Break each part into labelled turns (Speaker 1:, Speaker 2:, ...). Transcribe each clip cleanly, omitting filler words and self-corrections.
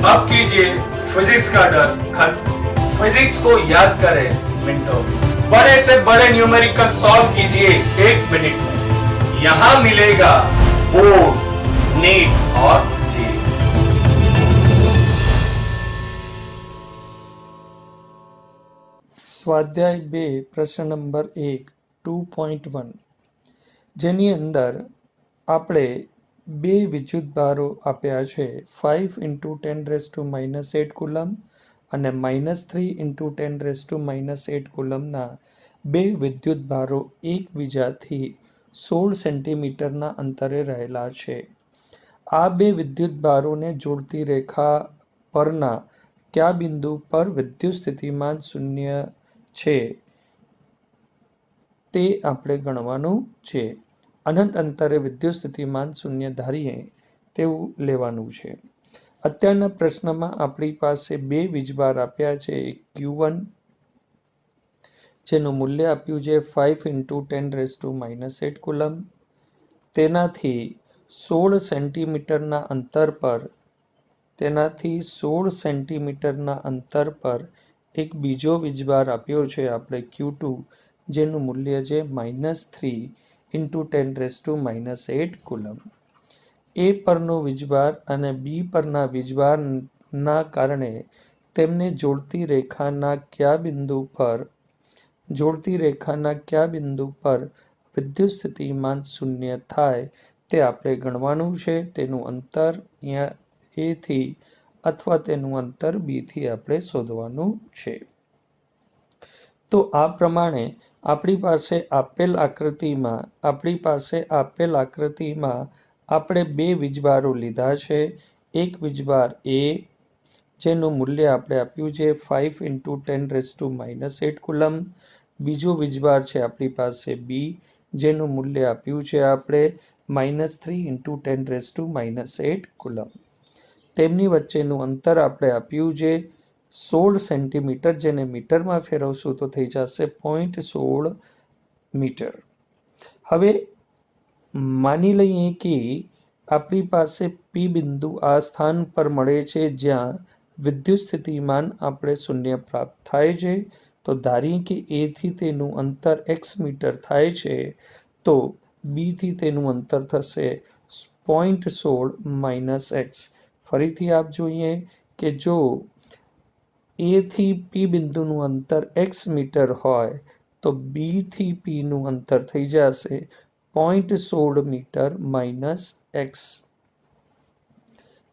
Speaker 1: अब कीजिए फिजिक्स का डर खत्म। फिजिक्स को याद करें मिनटों में। बड़े से बड़े न्यूमेरिकल सॉल्व कीजिए 1 मिनट में। यहां मिलेगा बोर्ड, नीट और जी।
Speaker 2: સ્વાધ્યાય 2 પ્રશ્ન નંબર 1 2.1 જેની અંદર આપણે બે વિદ્યુતભારો આપ્યા છે 5 × 10⁻⁸ કુલમ અને -3 × 10⁻⁸ કુલમના બે વિદ્યુતભારો એકબીજાથી 16 સેન્ટીમીટરના અંતરે રહેલા છે. આ બે વિદ્યુતભારોને જોડતી રેખા પરના કયા બિંદુ પર વિદ્યુત સ્થિતિમાન શૂન્ય છે તે આપણે ગણવાનું છે. અનંત અંતરે વિદ્યુત સ્થિતિમાન શૂન્ય ધારીએ તેવું લેવાનું છે. અત્યારના પ્રશ્નમાં આપણી પાસે બે વીજભાર આપ્યા છે. Q1 જેનું મૂલ્ય આપ્યું છે 5 × 10⁻⁸ કુલમ, તેનાથી 16 સેન્ટીમીટરના અંતર પર એક બીજો વીજભાર આપ્યો છે આપણે Q2 જેનું મૂલ્ય છે -3 × 10⁻⁸ કુલમ. એ પરનો વીજભાર અને બી પરના વીજભારના કારણે તેમને જોડતી રેખાના કયા બિંદુ પર વિદ્યુત સ્થિતિમાન શૂન્ય થાય તે આપણે ગણવાનું છે. તેનું અંતર અહીંયા A થી અથવા તેનું અંતર B થી આપણે શોધવાનું છે. તો આ પ્રમાણે આપણી પાસે આપેલ આકૃતિમાં આપણે બે વીજભારો લીધા છે. એક વીજભાર A જેનું મૂલ્ય આપણે આપ્યું છે 5 × 10⁻⁸ કુલમ. બીજો વીજભાર છે આપણી પાસે B જેનું મૂલ્ય આપ્યું છે આપણે -3 × 10⁻⁸ કુલમ. તેમની વચ્ચેનું અંતર આપણે આપ્યું છે 16 સેન્ટીમીટર, જેને મીટરમાં ફેરવશું તો થઈ જશે 0.16 મીટર. હવે માની લઈએ કે આપણી પાસે P બિંદુ આ સ્થાન પર મળે છે જ્યાં વિદ્યુત સ્થિતિમાન આપણે શૂન્ય પ્રાપ્ત થાય છે. તો ધારીએ કે A થી તેનું અંતર x મીટર થાય છે તો B થી તેનું અંતર થશે 0.16 - x. ફરીથી આપ જોઈએ કે જો A થી P બિંદુનું અંતર x મીટર હોય તો B થી P નું અંતર થઈ જશે 0.16 મીટર - x.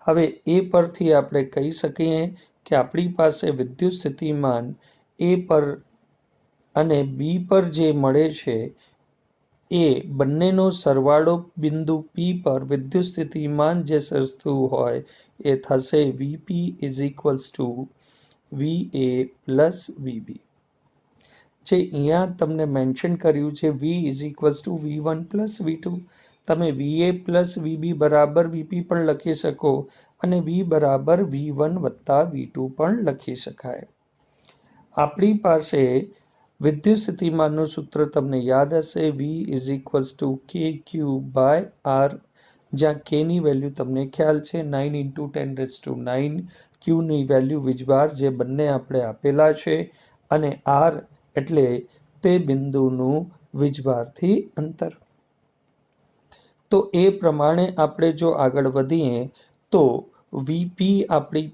Speaker 2: હવે એ પરથી આપણે કહી શકીએ કે આપણી પાસે વિદ્યુત સ્થિતિમાન A પર અને B પર જે મળે છે એ બંનેનો સરવાળો બિંદુ P પર વિદ્યુત સ્થિતિમાન જે સર્જતું હોય એ થશે Vp = VA + VB. જે અહીંયા તમને મેન્શન કર્યું છે V = V1 + V2. તમે VA + VB બરાબર VP પણ લખી શકો અને V બરાબર V1 + V2 પણ લખી શકાય. આપણી પાસે વિદ્યુત સ્થિતિમાનનું સૂત્ર તમને યાદ હશે V = KQ/R, જ્યાં K ની વેલ્યુ તમને ખ્યાલ છે 9 × 10⁹, Q ની વેલ્યુ વીજભાર જે બંને આપણે આપેલા છે અને R એટલે તે બિંદુનું વીજભારથી અંતર. તો એ પ્રમાણે આપણે જો આગળ વધીએ તો VP આપણી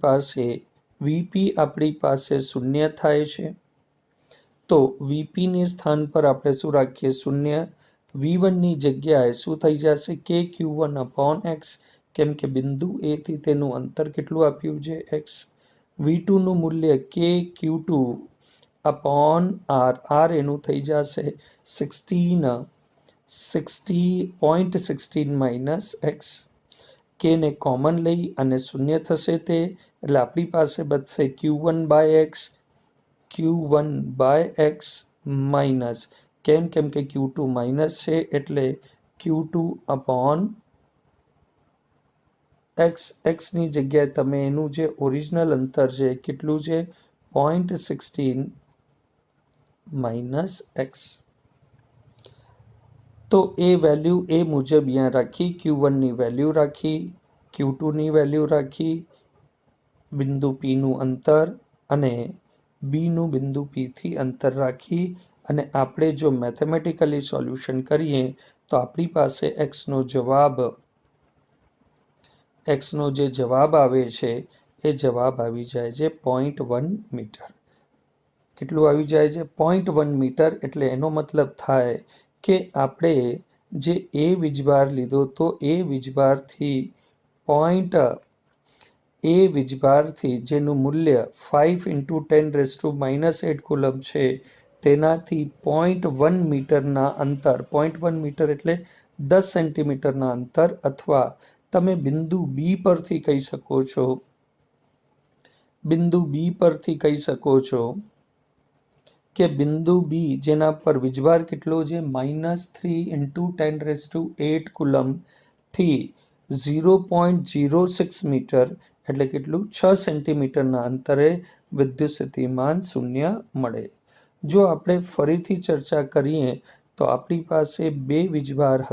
Speaker 2: પાસે શૂન્ય થાય છે. તો VP ની સ્થાન પર આપણે શું રાખીએ? શૂન્ય. V1 ની જગ્યાએ શું થઈ જશે? KQ1/x, કેમ કે બિંદુ A થી તેનું અંતર કેટલું આપ્યું છે? x. V2 નું મૂલ્ય KQ2/R, R એનું થઈ જશે 0.16 - x. K ને કોમન લઈ અને શૂન્ય થશે તે, એટલે આપણી પાસે બચશે Q1/x માઇનસ, કેમ કે Q2 માઇનસ છે એટલે Q2/x. x ની જગ્યાએ તમે એનું જે ઓરિજિનલ અંતર છે કેટલું છે? 0.16 - x. તો એ વેલ્યુ એ મુજબ અહીંયા રાખી, Q1 ની વેલ્યુ રાખી, Q2 ની વેલ્યુ રાખી, બિંદુ પીનું અંતર અને બીનું બિંદુ પીથી અંતર રાખી અને આપણે જો મેથેમેટિકલી સોલ્યુશન કરીએ તો આપણી પાસે એક્સનો જે જવાબ આવે છે એ જવાબ આવી જાય છે 0.1 મીટર. કેટલું આવી જાય છે? 0.1 મીટર. એટલે એનો મતલબ થાય કે આપણે જે એ વીજભાર લીધો તો એ વીજભારથી જેનું મૂલ્ય 5 × 10⁻⁸ કુલમ છે તેનાથી 0.1 મીટરના અંતર, 0.1 મીટર એટલે 10 સેન્ટીમીટરના અંતર, અથવા તમે બિંદુ બી પરથી કહી શકો છો કે બિંદુ બી જેના પર વીજભાર કેટલો છે -3 × 10⁸ કુલમ થી 0.06 મીટર એટલે કેટલું 6 સેન્ટીમીટરના અંતરે વિદ્યુત સ્થિતિમાન શૂન્ય મળે. જો આપણે ફરીથી ચર્ચા કરીએ તો આપણી પાસે બે વીજભારો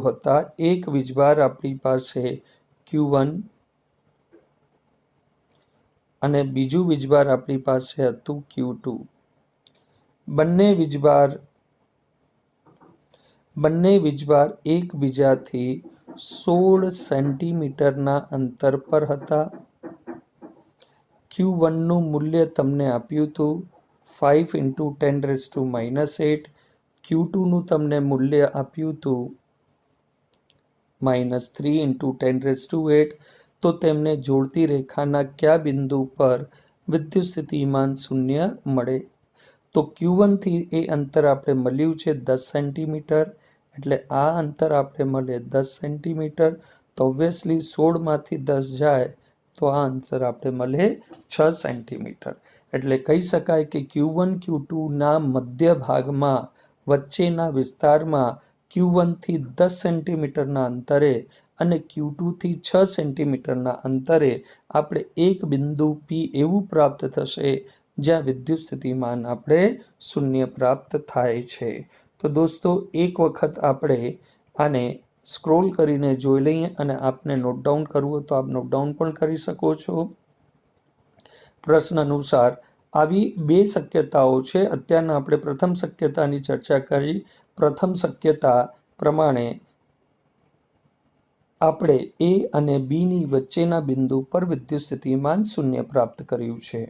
Speaker 2: હતા. એક વીજભાર આપણી પાસે Q1 અને બીજું વીજભાર આપણી પાસે હતું Q2. બંને વીજભાર એકબીજાથી 16 સેન્ટીમીટરના અંતર પર હતા. Q1 નું મૂલ્ય તમને આપ્યું હતું 5 × 10⁻⁸. Q2 નું તમને મૂલ્ય આપ્યું હતું -3 × 10⁸. તો તેમને જોડતી રેખાના કયા બિંદુ પર વિદ્યુત સ્થિતિમાન શૂન્ય મળે? તો Q1 થી એ અંતર આપણે મળ્યું છે 10 સેન્ટીમીટર. એટલે આ અંતર આપણે મળે 10 સેન્ટીમીટર. તો ઓબ્વિયસલી 16 માંથી 10 જાય તો આ અંતર આપણે મળે 6 સેન્ટીમીટર. એટલે કહી શકાય કે Q1 Q2 ના મધ્ય ભાગમાં વચ્ચેના વિસ્તારમાં Q1 થી 10 સેન્ટીમીટરના અંતરે અને Q2 થી 6 સેન્ટીમીટરના અંતરે આપણે એક બિંદુ P એવું પ્રાપ્ત થશે જ્યાં વિદ્યુત સ્થિતિમાન આપણે શૂન્ય પ્રાપ્ત થાય છે. તો દોસ્તો એક વખત આપણે આને સ્ક્રોલ કરીને જોઈ લઈએ અને આપને નોટ ડાઉન કરવું હોય તો આપ નોટ ડાઉન પણ કરી શકો છો. પ્રશ્ન અનુસાર આવી બે શક્યતાઓ છે. અત્યારના આપણે પ્રથમ શક્યતાની ચર્ચા કરી. પ્રથમ શક્યતા પ્રમાણે આપણે એ અને બી ની વચ્ચેના બિંદુ પર વિદ્યુત સ્થિતિમાન શૂન્ય પ્રાપ્ત કર્યું છે.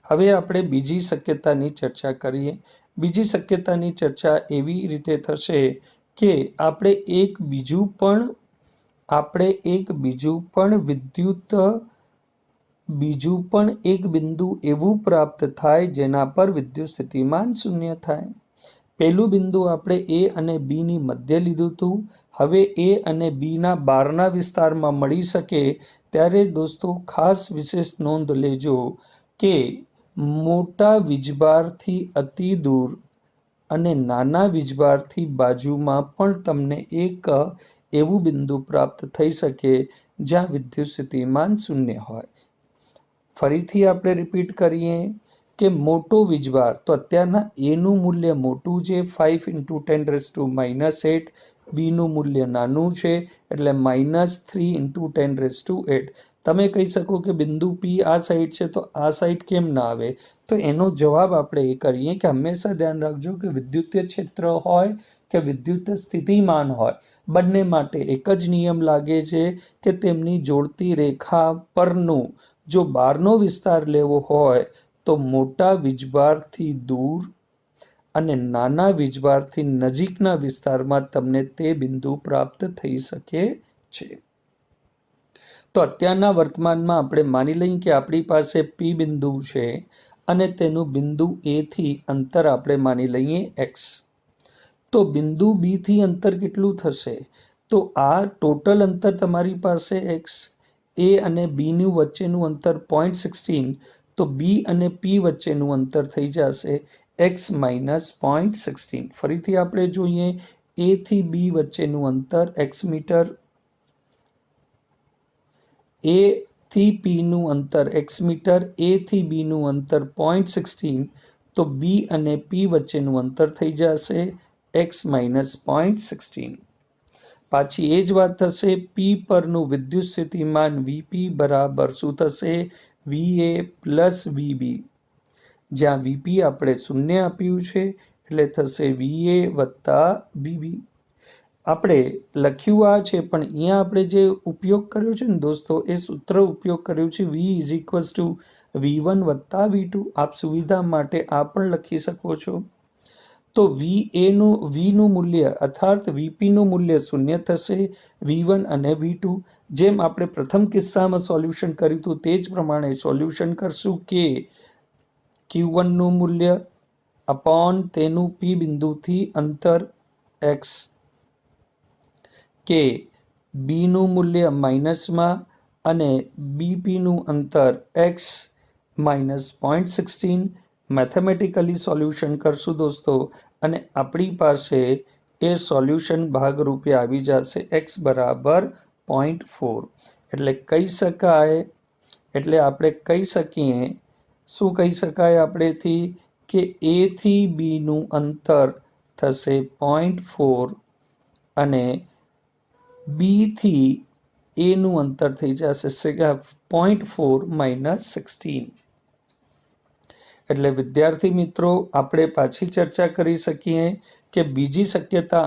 Speaker 2: હવે આપણે બીજી શક્યતાની ચર્ચા કરીએ. બીજી શક્યતાની ચર્ચા એવી રીતે થશે કે આપણે એક બીજું પણ એક બિંદુ એવું પ્રાપ્ત થાય જેના પર વિદ્યુત સ્થિતિમાન શૂન્ય થાય. પહેલું બિંદુ આપણે એ અને બી ની મધ્ય લીધું હતું. હવે એ અને બી ના બહારના વિસ્તારમાં મળી શકે ત્યારે દોસ્તો ખાસ વિશેષ નોંધ લેજો કે મોટા વીજભારથી અતિ દૂર અને નાના વીજભારથી બાજુમાં પણ તમને એક એવું બિંદુ પ્રાપ્ત થઈ શકે જ્યાં વિદ્યુત સ્થિતિમાન શૂન્ય હોય. ફરીથી આપણે રિપીટ કરીએ કે મોટો વીજભાર, તો અત્યારના એનું મૂલ્ય મોટું છે 5 × 10⁻⁸. બીનું મૂલ્ય નાનું છે એટલે -3 × 10⁸. તમે કહી શકો કે બિંદુ પી આ સાઈડ છે તો આ સાઈડ કેમ ના આવે? તો એનો જવાબ આપણે એ કરીએ કે હંમેશા ધ્યાન રાખજો કે વિદ્યુતીય ક્ષેત્ર હોય કે વિદ્યુત સ્થિતિમાન હોય, બંને માટે એક જ નિયમ લાગે છે કે તેમની જોડતી રેખા પરનું જો બહારનો વિસ્તાર લેવો હોય તો મોટા વીજભારથી દૂર અને નાના વીજભારથી નજીકના વિસ્તારમાં તમને તે બિંદુ પ્રાપ્ત થઈ શકે છે. તો અત્યારના વર્તમાનમાં આપણે માની લઈએ કે આપણી પાસે પી બિંદુ છે અને તેનું બિંદુ એ થી અંતર આપણે માની લઈએ x. તો બિંદુ બી થી અંતર કેટલું થશે? તો આ ટોટલ અંતર તમારી પાસે x, એ અને બી નું વચ્ચેનું અંતર 0.16. તો બી અને પી વચ્ચેનું અંતર થઈ જશે x - 0.16. ફરીથી આપણે જોઈએ એ થી બી વચ્ચેનું અંતર x મીટર, એ થી પીનું અંતર x મીટર, એ થી બીનું અંતર 0.16, તો બી અને પી વચ્ચેનું અંતર થઈ જશે x માઇનસ 0.16. પાછી એ જ વાત થશે, પી પરનું વિદ્યુત સ્થિતિમાન વીપી બરાબર શું થશે? વીએ પ્લસ વીબી, જ્યાં વીપી આપણે 0 આપ્યું છે એટલે થશે વીએ વત્તા વીબી. આપણે લખ્યું આ છે, પણ અહીંયા આપણે જે ઉપયોગ કર્યો છે ને દોસ્તો, એ સૂત્ર ઉપયોગ કર્યું છે V is equals two V1 વત્તા V2. આપ સુવિધા માટે આ પણ લખી શકો છો. તો વીનું મૂલ્ય અર્થાત વીપીનું મૂલ્ય 0 થશે, V1 અને V2. જેમ આપણે પ્રથમ કિસ્સામાં સોલ્યુશન કર્યું હતું તે જ પ્રમાણે સોલ્યુશન કરશું કે Q1 નું મૂલ્ય અપોન તેનું P બિંદુથી અંતર x, કે બીનું મૂલ્ય માઇનસમાં અને બીપીનું અંતર x માઇનસ 0.16. મેથેમેટિકલી સોલ્યુશન કરશું દોસ્તો, અને આપણી પાસે એ સોલ્યુશન ભાગરૂપે આવી જશે x બરાબર 0.4. એટલે કહી શકાય, એટલે આપણે કહી શકીએ, શું કહી શકાય આપણેથી, કે એ થી બીનું અંતર થશે 0.4 અને બી થી એનું અંતર થઈ જશે 0.4 માઇનસ 16. એટલે વિદ્યાર્થી મિત્રો, આપણે પાછી ચર્ચા કરી શકીએ કે બીજી શક્યતા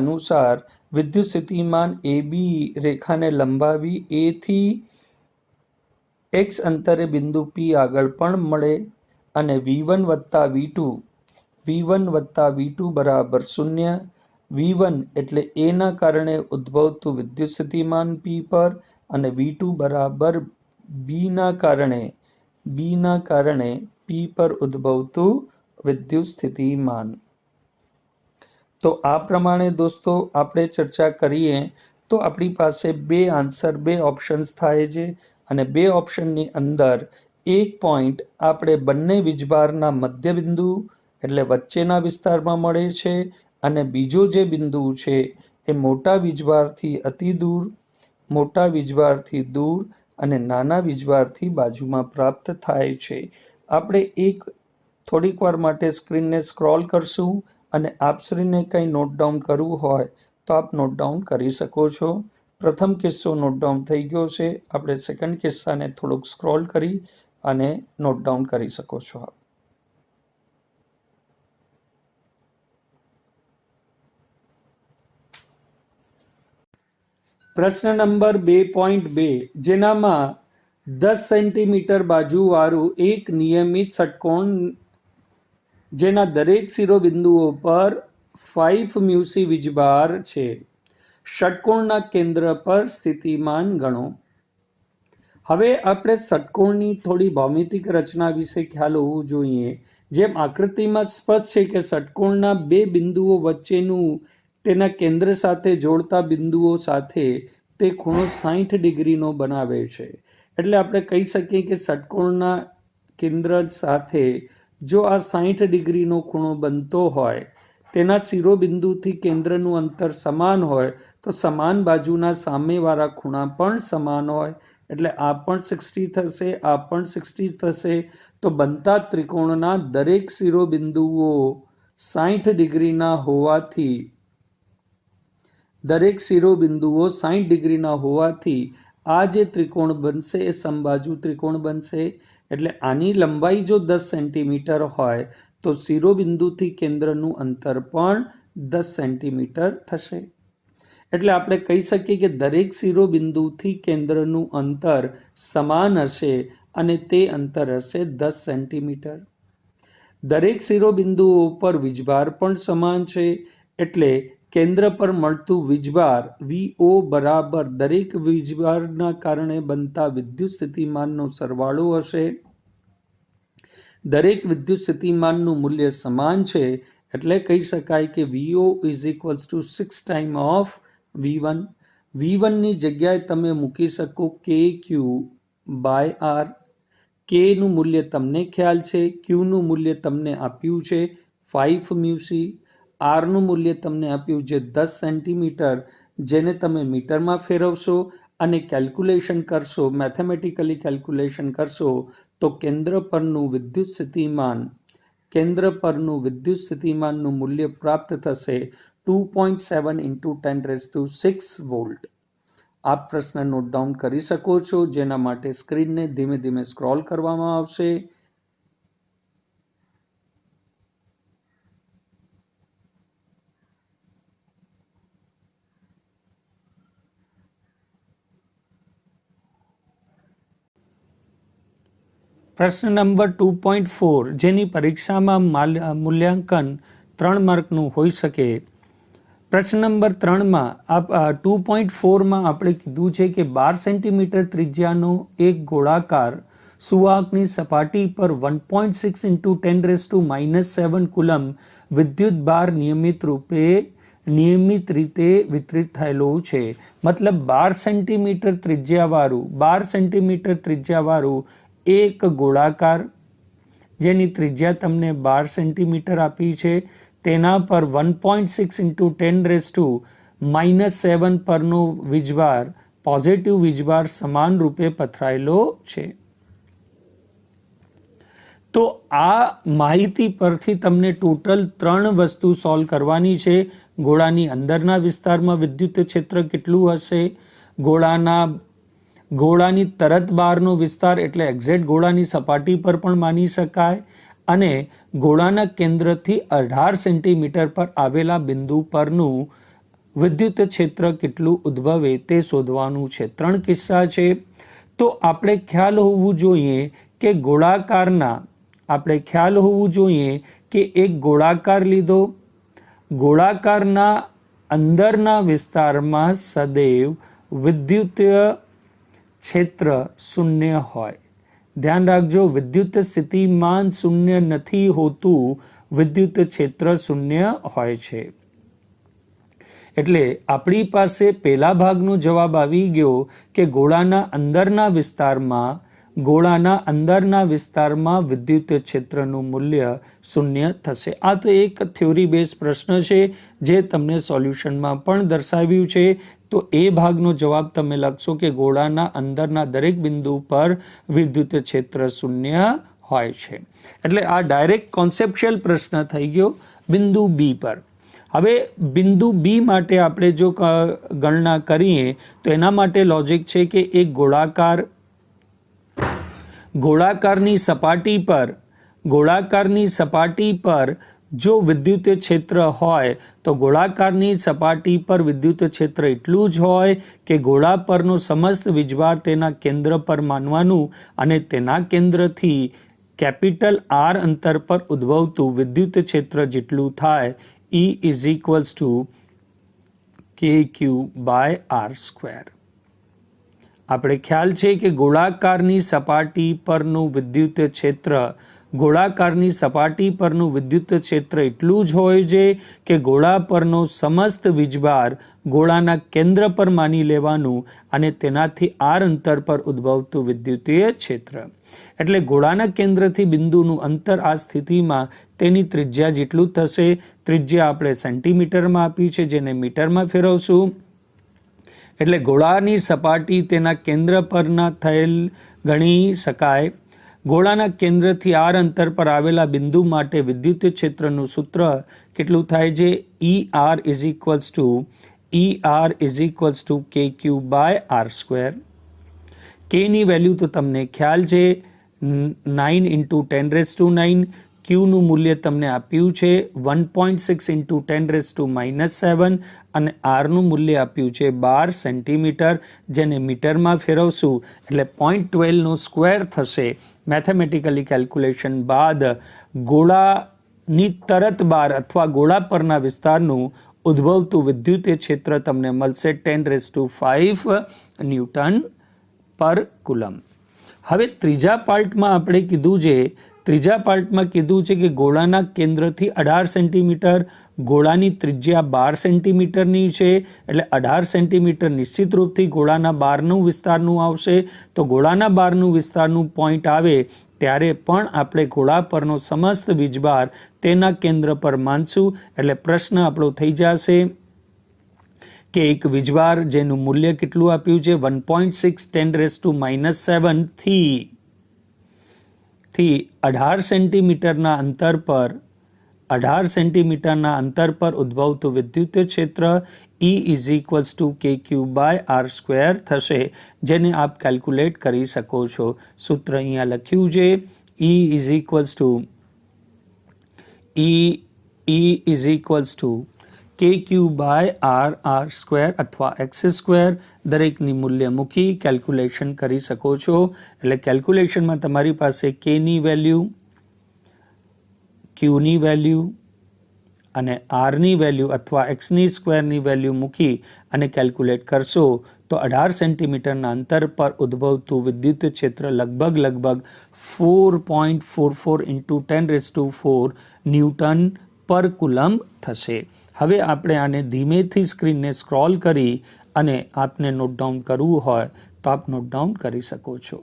Speaker 2: અનુસાર વિદ્યુત સ્થિતિમાન એ બી રેખાને લંબાવી એ થી x અંતરે બિંદુ પી આગળ પણ મળે, અને V1 વત્તા V2 બરાબર 0. V1 એટલે એના કારણે ઉદ્ભવતું વિદ્યુત સ્થિતિમાન પી પર, અને V2 બરાબર બીના કારણે પી પર ઉદ્ભવતું વિદ્યુત સ્થિતિમાન. તો આ પ્રમાણે દોસ્તો આપણે ચર્ચા કરીએ તો આપણી પાસે બે ઓપ્શન્સ થાય છે, અને બે ઓપ્શનની અંદર એક પોઈન્ટ આપણે બંને વીજભારના મધ્યબિંદુ એટલે વચ્ચેના વિસ્તારમાં મળે છે, અને બીજો જે બિંદુ છે એ મોટા વીજભારથી દૂર અને નાના વીજભારથી બાજુમાં પ્રાપ્ત થાય છે. આપણે થોડીક વાર માટે સ્ક્રીનને સ્ક્રોલ કરશું, અને આપશ્રીને કંઈ નોટ ડાઉન કરવું હોય તો આપ નોટ ડાઉન કરી શકો છો. પ્રથમ કિસ્સો નોટ ડાઉન થઈ ગયો છે. આપણે સેકન્ડ કિસ્સાને થોડુંક સ્ક્રોલ કરી અને નોટ ડાઉન કરી શકો છો આપ. પ્રશ્ન નંબર 2.2, જેનામાં 10 સેન્ટીમીટર બાજુવાળું એક નિયમિત ષટકોણ જેના દરેક શિરોબિંદુઓ પર 5 મ્યુસી વીજભાર છે. ષટકોણના કેન્દ્ર પર સ્થિતિમાન ગણો. હવે આપણે ષટકોણની થોડી ભૌમિતિક રચના વિશે ખ્યાલ હોવું જોઈએ. જેમ આકૃતિમાં સ્પષ્ટ છે કે ષટકોણના બે બિંદુઓ વચ્ચેનું તેના કેન્દ્ર સાથે જોડતા બિંદુઓ સાથે તે ખૂણો 60 ડિગ્રીનો બનાવે છે. એટલે આપણે કહી શકીએ કે ષટકોણના કેન્દ્ર સાથે જો આ 60 ડિગ્રીનો ખૂણો બનતો હોય, તેના શિરોબિંદુથી કેન્દ્રનું અંતર સમાન હોય, તો સમાન બાજુના સામેવાળા ખૂણા પણ સમાન હોય. એટલે આ પણ 60 થશે, આ પણ 60 થશે. તો બનતા ત્રિકોણના દરેક શિરોબિંદુઓ 60 ડિગ્રીના હોવાથી આ જે ત્રિકોણ બનશે એ સમબાજુ ત્રિકોણ બનશે. એટલે આની લંબાઈ જો 10 સેન્ટીમીટર હોય તો શિરોબિંદુથી કેન્દ્રનું અંતર પણ 10 સેન્ટીમીટર થશે. એટલે આપણે કહી શકીએ કે દરેક શિરોબિંદુથી કેન્દ્રનું અંતર સમાન હશે, અને તે અંતર હશે 10 સેન્ટીમીટર. દરેક શિરોબિંદુઓ પર વીજભાર પણ સમાન છે, એટલે કેન્દ્ર પર મળતું વીજભાર VO બરાબર દરેક વીજભારના કારણે બનતા વિદ્યુત સ્થિતિમાનનો સરવાળો હશે. દરેક વિદ્યુત સ્થિતિમાનનું મૂલ્ય સમાન છે, એટલે કહી શકાય કે VO is equals two 6 time of V1. V1ની જગ્યાએ તમે મૂકી શકો KQ બાય R. Kનું મૂલ્ય તમને ખ્યાલ છે, Qનું મૂલ્ય તમને આપ્યું છે 5 મ્યુસી, આરનું મૂલ્ય તમને આપ્યું જે 10 સેન્ટીમીટર, જેને તમે મીટરમાં ફેરવશો અને કેલ્ક્યુલેશન કરશો, મેથેમેટિકલી કેલ્ક્યુલેશન કરશો, તો કેન્દ્ર પરનું વિદ્યુત સ્થિતિમાનનું મૂલ્ય પ્રાપ્ત થશે 2.7 into 10⁶ વોલ્ટ. આપ પ્રશ્ન નોટ ડાઉન કરી શકો છો, જેના માટે સ્ક્રીનને ધીમે ધીમે સ્ક્રોલ કરવામાં આવશે. પ્રશ્ન નંબર 2.4, જેની પરીક્ષામાં મૂલ્યાંકન 3 માર્કનું હોઈ શકે. પ્રશ્ન નંબર 3માં 2.4માં આપણે કીધું છે કે 12 સેન્ટીમીટર ત્રિજ્યાનો એક ગોળાકાર સુવાહકની સપાટી પર 1.6 into 10⁻⁻7 કુલમ વિદ્યુત ભાર નિયમિત રીતે વિતરિત થયેલો છે. મતલબ 12 સેન્ટીમીટર ત્રિજ્યાવાળું એક ગોળાકાર, જેની ત્રિજ્યા તમને 12 સેન્ટીમીટર આપી છે, તેના પર 1.6 into 10⁻⁻7 પરનો વીજભાર, પોઝિટિવ વીજભાર સમાન રૂપે પથરાયેલો છે. તો આ માહિતી પરથી તમને ટોટલ 3 વસ્તુ સોલ્વ કરવાની છે. ગોળાની અંદરના વિસ્તારમાં વિદ્યુત ક્ષેત્ર કેટલું હશે, ગોળાની તરત બહારનો વિસ્તાર એટલે એક્ઝેક્ટ ગોળાની સપાટી પર પણ માની શકાય, અને ગોળાના કેન્દ્રથી 18 સેન્ટીમીટર પર આવેલા બિંદુ પરનું વિદ્યુત ક્ષેત્ર કેટલું ઉદ્ભવે તે શોધવાનું છે. 3 કિસ્સા છે. તો આપણે ખ્યાલ હોવું જોઈએ કે એક ગોળાકાર લીધો, ગોળાકારના અંદરના વિસ્તારમાં સદૈવ વિદ્યુત ક્ષેત્ર શૂન્ય હોય. ધ્યાન રાખજો, વિદ્યુત સ્થિતિમાન શૂન્ય નથી હોતું, વિદ્યુત ક્ષેત્ર શૂન્ય હોય છે. એટલે આપણી પાસે પહેલા ભાગનો જવાબ આવી ગયો કે ગોળાના અંદરના વિસ્તારમાં વિદ્યુત ક્ષેત્રનું મૂલ્ય શૂન્ય થશે. આ તો એક થિયોરી બેઝ પ્રશ્ન છે, જે તમને સોલ્યુશનમાં પણ દર્શાવ્યું છે. તો એ ભાગનો જવાબ તમે લખશો કે ગોળાના અંદરના દરેક બિંદુ પર વિદ્યુત ક્ષેત્ર શૂન્ય હોય છે. એટલે આ ડાયરેક્ટ કોન્સેપ્ચ્યુઅલ પ્રશ્ન થઈ ગયો. બિંદુ બી પર, હવે બિંદુ બી માટે આપણે જો ગણના કરીએ તો એના માટે લોજિક છે કે એક ગોળાકારની સપાટી પર જો વિદ્યુત ક્ષેત્ર હોય તો ગોળાકારની સપાટી પર વિદ્યુત ક્ષેત્ર એટલું જ હોય કે ગોળા પરનો સમસ્ત વીજભાર તેના કેન્દ્ર પર માનવાનું, અને તેના કેન્દ્રથી કેપિટલ R અંતર પર ઉદ્ભવતું વિદ્યુત ક્ષેત્ર જેટલું થાય. E = kq/r². આપણે ખ્યાલ છે કે ગોળાકારની સપાટી પરનું વિદ્યુત ક્ષેત્ર એટલું જ હોય છે કે ગોળા પરનો સમસ્ત વીજભાર ગોળાના કેન્દ્ર પર માની લેવાનું, અને તેનાથી R અંતર પર ઉદ્ભવતું વિદ્યુતીય ક્ષેત્ર. એટલે ગોળાના કેન્દ્રથી બિંદુનું અંતર આ સ્થિતિમાં તેની ત્રિજ્યા જેટલું થશે. ત્રિજ્યા આપણે સેન્ટીમીટરમાં આપી છે, જેને મીટરમાં ફેરવશું. એટલે ગોળાની સપાટી તેના કેન્દ્ર પરના થયેલ ગણી શકાય. ગોળાના કેન્દ્રથી R અંતર પર આવેલા બિંદુ માટે વિદ્યુત ક્ષેત્રનું સૂત્ર કેટલું થાય છે? ER = kq/r². Kની વેલ્યુ તો તમને ખ્યાલ છે, 9 into 10⁹. ક્યુનું મૂલ્ય તમને આપ્યું છે 1.6 into 10⁻⁻7, અને આરનું મૂલ્ય આપ્યું છે 12 સેન્ટીમીટર, જેને મીટરમાં ફેરવશું એટલે 0.12નો સ્ક્વેર થશે. મેથેમેટિકલી કેલ્ક્યુલેશન બાદ ગોળાની તરત બહાર અથવા ગોળા પરના વિસ્તારનું ઉદ્ભવતું વિદ્યુતીય ક્ષેત્ર તમને મળશે 10⁵ ન્યૂટન પર કુલમ. હવે ત્રીજા પાર્ટમાં આપણે કીધું છે, ત્રીજા પાર્ટમાં કીધું છે કે ગોળાના કેન્દ્રથી 18 સેન્ટીમીટર, ગોળાની ત્રિજ્યા 12 સેન્ટીમીટરની છે, એટલે 18 સેન્ટીમીટર નિશ્ચિત રૂપથી ગોળાના બહારનું વિસ્તારનું આવશે. તો ગોળાના બહારનું વિસ્તારનું પોઈન્ટ આવે ત્યારે પણ આપણે ગોળા પરનો સમસ્ત વીજભાર તેના કેન્દ્ર પર માનશું. એટલે પ્રશ્ન આપણો થઈ જશે કે એક વીજભાર જેનું મૂલ્ય કેટલું આપ્યું છે 1.6 10⁻⁷ થી 18 સેન્ટીમીટરના અંતર પર ઉદ્ભવતું વિદ્યુત ક્ષેત્ર E = kq/r² થશે, જેને આપ કેલ્ક્યુલેટ કરી શકો છો. સૂત્ર અહીંયા લખ્યું છે kq/r² અથવા x², દરેકની મૂલ્ય મૂકી કેલ્ક્યુલેશન કરી શકો છો. એટલે કેલ્ક્યુલેશનમાં તમારી પાસે k ની વેલ્યુ, q ની વેલ્યુ અને r ની વેલ્યુ અથવા x² ની વેલ્યુ મૂકી અને કેલ્ક્યુલેટ કરશો તો 18 સેન્ટીમીટરના અંતર પર ઉદ્ભવતું વિદ્યુત ક્ષેત્ર લગભગ 4.44 × 10⁴ ન્યૂટન પર કુલમ્બ થશે. હવે આપણે આને ધીમેથી સ્ક્રીનને સ્ક્રોલ કરી અને આપને નોટ ડાઉન કરવું હોય તો આપ નોટ ડાઉન કરી શકો છો.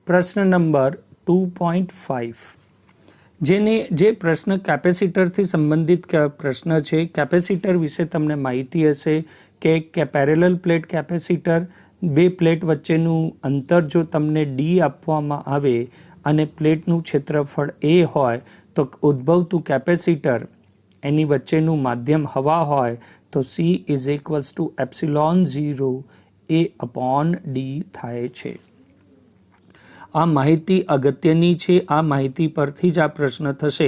Speaker 2: પ્રશ્ન નંબર 2.5 જે પ્રશ્ન કેપેસિટરથી સંબંધિત પ્રશ્ન છે. કેપેસિટર વિશે તમને માહિતી હશે કે પેરેલલ પ્લેટ કેપેસિટર, બે પ્લેટ વચ્ચેનું અંતર જો તમને d આપવામાં આવે અને પ્લેટનું ક્ષેત્રફળ a હોય તો ઉદ્ભવતું કેપેસિટર એની વચ્ચેનું માધ્યમ હવા હોય તો C = ε0 A/d થાય છે. આ માહિતી અગત્યની છે. આ માહિતી પરથી જ આ પ્રશ્ન થશે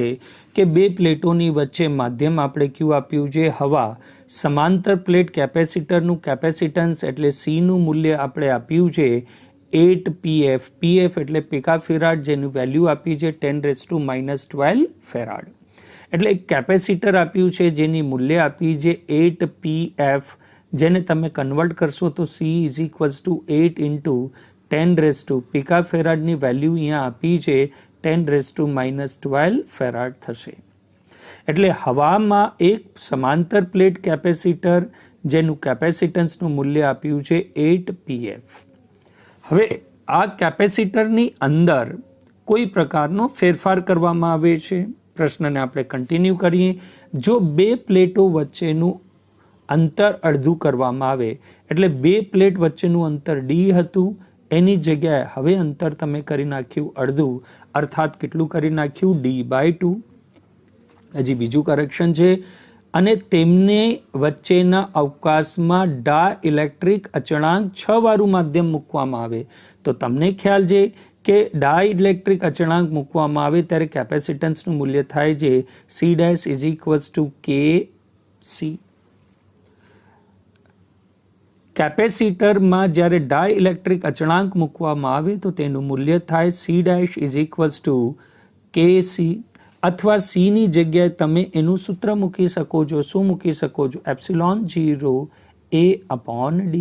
Speaker 2: કે બે પ્લેટોની વચ્ચે માધ્યમ આપણે કયું આપ્યું છે હવા. સમાંતર પ્લેટ કેપેસિટરનું કેપેસિટન્સ એટલે સીનું મૂલ્ય આપણે આપ્યું છે 8 pf. pf એટલે પિકાફેરાડ, જેનું વેલ્યુ આપી છે 10⁻12 ફેરાડ. એટલે કેપેસિટર આપ્યું છે જેની મૂલ્ય આપી છે 8 pf, જેને તમે કન્વર્ટ કરશો તો C = 8 × 10 પિકાફેરાડની વેલ્યુ અહીંયા આપી છે 10⁻12 ફેરાડ થશે. એટલે હવામાં એક સમાંતર પ્લેટ કેપેસિટર જેનું કેપેસિટન્સનું મૂલ્ય આપ્યું છે 8 pf. હવે આ કેપેસિટરની અંદર કોઈ પ્રકારનો ફેરફાર કરવામાં આવે છે. પ્રશ્નને આપણે કન્ટિન્યુ કરીએ. જો બે પ્લેટો વચ્ચેનું અંતર અડધું કરવામાં આવે એટલે બે પ્લેટ વચ્ચેનું અંતર d હતું, એની જગ્યાએ હવે અંતર તમે કરી નાખ્યું અડધું, અર્થાત કેટલું કરી નાખ્યું d/2. હજી બીજું કરેક્શન છે. અને તેમને વચ્ચેના અવકાશમાં ડાઇલેક્ટ્રિક અચળાંક 6 વાળું માધ્યમ મૂકવામાં આવે તો તમને ખ્યાલ છે કે ડાઇલેક્ટ્રિક અચળાંક મૂકવામાં આવે ત્યારે કેપેસિટન્સનું મૂલ્ય થાય છે C' = kc. કેપેસિટરમાં જ્યારે ડાઇલેક્ટ્રિક અચળાંક મૂકવામાં આવે તો તેનું મૂલ્ય થાય C' = kc. અથવા C ની જગ્યાએ તમે એનું સૂત્ર મૂકી શકો છો. શું મૂકી શકો છો? ε0 A/d.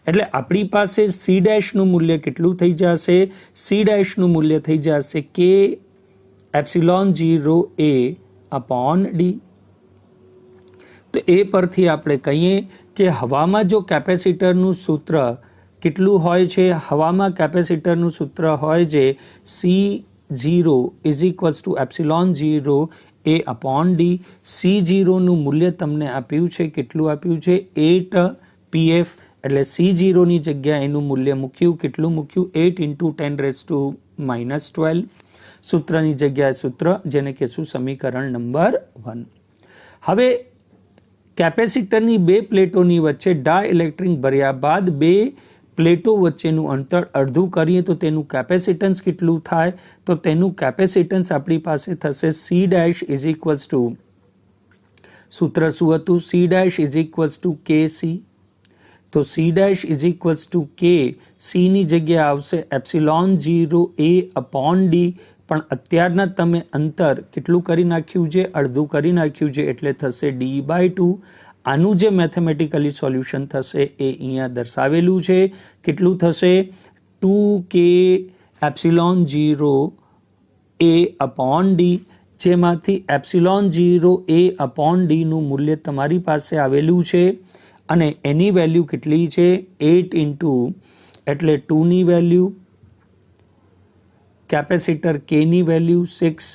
Speaker 2: એટલે આપણી પાસે C' નું મૂલ્ય કેટલું થઈ જશે? C' નું મૂલ્ય થઈ જશે k ε0 A/d. તો એ પરથી આપણે કહીએ કે હવામાં જો કેપેસિટરનું સૂત્ર કેટલું હોય છે? હવામાં કેપેસિટરનું સૂત્ર હોય છે C0 = ε0 A/d. C0 નું મૂલ્ય તમને આપ્યું છે, કેટલું આપ્યું છે? 8 pf. એટલે C0 ની જગ્યાએ એનું મૂલ્ય મૂક્યું, કેટલું મૂક્યું? 8 × 10⁻12. સૂત્રની જગ્યાએ સૂત્ર, જેને કહેશું સમીકરણ નંબર 1. હવે કેપેસિટરની બે પ્લેટોની વચ્ચે ડાઇલેક્ટ્રિક ભર્યા બાદ બે પ્લેટો વચ્ચેનું અંતર અડધું કરીએ તો તેનું કેપેસિટન્સ કેટલું થાય? તો તેનું કેપેસિટન્સ આપણી પાસે થશે C' = સૂત્ર શું હતું? C dash is equals to K C. તો C dash is equals to કે સીની જગ્યાએ આવશે એપ્સિલોન 0 એ અપોન ડી, પણ અત્યારના તમે અંતર કેટલું કરી નાખ્યું છે? અડધું કરી નાખ્યું છે, એટલે થશે d/2. આનું જે મેથેમેટિકલી સોલ્યુશન થશે એ અહીંયા દર્શાવેલું છે. કેટલું થશે? 2k એપ્સિલોન 0 એ અપોન ડી, જેમાંથી એપ્સિલોન 0 એ અપોન ડીનું મૂલ્ય તમારી પાસે આવેલું છે અને એની વેલ્યુ કેટલી છે? 8 ઇન્ટુ એટલે 2ની વેલ્યુ, કેપેસિટર કેની વેલ્યુ 6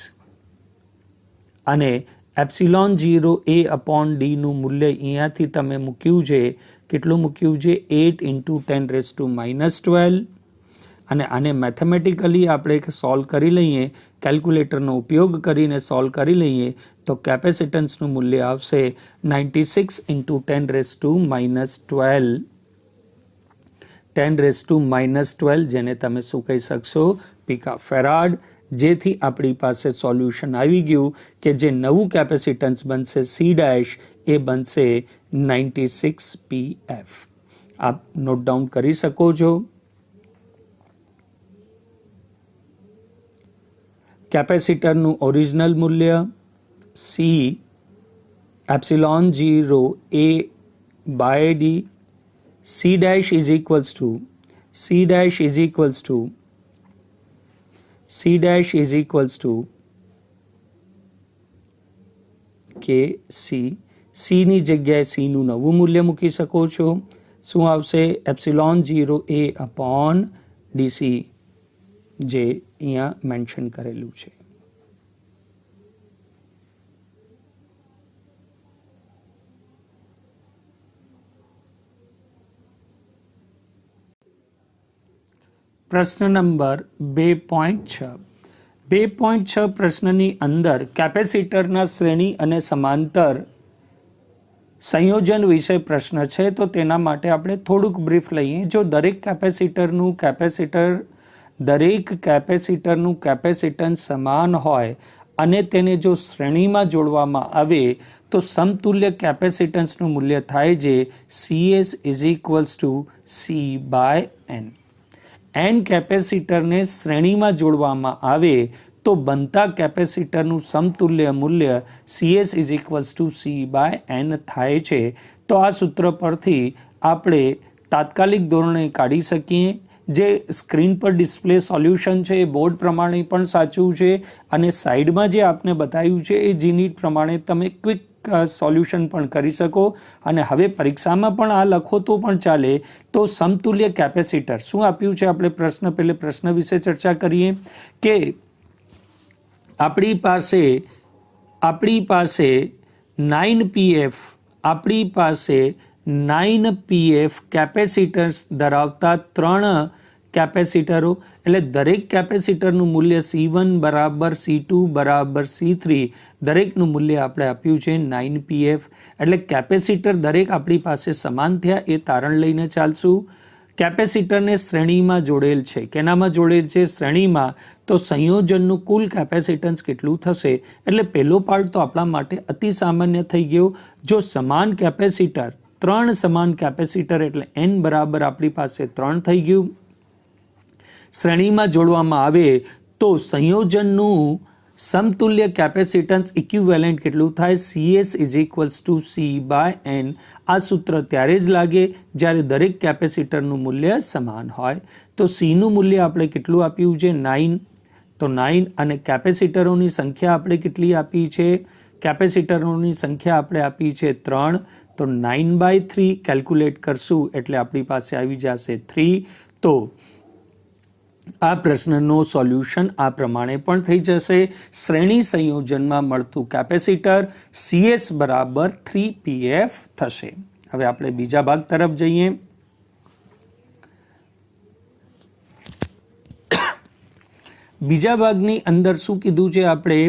Speaker 2: અને એપ્સિલોન 0 એ અપોન ડીનું મૂલ્ય અહીંયાથી તમે મૂક્યું છે. કેટલું મૂક્યું છે? 8 ઇન્ટુ 10⁻12. અને આને મેથેમેટિકલી આપણે સોલ્વ કરી લઈએ, કેલ્ક્યુલેટરનો ઉપયોગ કરીને સોલ્વ કરી લઈએ તો કેપેસિટન્સનું મૂલ્ય આવશે 96 ઇન્ટુ 10⁻12, 10⁻12, જેને તમે શું કહી શકશો? પીકા ફેરાડ. જેથી આપણી પાસે સોલ્યુશન આવી ગયું કે જે નવું કેપેસિટન્સ બનશે સી ડેશ એ બનશે 96 pf. આપ નોટ ડાઉન કરી શકો છો. કેપેસિટરનું ઓરિજિનલ મૂલ્ય C epsilon 0 A by D. C dash is equals to C dash is equals to C dash is equals to K C. સીની જગ્યાએ સીનું નવું મૂલ્ય મૂકી શકો છો. શું આવશે? એપ્સિલોન 0 એ અપોન ડીસી, જે અહીંયા મેન્શન કરેલું છે. પ્રશ્ન નંબર 2.6. 2.6 પ્રશ્નની અંદર કેપેસિટરના શ્રેણી અને સમાંતર સંયોજન વિશે પ્રશ્ન છે. તો તેના માટે આપણે થોડુંક બ્રીફ લઈએ. જો દરેક કેપેસિટરનું કેપેસિટન્સ સમાન હોય અને તેને જો શ્રેણીમાં જોડવામાં આવે તો સમતુલ્ય કેપેસિટન્સનું મૂલ્ય થાય છે CS is equals to C/N. N કેપેસિટરને શ્રેણીમાં જોડવામાં આવે તો બનતા કેપેસિટરનું સમતુલ્ય મૂલ્ય CS is equals to C/N થાય છે. તો આ સૂત્ર પરથી આપણે તાત્કાલિક ધોરણે કાઢી શકીએ. જે સ્ક્રીન પર ડિસ્પ્લે સોલ્યુશન છે એ બોર્ડ પ્રમાણે પણ સાચું છે અને સાઈડમાં જે આપને બતાવ્યું છે એ જીનીટ પ્રમાણે તમે ક્વિક સોલ્યુશન પણ કરી શકો. અને હવે પરીક્ષામાં પણ આ લખો તો પણ ચાલે. તો સમતુલ્ય કેપેસિટર શું આપ્યું છે? આપણે પ્રશ્ન વિશે ચર્ચા કરીએ કે આપણી પાસે 9 pf કેપેસિટર્સ ધરાવતા 3 કેપેસિટરો, એટલે દરેક કેપેસિટરનું મૂલ્ય C1 બરાબર C2 બરાબર C3, દરેકનું મૂલ્ય આપણે આપ્યું છે 9 pf. એટલે કેપેસિટર દરેક આપણી પાસે સમાન થયા એ તારણ લઈને ચાલશું. કેપેસિટરને શ્રેણીમાં જોડેલ છે. કેનામાં જોડેલ છે? શ્રેણીમાં. તો સંયોજનનું કુલ કેપેસિટન્સ કેટલું થશે? એટલે પહેલો પાર્ટ તો આપણા માટે અતિ સામાન્ય થઈ ગયો. જો સમાન કેપેસિટર, 3 સમાન કેપેસિટર એટલે n બરાબર આપણી પાસે 3 થઈ ગયું. શ્રેણીમાં જોડવામાં આવે તો સંયોજનનું સમતુલ્ય કેપેસિટન્સ ઇક્વિવેલન્ટ કેટલું થાય? CS is equals to C/N. આ સૂત્ર ત્યારે જ લાગે જ્યારે દરેક કેપેસિટરનું મૂલ્ય સમાન હોય. તો સીનું મૂલ્ય આપણે કેટલું આપ્યું છે? 9. તો 9 અને કેપેસિટરોની સંખ્યા આપણે કેટલી આપી છે? કેપેસિટરોની સંખ્યા આપણે આપી છે 3. તો 9/3 કેલ્ક્યુલેટ કરશું એટલે આપણી પાસે આવી જશે 3. તો આ પ્રશ્નનો સોલ્યુશન આ પ્રમાણે પણ થઈ જશે. શ્રેણી સંયોજનમાં મળતું કેપેસિટર CS બરાબર 3 pf થશે. હવે આપણે બીજા ભાગ તરફ જઈએ. બીજા ભાગની અંદર શું કીધું છે આપણે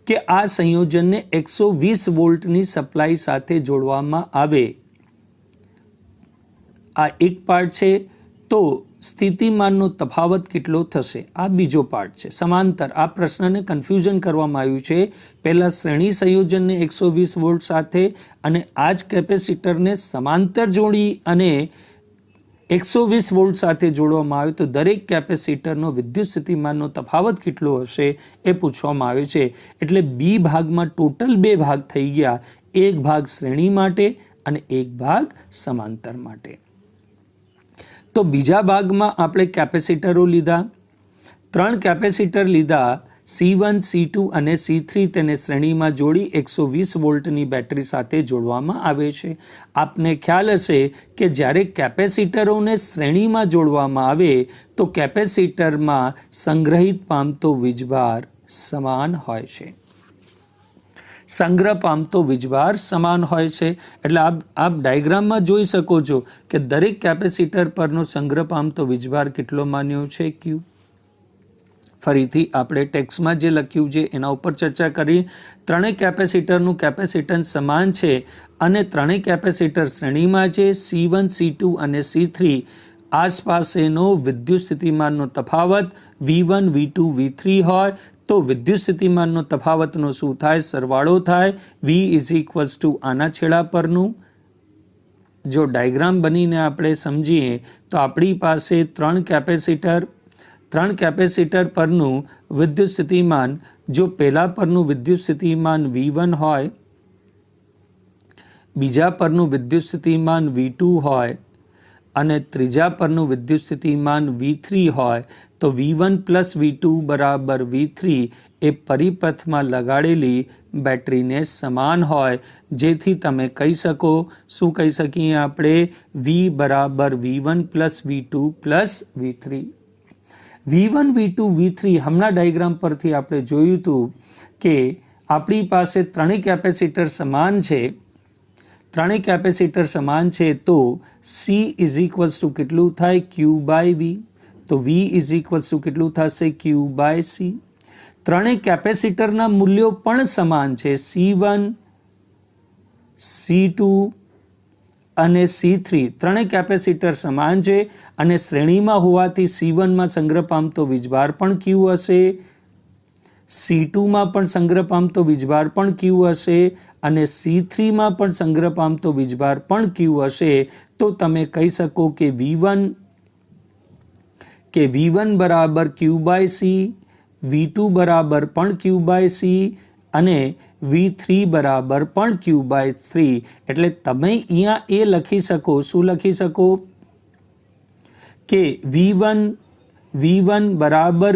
Speaker 2: કે આ સંયોજનને 120 વોલ્ટની સપ્લાય સાથે જોડવામાં આવે. આ એક પાર્ટ છે. તો સ્થિતિમાનનો તફાવત કેટલો થશે? આ બીજો પાર્ટ છે. સમાંતર આ પ્રશ્નને કન્ફ્યુઝન કરવામાં આવ્યું છે. પહેલાં શ્રેણી સંયોજનને 120 વોલ્ટ સાથે અને આ જ કેપેસિટરને સમાંતર જોડી અને 120 વોલ્ટ સાથે જોડવામાં આવે તો દરેક કેપેસિટરનો વિદ્યુત સ્થિતિમાનનો તફાવત કેટલો હશે એ પૂછવામાં આવે છે. એટલે બી ભાગમાં ટોટલ 2 ભાગ થઈ ગયા. એક ભાગ શ્રેણી માટે અને એક ભાગ સમાંતર માટે. તો બીજા ભાગમાં આપણે કેપેસિટરો લીધા, 3 કેપેસિટર લીધા, C1, C2 અને C3 તેને શ્રેણીમાં જોડી 120 વોલ્ટની બેટરી સાથે જોડવામાં આવે છે. આપને ખ્યાલ હશે કે જ્યારે કેપેસિટરોને શ્રેણીમાં જોડવામાં આવે તો કેપેસિટરમાં સંગ્રહિત પામતો વીજભાર સમાન હોય છે. સંગ્રહ પામતો વીજભાર સમાન હોય છે. એટલે આપ ડાયાગ્રામમાં જોઈ શકો છો કે દરેક કેપેસિટર પરનો સંગ્રહ પામતો વીજભાર કેટલો માન્યો છે? Q. ફરીથી આપણે ટેક્સ્ટમાં જે લખ્યું છે એના ઉપર ચર્ચા કરી. ત્રણેય કેપેસિટરનું કેપેસિટન્સ સમાન છે અને ત્રણેય કેપેસિટર શ્રેણીમાં છે. C1, C2 અને C3 આસપાસેનો વિદ્યુત સ્થિતિમાનનો તફાવત V1, V2, V3 હોય તો વિદ્યુત સ્થિતિમાનનો તફાવતનો શું થાય? સરવાળો થાય. V = આના છેડા પરનું. જો ડાયાગ્રામ બનીને આપણે સમજીએ તો આપણી પાસે 3 કેપેસિટર પરનું વિદ્યુત સ્થિતિમાન, જો પહેલા પરનું વિદ્યુત સ્થિતિમાન V1 હોય, બીજા પરનું વિદ્યુત સ્થિતિમાન V2 હોય અને ત્રીજા પરનું વિદ્યુત સ્થિતિમાન V3 હોય તો V1 + V2 = V3 એ પરિપથમાં લગાડેલી બેટરીને સમાન હોય. જેથી તમે કહી શકો, શું કહી શકીએ આપણે? V = V1 + V2 + V3. V1, V2, V3 હમણાં ડાયાગ્રામ પરથી આપણે જોયું હતું કે આપણી પાસે ત્રણેય કેપેસિટર સમાન છે. ત્રણેય કેપેસિટર સમાન છે તો C = કેટલું થાય? Q/V. તો V = કેટલું થશે? Q/C. ત્રણેય કેપેસિટરના મૂલ્યો પણ સમાન છે. C1, C2 અને C3 ત્રણેય કેપેસિટર સમાન છે અને શ્રેણીમાં હોવાથી C1 માં સંગ્રહ પામતો વીજભાર પણ Q હશે, C2 માં પણ સંગ્રહ પામતો વીજભાર પણ Q હશે અને C3 માં પણ સંગ્રહ પામતો વીજભાર પણ Q હશે. તો તમે કહી શકો કે V1 = Q/C, V2 = પણ Q/C અને V3 = પણ Q/3. એટલે તમે અહીંયા એ લખી શકો, શું લખી શકો? કે V1 =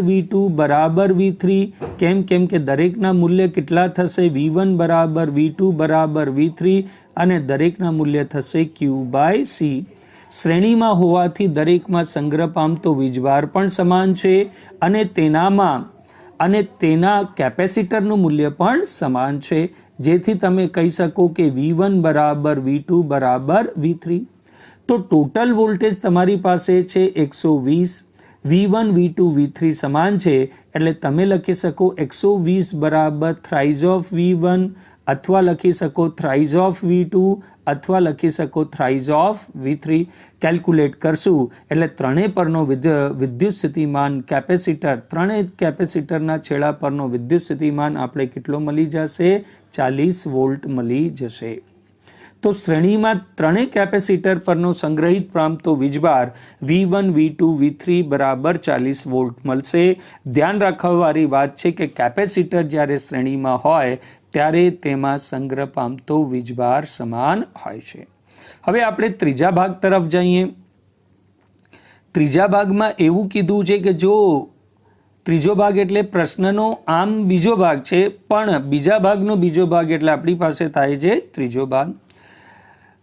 Speaker 2: V2 = V3. કેમ કે દરેકના મૂલ્ય કેટલા થશે? V1 = V2 = V3 અને દરેકના મૂલ્ય થશે Q/C. શ્રેણીમાં હોવાથી દરેકમાં સંગ્રહ પામતો વીજભાર પણ સમાન છે અને તેના કેપેસિટરનું મૂલ્ય પણ સમાન છે. જેથી તમે કહી શકો કે V1 = V2 = V3. તો ટોટલ વોલ્ટેજ તમારી પાસે છે 120. V1, V2, V3 સમાન છે એટલે તમે લખી શકો 120 = thrice of V1 અથવા લખી શકો thrice of V2 અથવા લખી શકો thrice of V3. કેલ્ક્યુલેટ કરશું એટલે ત્રણેય પરનો વિદ્યુત સ્થિતિમાન ત્રણેય કેપેસિટરના છેડા પરનો વિદ્યુત સ્થિતિમાન આપણે કેટલો મળી જશે? 40 વોલ્ટ મળી જશે. તો શ્રેણીમાં ત્રણેય કેપેસિટર પરનો સંગ્રહિત પામતો વીજભાર V1, V2, V3 = 40 વોલ્ટ મળશે. ધ્યાન રાખવાવાળી વાત છે કે કેપેસિટર જ્યારે શ્રેણીમાં હોય ત્યારે તેમાં સંગ્રહ પામતો વીજભાર સમાન હોય છે. હવે આપણે ત્રીજા ભાગ તરફ જઈએ. ત્રીજા ભાગમાં એવું કીધું છે કે જો ત્રીજો ભાગ એટલે પ્રશ્નનો આમ બીજો ભાગ છે પણ બીજા ભાગનો બીજો ભાગ એટલે આપણી પાસે થાય છે ત્રીજો ભાગ.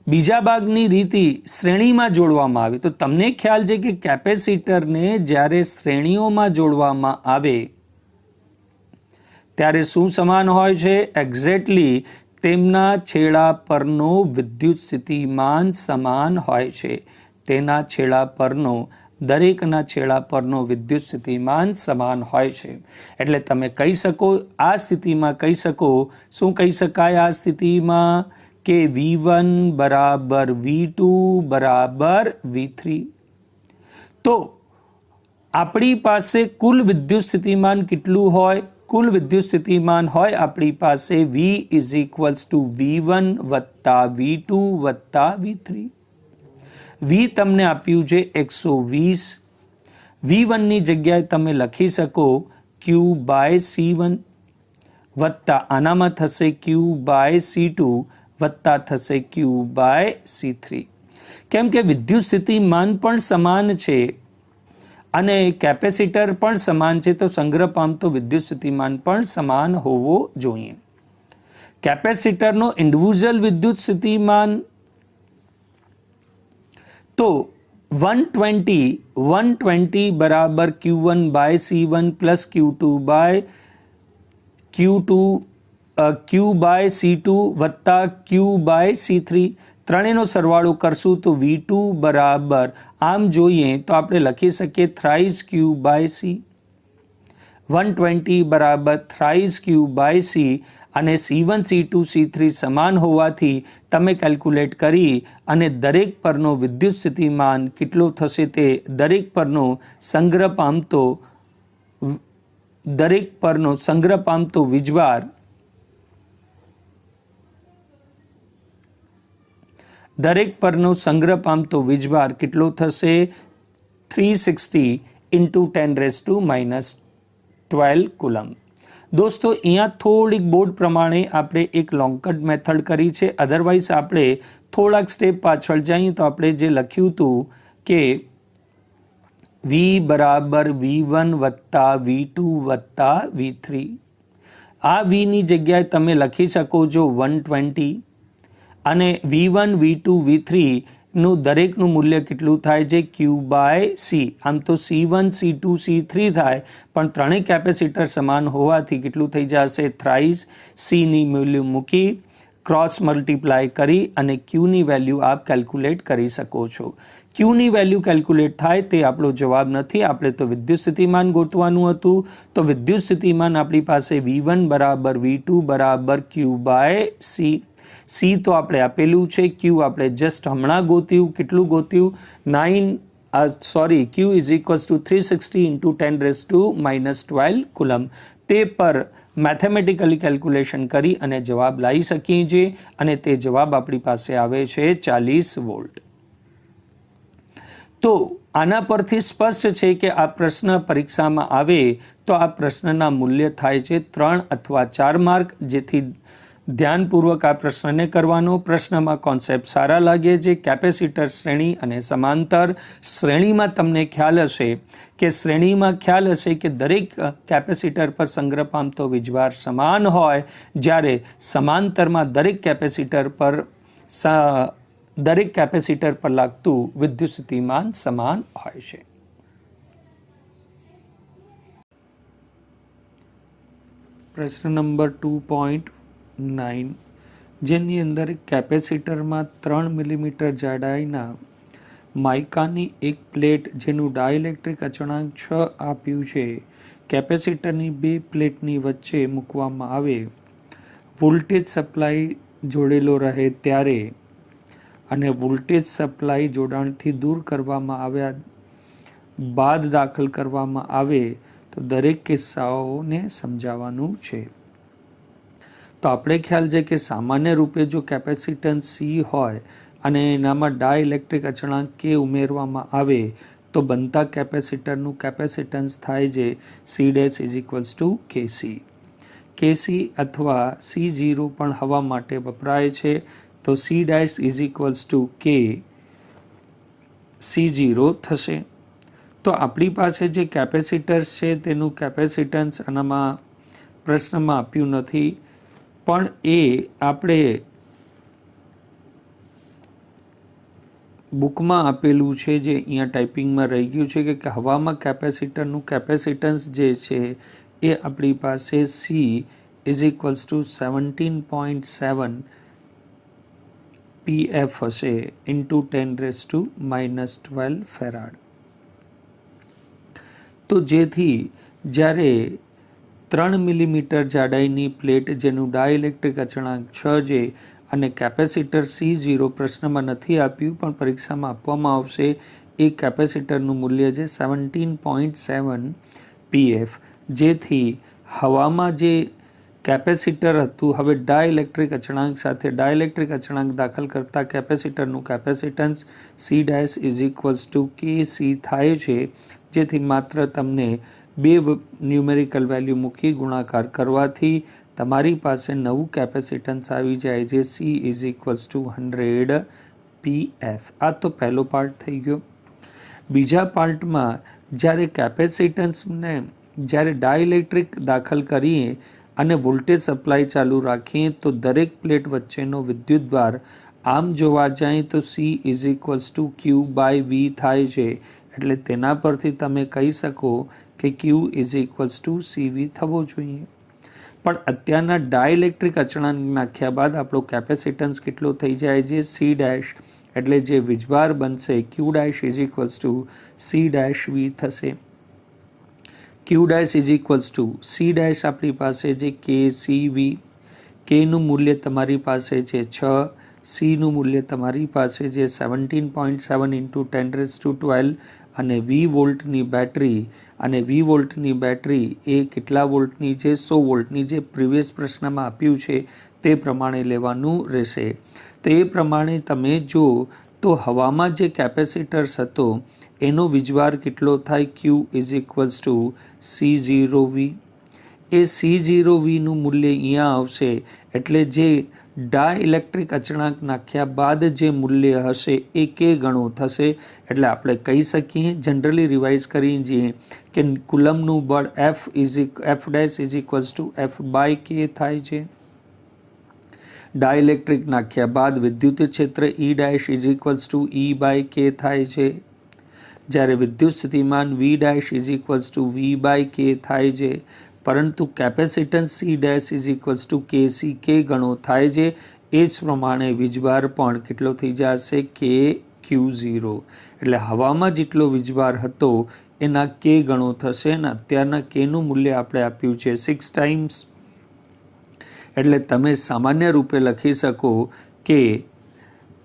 Speaker 2: બીજા ભાગની રીતિ શ્રેણીમાં જોડવામાં આવે તો તમને ખ્યાલ છે કે કેપેસિટરને જ્યારે શ્રેણીઓમાં જોડવામાં આવે ત્યારે શું સમાન હોય છે? એક્ઝેક્ટલી તેમના છેડા પરનો વિદ્યુત સ્થિતિમાન સમાન હોય છે. તેના છેડા પરનો દરેકના છેડા પરનો વિદ્યુત સ્થિતિમાન સમાન હોય છે. એટલે તમે કહી શકો, આ સ્થિતિમાં કહી શકો, શું કહી શકાય? આ સ્થિતિમાં કે V1 = V2 = V3. તો આપણી પાસે કુલ વિદ્યુત સ્થિતિમાન કેટલું હોય? કુલ વિદ્યુત સ્થિતિમાન હોય આપણી પાસે V is equals two V1 વત્તા V2 વત્તા V3. V તમને આપ્યું છે 120. V1 ની જગ્યાએ તમે લખી શકો Q બાય C1 વત્તા આનામાં થશે Q બાય C2 વત્તા થશે Q બાય C3. કેમ કે વિદ્યુત સ્થિતિમાન પણ સમાન છે અને કેપેસિટર પણ સમાન છે, તો સંગ્રહ પામતો વિદ્યુત સ્થિતિમાન પણ સમાન હોવો જોઈએ. કેપેસિટરનો ઇન્ડિવિડ્યુઅલ વિદ્યુત સ્થિતિમાન તો 120 બરાબર Q1 by C1 plus Q2 by C2 વત્તા Q બાય C3. ત્રણેયનો સરવાળો કરશું તો V2 બરાબર આમ જોઈએ તો આપણે લખી શકીએ થ્રાઇસ Q બાય C. 120 બરાબર થ્રાઇસ Q બાય C અને C1 C2 C3 સમાન હોવાથી તમે કેલ્ક્યુલેટ કરી અને દરેક પરનો વિદ્યુત સ્થિતિમાન કેટલો થશે તે દરેક પરનો સંગ્રહ પામતો વીજભાર કેટલો થશે? 360 into 10⁻⁻12 કુલમ. દોસ્તો અહીંયા થોડીક બોર્ડ પ્રમાણે આપણે એક લોંગ કટ મેથડ કરી છે. અધરવાઇઝ આપણે થોડાક સ્ટેપ પાછળ જઈએ તો આપણે જે લખ્યું હતું કે V બરાબર V1 વત્તા V2 વત્તા V3. આ V ની જગ્યાએ તમે લખી શકો છો 120 અને V1 V2 V3 નું દરેકનું મૂલ્ય કેટલું થાય છે? Q by C. આમ તો C1 C2 C3 થાય પણ ત્રણેય કેપેસિટર સમાન હોવાથી કેટલું થઈ જશે? થ્રાઇસ C ની મૂલ્ય મૂકી ક્રોસ મલ્ટીપ્લાય કરી અને Q ની વેલ્યુ આપ કેલ્ક્યુલેટ કરી શકો છો. Q ની વેલ્યુ કેલ્ક્યુલેટ થાય તે આપણો જવાબ નથી. આપણે તો વિદ્યુત સ્થિતિમાન ગોતવાનું હતું. તો વિદ્યુત સ્થિતિમાન આપણી પાસે V1 બરાબર V2 બરાબર Q બાય C. C તો આપણે આપેલું છે, Q આપણે જસ્ટ હમણાં ગોત્યું. કેટલું ગોત્યું? Q is equals two 360 into 10⁻⁻12 coulomb. તે પર મેથેમેટિકલી કેલ્ક્યુલેશન કરી અને જવાબ લાવી શકીએ છીએ અને તે જવાબ આપણી પાસે આવે છે 40 વોલ્ટ. તો આના પરથી સ્પષ્ટ છે કે આ પ્રશ્ન પરીક્ષામાં આવે તો આ પ્રશ્નના મૂલ્ય થાય છે 3 અથવા 4 માર્ક. જેથી ધ્યાનપૂર્વક આ પ્રશ્નને કરવાનો. પ્રશ્નમાં કોન્સેપ્ટ સારા લાગે છે. કેપેસિટર શ્રેણી અને સમાંતર. શ્રેણીમાં તમને ખ્યાલ હશે કે દરેક કેપેસિટર પર સંગ્રહ પામતો વીજભાર સમાન હોય, જ્યારે સમાંતરમાં દરેક કેપેસિટર પર લાગતું વિદ્યુત સ્થિતિમાન સમાન હોય છે. પ્રશ્ન નંબર 2.9 જેની અંદર કેપેસિટરમાં 3 મિલીમીટર જાડાઈના માઇકાની એક પ્લેટ જેનું ડાઇલેક્ટ્રિક અચળાંક 6 આપ્યું છે, કેપેસિટરની બે પ્લેટની વચ્ચે મૂકવામાં આવે, વોલ્ટેજ સપ્લાય જોડેલો રહે ત્યારે અને વોલ્ટેજ સપ્લાય જોડાણથી દૂર કરવામાં આવ્યા બાદ દાખલ કરવામાં આવે તો દરેક કિસ્સાઓને સમજાવવાનું છે. તો આપણે ખ્યાલ છે કે સામાન્ય રૂપે જો કેપેસિટન્સ C હોય અને એનામાં ડાઇલેક્ટ્રિક અચળાંક K ઉમેરવામાં આવે તો બનતા કેપેસિટરનું કેપેસિટન્સ થાય છે C' is equals to KC. KC અથવા C0 પણ હવા માટે વપરાય છે. તો C' is equals two K C0 થશે. તો આપણી પાસે જે કેપેસિટર્સ છે તેનું કેપેસિટન્સ આનામાં પ્રશ્નમાં આપ્યું નથી, પણ એ આપણે બુકમાં આપેલું છે, જે અહીંયા ટાઈપિંગમાં રહી ગયું છે કે હવામાં કેપેસિટરનું કેપેસિટન્સ જે છે એ આપણી પાસે C is equals two 17.7 PF હશે ઇન્ટુ 10⁻⁻12 ફેરાડ. તો જેથી જ્યારે 3 મિલીમીટર જાડાઈની પ્લેટ જેનું ડાઇલેક્ટ્રિક અચળાંક 6 છે અને કેપેસિટર C0 પ્રશ્નમાં નથી આપ્યું પણ પરીક્ષામાં આપવામાં આવશે એ કેપેસિટરનું મૂલ્ય છે 17.7 pF, જેથી હવામાં જે કેપેસિટર હતું હવે ડાઇલેક્ટ્રિક અચળાંક સાથે ડાઇલેક્ટ્રિક અચળાંક દાખલ કરતા કેપેસિટરનું capacitance C' is equals to KC થાય છે, જેથી માત્ર તમને બે ન્યુમેરિકલ વેલ્યુ મૂકી ગુણાકાર કરવાથી તમારી પાસે નવું કેપેસિટન્સ આવી જાય છે C is equals two 100 pF. આ તો પહેલો પાર્ટ થઈ ગયો. બીજા પાર્ટમાં જ્યારે કેપેસિટન્સને જ્યારે ડાઇલેક્ટ્રિક દાખલ કરીએ અને વોલ્ટેજ સપ્લાય ચાલુ રાખીએ તો દરેક પ્લેટ વચ્ચેનો વિદ્યુતભાર આમ જોવા જાય તો C is equals two Q/V થાય છે. એટલે તેના પરથી તમે કહી શકો કે Q is equals two CV થવો જોઈએ. પણ અત્યારના ડાઇલેક્ટ્રિક અચળાંક નાખ્યા બાદ આપણો કેપેસિટન્સ કેટલો થઈ જાય છે C', એટલે જે વીજભાર બનશે Q' is equals two C'V થશે. Q' is equals two C' આપણી પાસે છે KCV. Kનું મૂલ્ય તમારી પાસે છે 6, Cનું મૂલ્ય તમારી પાસે છે 17.7 ઇન્ટુ 10⁻12 અને V વોલ્ટની બેટરી, અને V વોલ્ટની બેટરી એ કેટલા વોલ્ટની છે? 100 વોલ્ટની, જે પ્રીવિયસ પ્રશ્નમાં આપ્યું છે તે પ્રમાણે લેવાનું રહેશે. તો એ પ્રમાણે તમે જો તો હવામાં જે કેપેસિટર્સ હતો એનો વીજભાર કેટલો થાય? Q is equals two C0V. એ C0Vનું મૂલ્ય અહીંયા આવશે, એટલે જે ડાઇલેક્ટ્રિક અચળાંક નાખ્યા બાદ જે મૂલ્ય હશે એ K ગણો થશે. એટલે આપણે કહી શકીએ જનરલી રિવાઇઝ કરી જઈએ કે કુલમનું બળ F' is equals two F/K થાય છે. ડાઇલેક્ટ્રિક નાખ્યા બાદ વિદ્યુત ક્ષેત્ર E' is equals two E/K થાય છે. જ્યારે વિદ્યુત સ્થિતિમાન V' is equals two V/K થાય છે, પરંતુ capacitance C' is equals to KC K ગણો થાય છે. એ જ પ્રમાણે વીજભાર પણ કેટલો થઈ જશે? KQ0. એટલે હવામાં જેટલો વીજભાર હતો એના K ગણો થશે, અને અત્યારના Kનું મૂલ્ય આપણે આપ્યું છે 6 ટાઈમ્સ. એટલે તમે સામાન્ય રૂપે લખી શકો કે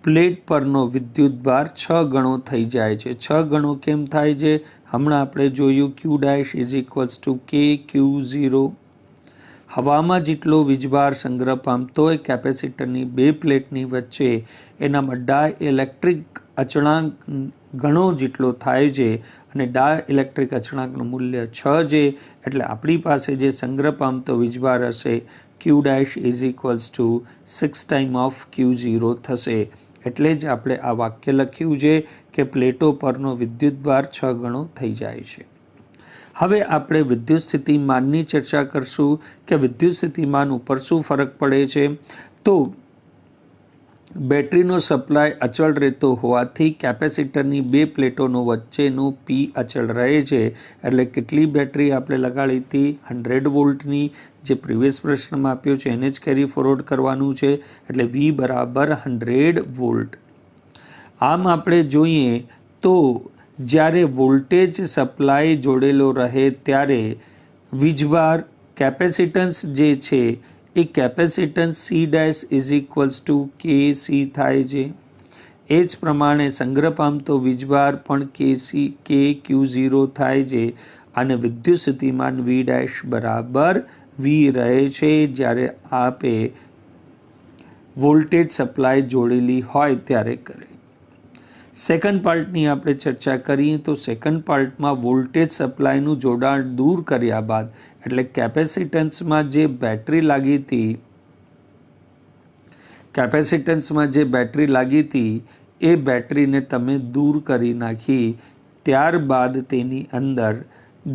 Speaker 2: પ્લેટ પરનો વિદ્યુતભાર 6 ગણો થઈ જાય છે. 6 ગણો કેમ થાય છે? હમણાં આપણે જોયું Q' is equals two KQ0. હવામાં જેટલો વીજભાર સંગ્રહ પામતો હોય કેપેસિટરની બે પ્લેટની વચ્ચે, એનામાં ડાઇલેક્ટ્રિક અચળાંક ઘણો જેટલો થાય છે, અને ડાઇલેક્ટ્રિક અચળાંકનું મૂલ્ય 6 છે. એટલે આપણી પાસે જે સંગ્રહ પામતો વીજભાર હશે Q' is equals two 6 time of Q0 થશે. એટલે જ આપણે આ વાક્ય લખ્યું છે કે પ્લેટો પરનો વિદ્યુતભાર 6 ગણો થઈ જાય છે. હવે આપણે વિદ્યુત સ્થિતિમાનની ચર્ચા કરશું કે વિદ્યુત સ્થિતિમાન ઉપર શું ફરક પડે છે. તો બેટરીનો સપ્લાય અચળ રહેતો હોવાથી કેપેસિટરની બે પ્લેટોનો વચ્ચેનું P અચળ રહે છે. એટલે કેટલી બેટરી આપણે લગાડી હતી? 100 વોલ્ટની, જે પ્રીવિયસ પ્રશ્નમાં આપ્યો છે એને જ કેરી ફોરવર્ડ કરવાનું છે. એટલે V બરાબર 100 વોલ્ટ. આમ આપણે જોઈએ તો જ્યારે વોલ્ટેજ સપ્લાય જોડેલો રહે ત્યારે વીજભાર કેપેસિટન્સ જે છે એ capacitance C' is equals to KC થાય છે. એ જ પ્રમાણે સંગ્રહ પામતો વીજભાર પણ KQ0 થાય છે, અને વિદ્યુત સ્થિતિમાન V' બરાબર V રહે છે જ્યારે આપે વોલ્ટેજ સપ્લાય જોડેલી હોય ત્યારે કરે. સેકન્ડ પાર્ટની આપણે ચર્ચા કરીએ તો સેકન્ડ પાર્ટમાં વોલ્ટેજ સપ્લાયનું જોડાણ દૂર કર્યા બાદ, એટલે કેપેસિટન્સમાં જે બેટરી લાગી હતી એ બેટરીને તમે દૂર કરી નાખી. ત્યારબાદ તેની અંદર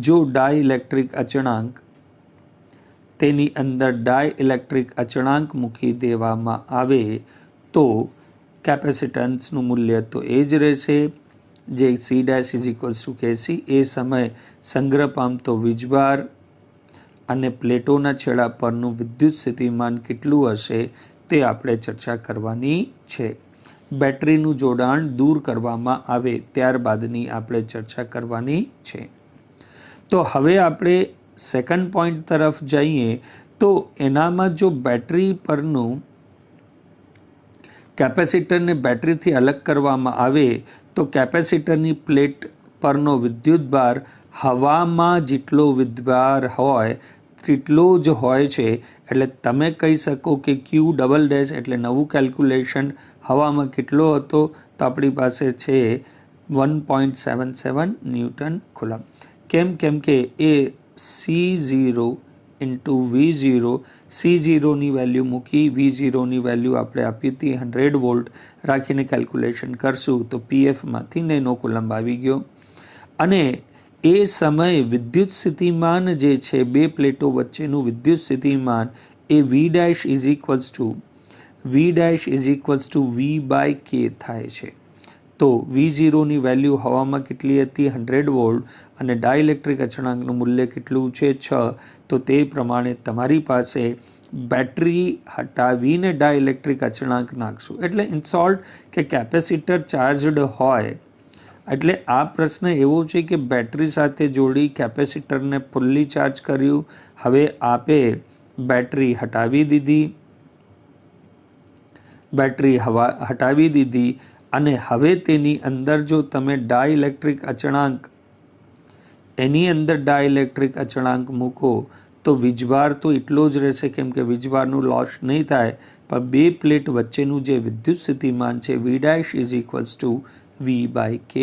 Speaker 2: જો ડાઇલેક્ટ્રિક અચળાંક મૂકી દેવામાં આવે તો કેપેસિટન્સનું મૂલ્ય તો એ જ રહેશે જે C' is equals to KC. એ સમયે સંગ્રહ પામતો વીજભાર અને પ્લેટોના છેડા પરનું વિદ્યુત સ્થિતિમાન કેટલું હશે તે આપણે ચર્ચા કરવાની છે. બેટરીનું જોડાણ દૂર કરવામાં આવે ત્યારબાદની આપણે ચર્ચા કરવાની છે. તો હવે આપણે સેકન્ડ પોઈન્ટ તરફ જઈએ તો એનામાં જો બેટરી પરનું કેપેસિટરને બેટરીથી અલગ કરવામાં આવે તો કેપેસિટરની પ્લેટ પરનો વિદ્યુતભાર હવામાં જેટલો વિદ્યુતભાર હોય તેટલો જ હોય છે. એટલે તમે કહી શકો કે ક્યુ ડબલ ડેશ એટલે નવું કેલ્ક્યુલેશન હવામાં કેટલો હતો, તો આપણી પાસે છે 1.77 ન્યૂટન કુલમ. કેમ કે એ C0 ઇન્ટુ V0, C0ની વેલ્યુ મૂકી, V0ની વેલ્યુ આપણે આપી હતી 100 વોલ્ટ રાખીને કેલ્ક્યુલેશન કરશું તો PFમાંથી નેનો કુલમ આવી ગયો. અને એ સમયે વિદ્યુત સ્થિતિમાન જે છે બે પ્લેટો વચ્ચેનું વિદ્યુત સ્થિતિમાન એ V'=V/K થાય છે. તો V0ની વેલ્યુ હવામાં કેટલી હતી 100 વોલ્ટ અને ડાઇલેક્ટ્રિક અચળાંકનું મૂલ્ય કેટલું છે 6. તો તે પ્રમાણે તમારી પાસે બેટરી હટાવીને ડાઇલેક્ટ્રિક અચળાંક નાખશું. એટલે ઇન શોર્ટ કે કેપેસિટર ચાર્જડ હોય એટલે આ પ્રશ્ન એવો છે કે બેટરી સાથે જોડી કેપેસિટરને ફુલ્લી ચાર્જ કર્યું. હવે આપે બેટરી હટાવી દીધી અને હવે તેની અંદર જો તમે ડાઇલેક્ટ્રિક અચળાંક મૂકો તો વીજભાર તો એટલો જ રહેશે, કેમ કે વીજભારનું લોસ નહીં થાય, પણ બે પ્લેટ વચ્ચેનું જે વિદ્યુત સ્થિતિમાન છે V'=V/K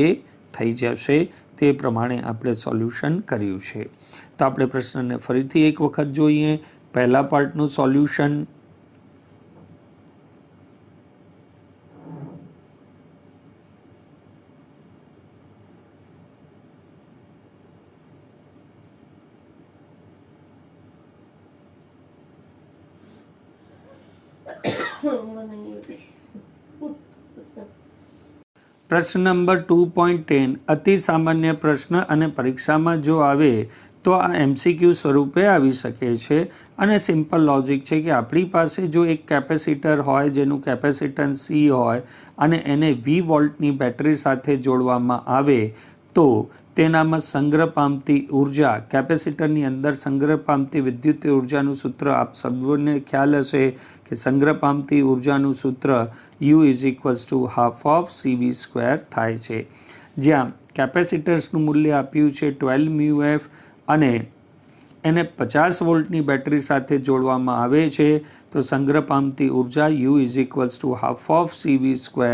Speaker 2: થઈ જશે. તે પ્રમાણે આપણે સોલ્યુશન કર્યું છે. તો આપણે પ્રશ્નને ફરીથી એક વખત જોઈએ. પહેલા પાર્ટનું સોલ્યુશન પ્રશ્ન નંબર 2.10 અતિ સામાન્ય પ્રશ્ન અને પરીક્ષામાં જો આવે તો આ MCQ સ્વરૂપે આવી શકે છે. અને સિમ્પલ લોજિક છે કે આપણી પાસે જો એક કેપેસિટર હોય જેનું કેપેસિટન્સ C હોય અને એને 20 વોલ્ટની બેટરી સાથે જોડવામાં આવે તો તેનામાં સંગ્રહ પામતી ઉર્જા, કેપેસિટરની અંદર સંગ્રહ પામતી વિદ્યુત ઉર્જાનું સૂત્ર આપ સૌને ખ્યાલ હશે કે સંગ્રહ પામતી ઉર્જાનું સૂત્ર U=12CV² થાય છે. જ્યાં કેપેસિટર્સનું મૂલ્ય આપ્યું છે 12 μF અને એને 50 વોલ્ટની બેટરી સાથે જોડવામાં આવે છે તો સંગ્રહ પામતી ઉર્જા U=12CV²,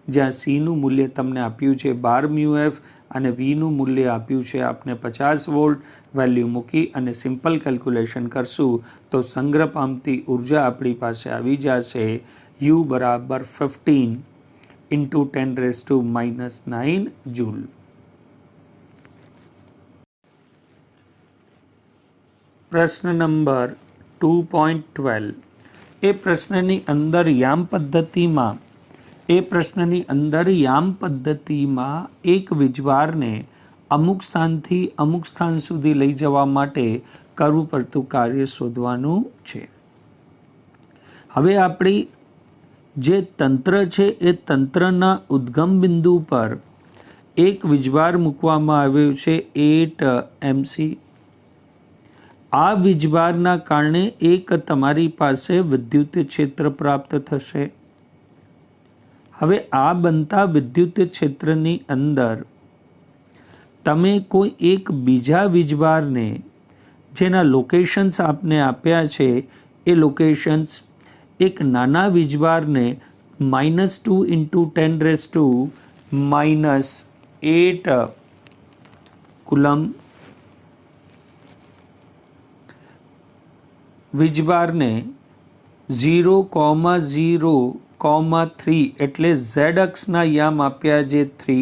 Speaker 2: જ્યાં Cનું મૂલ્ય તમને આપ્યું છે 12 μF અને Vનું મૂલ્ય આપ્યું છે આપને 50 વોલ્ટ. વેલ્યુ મૂકી અને સિમ્પલ કેલ્ક્યુલેશન કરશું તો સંગ્રહ પામતી ઉર્જા આપણી પાસે આવી જશે U=15 × 10⁻⁹ જૂલ. પ્રશ્ન નંબર 2.12 એ પ્રશ્નની અંદર યામ પદ્ધતિમાં એક વીજભારને અમુક સ્થાનથી અમુક સ્થાન સુધી લઈ જવા માટે કરવું પડતું કાર્ય શોધવાનું છે. હવે આપણી જે તંત્ર છે એ તંત્રના ઉદ્ગમ બિંદુ પર એક વીજભાર મૂકવામાં આવ્યો છે 8 MC. આ વીજભારના કારણે એક તમારી પાસે વિદ્યુત ક્ષેત્ર પ્રાપ્ત થશે. હવે આ બનતા વિદ્યુત ક્ષેત્રની અંદર તમે કોઈ એક બીજા વીજભારને જેના લોકેશન્સ આપને આપ્યા છે એ લોકેશન્સ એક નાના વીજભારને -2 × 10⁻⁸ કુલમ વીજભારને 0,0,3 એટલે Z અક્ષના યામ આપ્યા જે 3,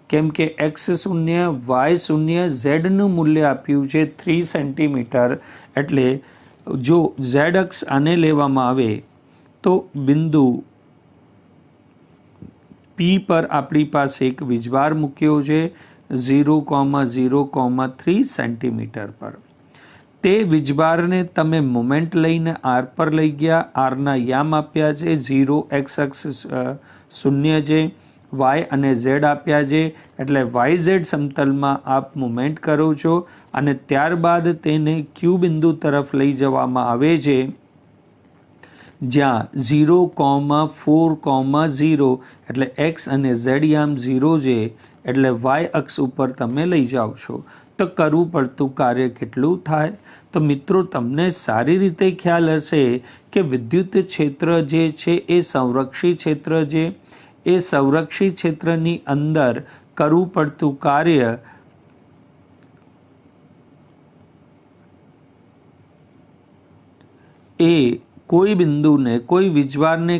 Speaker 2: કેમ કે X0 Y0 Zનું મૂલ્ય આપ્યું છે 3 સેન્ટીમીટર. એટલે જો Z અક્ષ આને લેવામાં આવે તો બિંદુ P પર આપણી પાસે એક વીજભાર મૂક્યો છે 0,0,3 સેન્ટીમીટર પર. તે વીજભારને તમે મોમેન્ટ લઈને R પર લઈ ગયા. Rના યામ આપ્યા છે 0, X અક્ષ 0 છે, Y અને Z આપ્યા છે. એટલે YZ સમતલમાં આપ મુવમેન્ટ કરો છો અને ત્યારબાદ તેને Q બિંદુ તરફ લઈ જવામાં આવે છે, જ્યાં 0,4,0 એટલે એક્સ અને ઝેડ યામ 0 છે એટલે વાય અક્ષ ઉપર તમે લઈ જાઓ છો તો કરવું પડતું કાર્ય કેટલું થાય? તો મિત્રો તમને સારી રીતે ખ્યાલ હશે કે વિદ્યુત ક્ષેત્ર જે છે એ સંરક્ષિત ક્ષેત્ર છે, એ સંરક્ષિત ક્ષેત્રની અંદર કરવું પડતું કાર્ય એ કોઈ બિંદુને કોઈ વીજભારને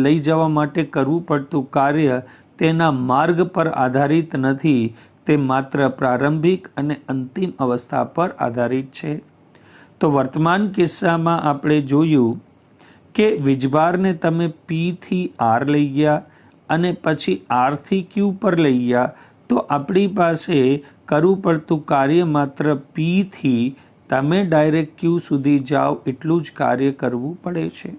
Speaker 2: લઈ જવા માટે કરવું પડતું કાર્ય તેના માર્ગ પર આધારિત નથી, તે માત્ર પ્રારંભિક અને અંતિમ અવસ્થા પર આધારિત છે. તો વર્તમાન કિસ્સામાં આપણે જોયું કે વીજભારને તમે P થી R લઈ ગયા અને પછી R થી Q પર લઈ ગયા તો આપણી પાસે કરવું પડતું કાર્ય માત્ર P થી તમે ડાયરેક્ટ Q સુધી જાઓ એટલું જ કાર્ય કરવું પડે છે.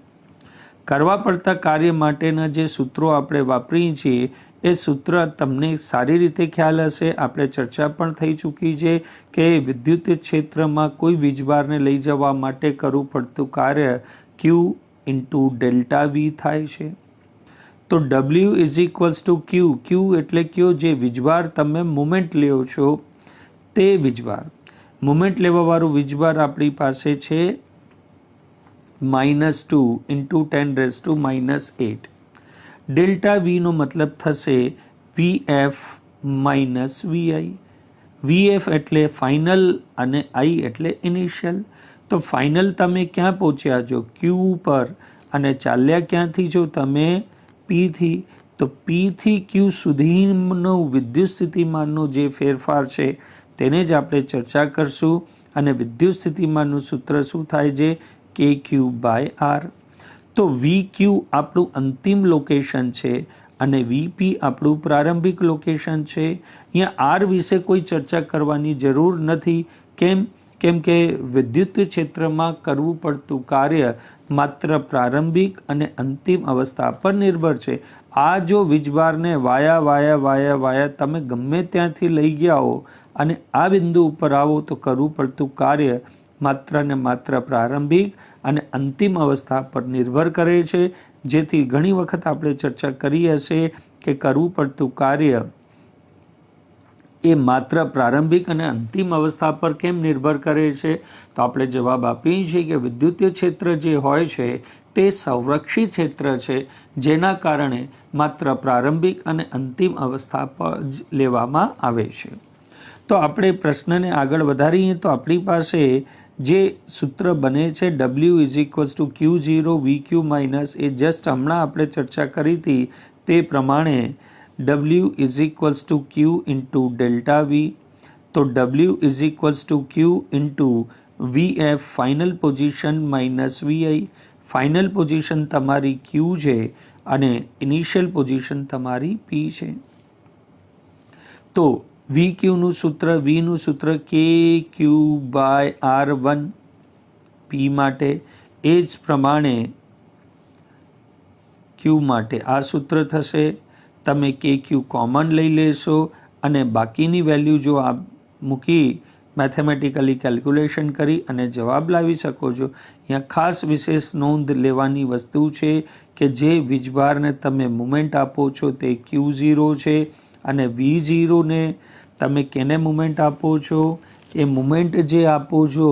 Speaker 2: કરવા પડતા કાર્ય માટેના જે સૂત્રો આપણે વાપરીએ છીએ એ સૂત્ર તમને સારી રીતે ખ્યાલ હશે. આપણે ચર્ચા પણ થઈ ચૂકી છે કે વિદ્યુત ક્ષેત્રમાં કોઈ વીજભારને લઈ જવા માટે કરવું પડતું કાર્ય Q ઇન્ટુ ડેલ્ટા V થાય છે. તો W is equals two Q. Q એટલે કયો? જે વીજભાર તમે મુમેન્ટ લ્યો છો તે વીજભાર. મુમેન્ટ લેવાવાળું વીજભાર આપણી પાસે છે -2 ઇન્ટુ 10⁻⁸. ડેલ્ટા વીનો મતલબ થશે VF માઇનસ VI. VF એટલે ફાઇનલ અને I એટલે ઇનિશિયલ. તો ફાઇનલ તમે ક્યાં પહોંચ્યા છો? Q ઉપર. અને ચાલ્યા ક્યાંથી છો તમે? P થી. તો P થી Q સુધીનો વિદ્યુત સ્થિતિમાનનો જે ફેરફાર છે તેને જ આપણે ચર્ચા કરશું. અને વિદ્યુત સ્થિતિમાનનું સૂત્ર શું થાય છે? KQ/R. તો VQ આપણું અંતિમ લોકેશન છે અને VP આપણું પ્રારંભિક લોકેશન છે. અહીંયા R વિશે કોઈ ચર્ચા કરવાની જરૂર નથી. કેમ કે વિદ્યુત ક્ષેત્રમાં કરવું પડતું કાર્ય માત્ર પ્રારંભિક અને અંતિમ અવસ્થા પર નિર્ભર છે. આ જો વીજભારને વાયા તમે ગમે ત્યાંથી લઈ ગયા હો અને આ બિંદુ ઉપર આવો તો કરવું પડતું કાર્ય માત્ર ને માત્ર પ્રારંભિક અને અંતિમ અવસ્થા પર નિર્ભર કરે છે. જેથી ઘણી વખત આપણે ચર્ચા કરી હશે કે કરવું પડતું કાર્ય એ માત્ર પ્રારંભિક અને અંતિમ અવસ્થા પર કેમ નિર્ભર કરે છે? તો આપણે જવાબ આપીએ છીએ કે વિદ્યુતીય ક્ષેત્ર જે હોય છે તે સંરક્ષિત ક્ષેત્ર છે, જેના કારણે માત્ર પ્રારંભિક અને અંતિમ અવસ્થા પર જ લેવામાં આવે છે. તો આપણે પ્રશ્નને આગળ વધારીએ તો આપણી પાસે જે સૂત્ર બને છે W is equals two Q0 VQ minus, A just હમણાં આપણે ચર્ચા કરી હતી તે પ્રમાણે W is equals two Q into delta V. તો W is equals two Q into VF final position minus VI. Final position તમારી Q છે અને ઇનિશિયલ પોઝિશન તમારી P છે. તો VQનું સૂત્ર, Vનું સૂત્ર KQ/R1 P માટે, એ જ પ્રમાણે Q માટે આ સૂત્ર થશે. તમે KQ કોમન લઈ લેશો અને બાકીની વેલ્યુ જો આ મૂકી મેથેમેટિકલી કેલ્ક્યુલેશન કરી અને જવાબ લાવી શકો છો. અહીંયા ખાસ વિશેષ નોંધ લેવાની વસ્તુ છે કે જે વીજભારને તમે મુમેન્ટ આપો છો તે Q0 છે અને V0 ને તમે કેને મુમેન્ટ આપો છો? એ મુમેન્ટ જે આપો છો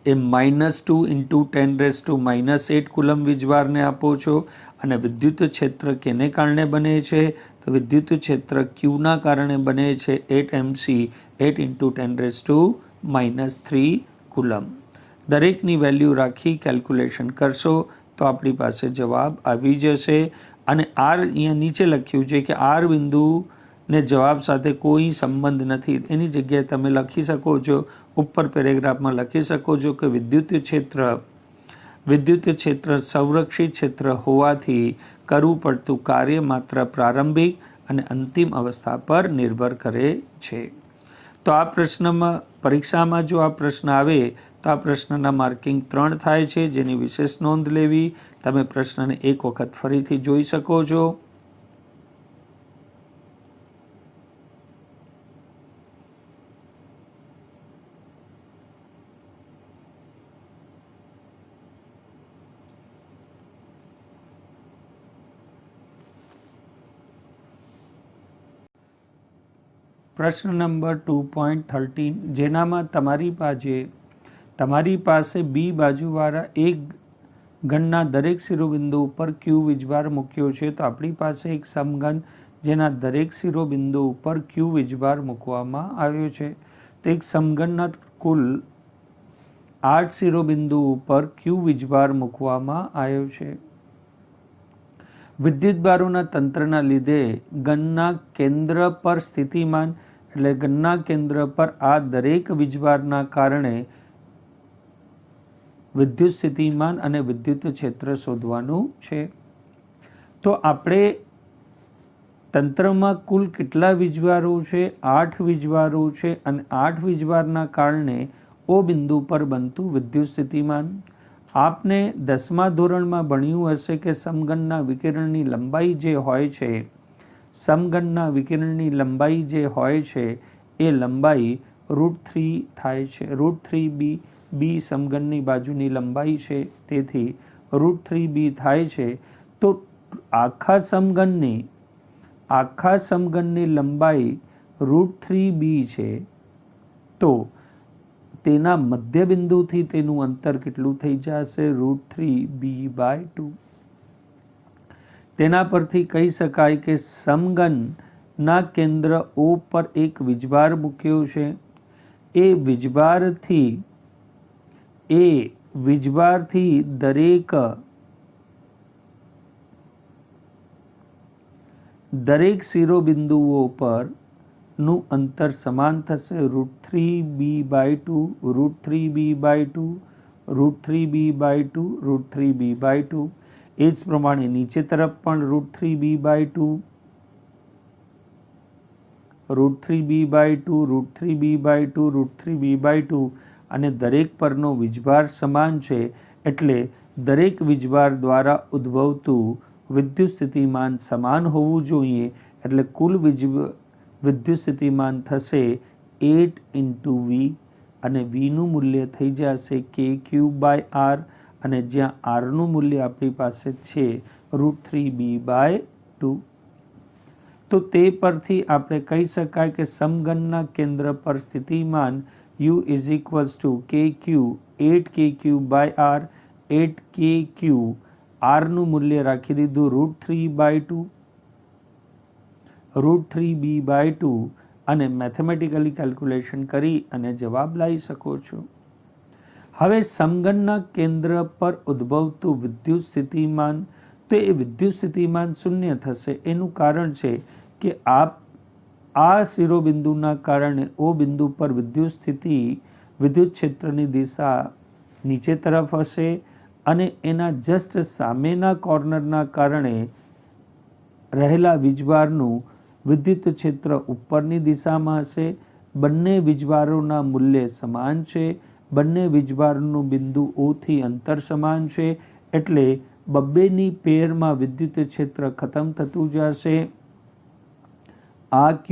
Speaker 2: એ -2 ઇન્ટુ 10⁻⁸ કુલમ વીજભારને આપો છો. અને વિદ્યુત ક્ષેત્ર કેને કારણે બને છે? તો વિદ્યુત ક્ષેત્ર Qના કારણે બને છે 8 MC 8 ઇન્ટુ 10⁻³ કુલમ. દરેકની વેલ્યુ રાખી કેલ્ક્યુલેશન કરશો તો આપણી પાસે જવાબ આવી જશે. અને R અહીંયા નીચે લખ્યું છે કે R બિંદુને જવાબ સાથે કોઈ સંબંધ નથી, એની જગ્યાએ તમે લખી શકો છો, ઉપર પેરેગ્રાફમાં લખી શકો છો કે વિદ્યુત ક્ષેત્ર સંરક્ષિત ક્ષેત્ર હોવાથી કરવું પડતું કાર્ય માત્ર પ્રારંભિક અને અંતિમ અવસ્થા પર નિર્ભર કરે છે. તો આ પ્રશ્નમાં પરીક્ષામાં જો આ પ્રશ્ન આવે તો આ પ્રશ્નના માર્કિંગ 3 થાય છે, જેની વિશેષ નોંધ લેવી. તમે પ્રશ્નને એક વખત ફરીથી જોઈ શકો છો. પ્રશ્ન નંબર 2.13 જેનામાં તમારી પાસે બી બાજુવાળા એક ઘનના દરેક શિરોબિંદુ ઉપર ક્યુ વીજભાર મૂક્યો છે. તો આપણી પાસે એક સમઘન જેના દરેક શિરોબિંદુ ઉપર ક્યુ વીજભાર મૂકવામાં આવ્યો છે. તો એક સમઘનના કુલ 8 શિરોબિંદુ ઉપર ક્યુ વીજભાર મૂકવામાં આવ્યો છે. વિદ્યુતભારોના તંત્રના લીધે ઘનના કેન્દ્ર પર સ્થિતિમાન એટલે ઘનના કેન્દ્ર પર આ દરેક વીજભારના કારણે વિદ્યુત સ્થિતિમાન અને વિદ્યુત ક્ષેત્ર શોધવાનું છે. તો આપણે તંત્રમાં કુલ કેટલા વીજભારો છે? 8 વીજભારો છે અને 8 વીજભારના કારણે ઓ બિંદુ પર બનતું વિદ્યુત સ્થિતિમાન. આપને 10મા ધોરણમાં ભણ્યું હશે કે સમઘનના વિકિરણની લંબાઈ જે હોય છે, સમઘનના વિકિરણની લંબાઈ જે હોય છે એ લંબાઈ √3 થાય છે. √3b બી સમઘનની બાજુની લંબાઈ છે, તેથી √3b થાય છે. તો આખા સમઘનની લંબાઈ √3b છે. તો તેના મધ્ય બિંદુથી તેનું અંતર કેટલું થઈ જશે? √3b/2. તેના પરથી કહી શકાય કે સમઘનના કેન્દ્ર O પર એક વીજભાર મૂક્યો છે. એ વીજભારથી દરેક શિરોબિંદુઓ પર નું અંતર સમાન થશે. √3b/2, √3b/2, √3b/2, √3b/2. એ જ પ્રમાણે નીચે તરફ પણ √3b/2, √3b/2, √3b/2, √3b/2 અને દરેક પરનો વીજભાર સમાન છે. એટલે દરેક વીજભાર દ્વારા ઉદ્ભવતું વિદ્યુત સ્થિતિમાન સમાન હોવું જોઈએ. એટલે કુલ વિદ્યુત સ્થિતિમાન થશે 8 × V અને V નું મૂલ્ય થઈ જશે kq/r અને જ્યાં R નું મૂલ્ય આપણી પાસે છે √3b/2. તો તે પરથી આપણે કહી શકાય કે સમઘનના કેન્દ્ર પર સ્થિતિમાન U = kq 8kq/r 8kq R નું મૂલ્ય રાખી દીધું √3/2 √3b/2 અને મેથેમેટિકલી કેલ્ક્યુલેશન કરી અને જવાબ લાવી શકો છો. હવે સમઘનના કેન્દ્ર પર ઉદ્ભવતું વિદ્યુત સ્થિતિમાન, તો એ વિદ્યુત સ્થિતિમાન શૂન્ય થશે. એનું કારણ છે કે આ શિરોબિંદુના કારણે ઓ બિંદુ પર વિદ્યુત ક્ષેત્રની દિશા નીચે તરફ હશે અને એના જસ્ટ સામેના કોર્નરના કારણે રહેલા વીજભારનું વિદ્યુત ક્ષેત્ર ઉપરની દિશામાં હશે. બંને વીજભારોના મૂલ્ય સમાન છે. બંને વીજભારનું બિંદુ O થી અંતર સમાન છે. એટલે બબ્બેની પેરમાં વિદ્યુત ક્ષેત્ર ખતમ થતું જશે. આ Q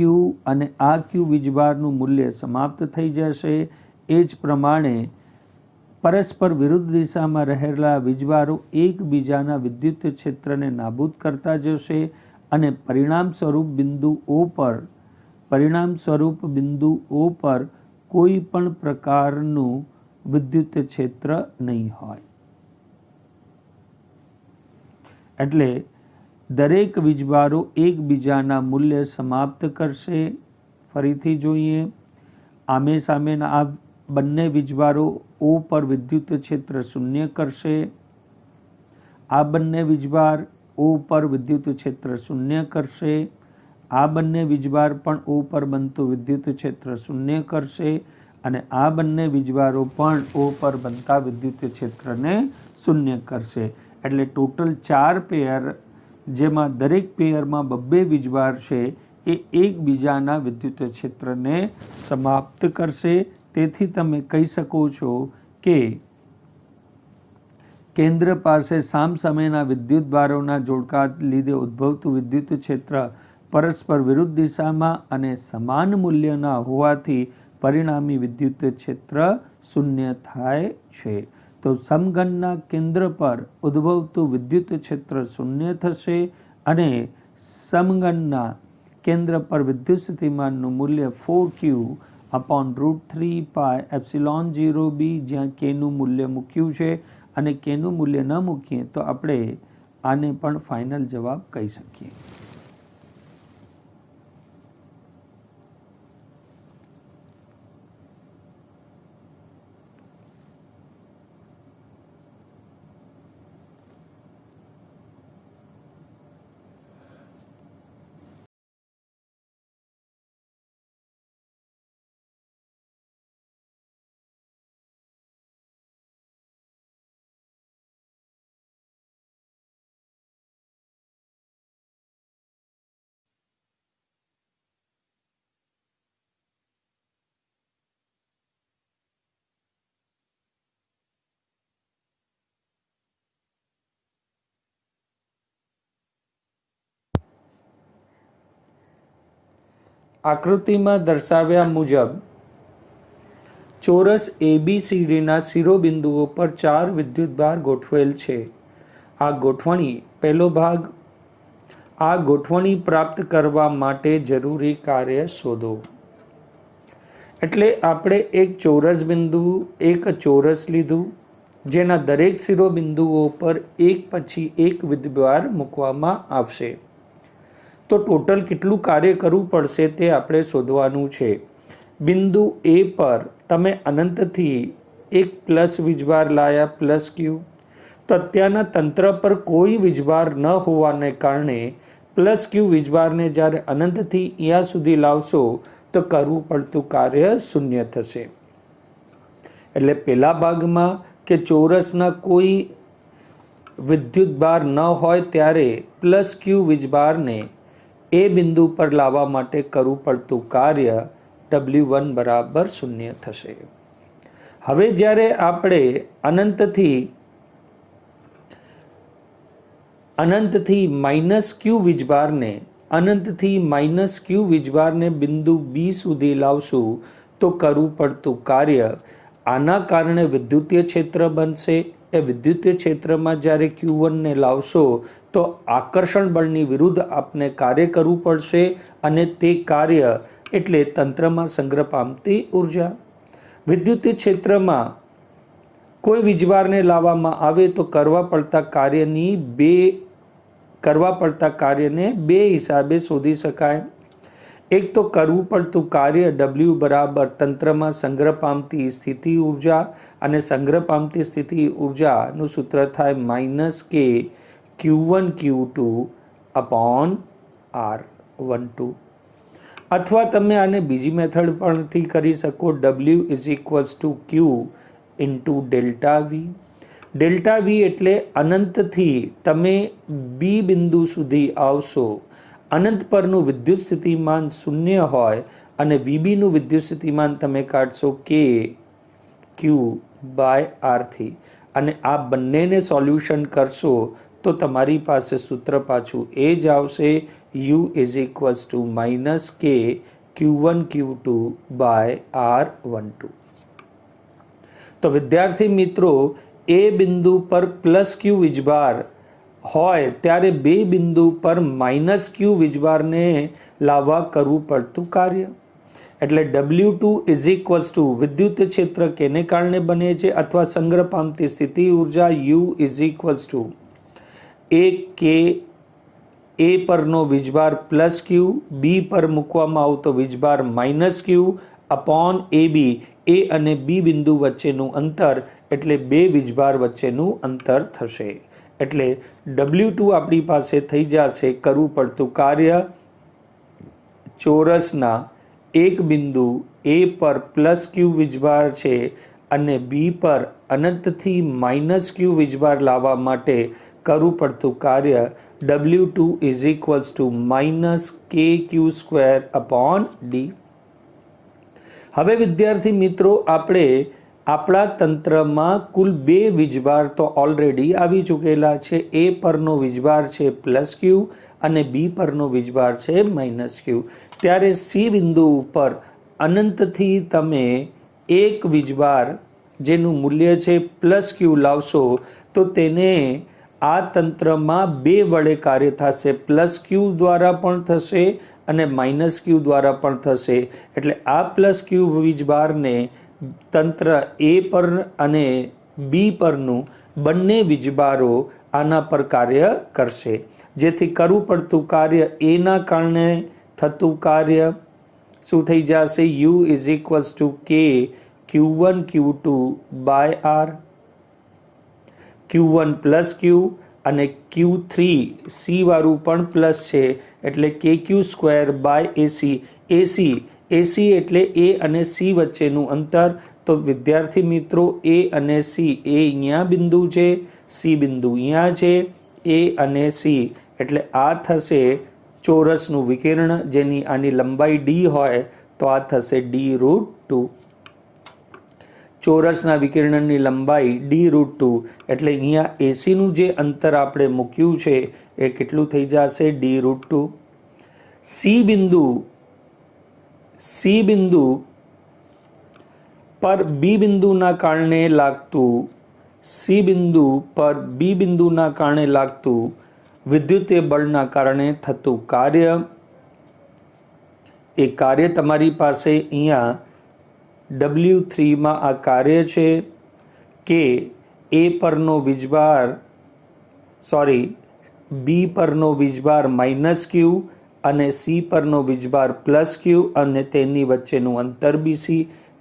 Speaker 2: અને આ Q વીજભારનું મૂલ્ય સમાપ્ત થઈ જશે. એ જ પ્રમાણે પરસ્પર વિરુદ્ધ દિશામાં રહેલા વીજભારો એકબીજાના વિદ્યુત ક્ષેત્રને નાબૂદ કરતા જશે અને પરિણામ સ્વરૂપ બિંદુ O પર કોઈ પણ પ્રકારનું વિદ્યુત ક્ષેત્ર નહીં હોય. એટલે દરેક વીજભારો એકબીજાના મૂલ્ય સમાપ્ત કરશે. ફરીથી જોઈએ, આમે સામેના આ બંને વીજભારો O પર વિદ્યુત ક્ષેત્ર શૂન્ય કરશે. આ બંને વીજભાર O પર વિદ્યુત ક્ષેત્ર શૂન્ય કરશે. આ બંને વીજભાર પણ O પર બનતું વિદ્યુત ક્ષેત્ર શૂન્ય કરશે અને આ બંને વીજભારો પણ O પર બનતા વિદ્યુત ક્ષેત્રને શૂન્ય કરશે. એટલે ટોટલ 4 પેયર, જેમાં દરેક પેયરમાં બબ્બે વીજભાર છે, એ એકબીજાના વિદ્યુત ક્ષેત્રને સમાપ્ત કરશે. તેથી તમે કહી શકો છો કે કેન્દ્ર પાસે સામસામેના વિદ્યુત ભારોના જોડકા લીધે ઉદ્ભવતું વિદ્યુત ક્ષેત્ર પરસ્પર વિરુદ્ધ દિશામાં અને સમાન મૂલ્યના હોવાથી પરિણામી વિદ્યુત ક્ષેત્ર શૂન્ય થાય છે. તો સમઘનના કેન્દ્ર પર ઉદ્ભવતું વિદ્યુત ક્ષેત્ર શૂન્ય થશે અને સમઘનના કેન્દ્ર પર વિદ્યુત સ્થિતિમાનનું મૂલ્ય 4q/√3 પાય એપ્સિલોન 0b, જ્યાં કેનું મૂલ્ય મૂક્યું છે અને કેનું મૂલ્ય ન મૂકીએ તો આપણે આને પણ ફાઇનલ જવાબ કહી શકીએ. આકૃતિમાં દર્શાવ્યા મુજબ ચોરસ ABCDના શિરોબિંદુઓ પર 4 વિદ્યુતભાર ગોઠવેલ છે. આ ગોઠવણી પ્રાપ્ત કરવા માટે જરૂરી કાર્ય શોધો. એટલે આપણે એક ચોરસ બિંદુ, એક ચોરસ લીધું, જેના દરેક શિરોબિંદુઓ પર એક પછી એક વિદ્યુતભાર મૂકવામાં આવશે. તો ટોટલ કેટલું કાર્ય કરવું પડશે તે આપણે શોધવાનું છે. બિંદુ A પર તમે અનંતથી એક પ્લસ વીજભાર લાયા, પ્લસ Q. તો અત્યારના તંત્ર પર કોઈ વીજભાર ન હોવાને કારણે પ્લસ Q વીજભારને જ્યારે અનંતથી અહીંયા સુધી લાવશો તો કરવું પડતું કાર્ય શૂન્ય થશે. એટલે પહેલા ભાગમાં કે ચોરસના કોઈ વિદ્યુતભાર ન હોય ત્યારે પ્લસ Q વીજભારને એ બિંદુ પર લાવવા માટે કરવું પડતું કાર્ય W1 બરાબર 0 થશે. હવે જ્યારે આપણે અનંતથી માઇનસ Q વીજભારને બિંદુ B સુધી લાવશું તો કરવું પડતું કાર્ય, આના કારણે વિદ્યુતીય ક્ષેત્ર બનશે. એ વિદ્યુતીય ક્ષેત્રમાં જ્યારે Q1 ને લાવશો તો આકર્ષણ બળની વિરુદ્ધ આપને કાર્ય કરવું પડશે અને તે કાર્ય એટલે તંત્રમાં સંગ્રહ પામતી ઉર્જા. વિદ્યુતીય ક્ષેત્રમાં કોઈ વીજભારને લાવવામાં આવે તો કરવા પડતા કાર્યને બે હિસાબે શોધી શકાય. એક તો કરવું પડતું કાર્ય W બરાબર તંત્રમાં સંગ્રહ પામતી સ્થિતિ ઉર્જા, અને સંગ્રહ પામતી સ્થિતિ ઉર્જાનું સૂત્ર થાય -K Q1 Q2/R12. અથવા તમે આને બીજી મેથડ પરથી કરી શકો. W = Q × ΔV. ΔV એટલે અનંતથી તમે B બિંદુ સુધી આવશો, અનંત પરનું વિદ્યુત સ્થિતિમાન 0 હોય અને VBનું વિદ્યુત સ્થિતિમાન તમે કાઢશો K Q/R થી, અને આ બંનેને સોલ્યુશન કરશો તો તમારી પાસે સૂત્ર પાછું એ જ આવશે, U = -K Q1 Q2/R12. તો વિદ્યાર્થી મિત્રો, એ બિંદુ પર પ્લસ Q વીજભાર હોય ત્યારે બે બિંદુ પર -Q વીજભારને લાવવા કરવું પડતું કાર્ય. એટલે W2 = વિદ્યુત ક્ષેત્ર કેને કારણે બને છે અથવા સંગ્રહ પામતી સ્થિતિ ઉર્જા U = K A પરનો વીજભાર +Q, B પર મૂકવામાં આવતો વીજભાર -Q/AB. A અને B બિંદુ વચ્ચેનું અંતર એટલે બે વીજભાર વચ્ચેનું અંતર થશે. એટલે W2 આપણી પાસે થઈ જશે કરવું પડતું કાર્ય ચોરસના એક બિંદુ A પર +Q વીજભાર છે અને B પર અનંતથી -Q વીજભાર લાવવા માટે કરવું પડતું કાર્ય W2 = -KQ²/D. હવે વિદ્યાર્થી મિત્રો, આપણે આપણા તંત્રમાં કુલ બે વીજભાર તો ઓલરેડી આવી ચૂકેલા છે. A પરનો વીજભાર છે +Q અને B પરનો વીજભાર છે -Q. ત્યારે C બિંદુ ઉપર અનંતથી તમે એક વીજભાર જેનું મૂલ્ય છે +Q લાવશો તો તેને આ તંત્રમાં બે વડે કાર્ય થશે. +Q દ્વારા પણ થશે અને માઇનસ ક્યુ દ્વારા પણ થશે. એટલે આ પ્લસ ક્યુ વીજભારને તંત્ર એ પર અને બી પરનું બંને વીજભારો આના પર કાર્ય કરશે, જેથી કરવું પડતું કાર્ય એના કારણે થતું કાર્ય શું થઈ જશે? યુ ઇઝ ઇક્વલ્સ ટુ કે Q1 Q2 by R. Q1 plus ક્યુ અને Q3 સી વાળું પણ પ્લસ છે એટલે KQ સ્ક્વેર બાય એસી. એસી એટલે એ અને સી વચ્ચેનું અંતર. તો વિદ્યાર્થી મિત્રો, એ અને સી, એ અહીંયા બિંદુ છે, સી બિંદુ અહીંયા છે, એ અને સી એટલે આ થશે ચોરસનું વિકર્ણ, જેની આની લંબાઈ ડી હોય તો આ થશે d√2. ચોરસના વિકર્ણની લંબાઈ d√2 એટલે અહીંયા એસીનું જે અંતર આપણે મૂક્યું છે એ કેટલું થઈ જશે? d√2. સી બિંદુ પર બી બિંદુના કારણે લાગતું વિદ્યુતીય બળના કારણે થતું કાર્ય, એ કાર્ય તમારી પાસે અહીંયા W3 માં આ કાર્ય છે કે બી પરનો વીજભાર માઇનસ ક્યુ અને સી પરનો વીજભાર પ્લસ ક્યુ અને તેની વચ્ચેનું અંતર BC.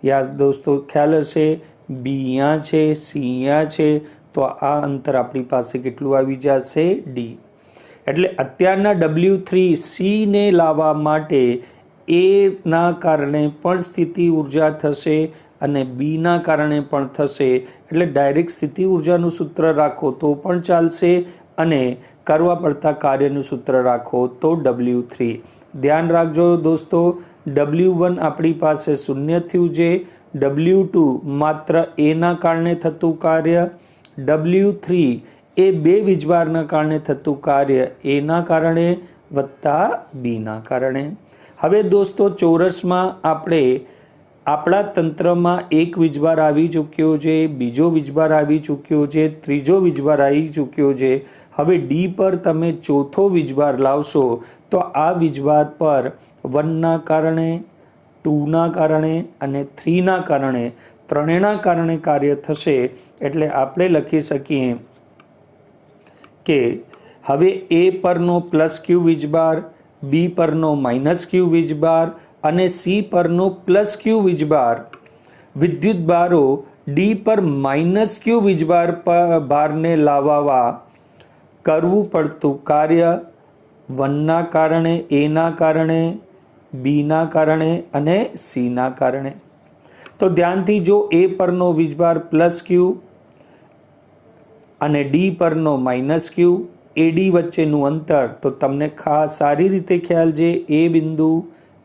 Speaker 2: યાદ દોસ્તો ખ્યાલ હશે, બી અહીંયા છે, સી અહીંયા છે, તો આ અંતર આપણી પાસે કેટલું આવી જશે? ડી. એટલે અત્યારના W3 સી ને લાવવા માટે એના કારણે પણ સ્થિતિ ઉર્જા થશે અને બીના કારણે પણ થશે. એટલે ડાયરેક્ટ સ્થિતિ ઉર્જાનું સૂત્ર રાખો તો પણ ચાલશે અને કરવા પડતા કાર્યનું સૂત્ર રાખો તો W3. ધ્યાન રાખજો દોસ્તો, W1 આપણી પાસે શૂન્ય થયું છે, W2 માત્ર એના કારણે થતું કાર્ય, W3 એ બે વીજભારના કારણે થતું કાર્ય એના કારણે વત્તા બીના કારણે. હવે દોસ્તો ચોરસમાં આપણા તંત્રમાં એક વીજભાર આવી ચૂક્યો છે, બીજો વીજભાર આવી ચૂક્યો છે, ત્રીજો વીજભાર આવી ચૂક્યો છે. હવે ડી પર તમે ચોથો વીજભાર લાવશો તો આ વીજભાર પર 1ના કારણે, 2ના કારણે અને 3ના કારણે, ત્રણેયના કારણે કાર્ય થશે. એટલે આપણે લખી શકીએ કે હવે એ પરનો પ્લસ ક્યુ વીજભાર, બી પરનો માઇનસ ક્યુ વીજભાર અને સી પરનો પ્લસ ક્યુ વીજભાર, વિદ્યુત ભારો ડી પર માઇનસ ક્યુ વીજભાર ભારને લાવવા કરવું પડતું કાર્ય 1ના કારણે, એના કારણે, બીના કારણે અને સીના કારણે. તો ધ્યાનથી જો એ પરનો વીજભાર પ્લસ ક્યુ અને ડી પરનો માઇનસ ક્યુ, એડી વચ્ચેનું અંતર તો તમને સારી રીતે ખ્યાલ છે, એ બિંદુ,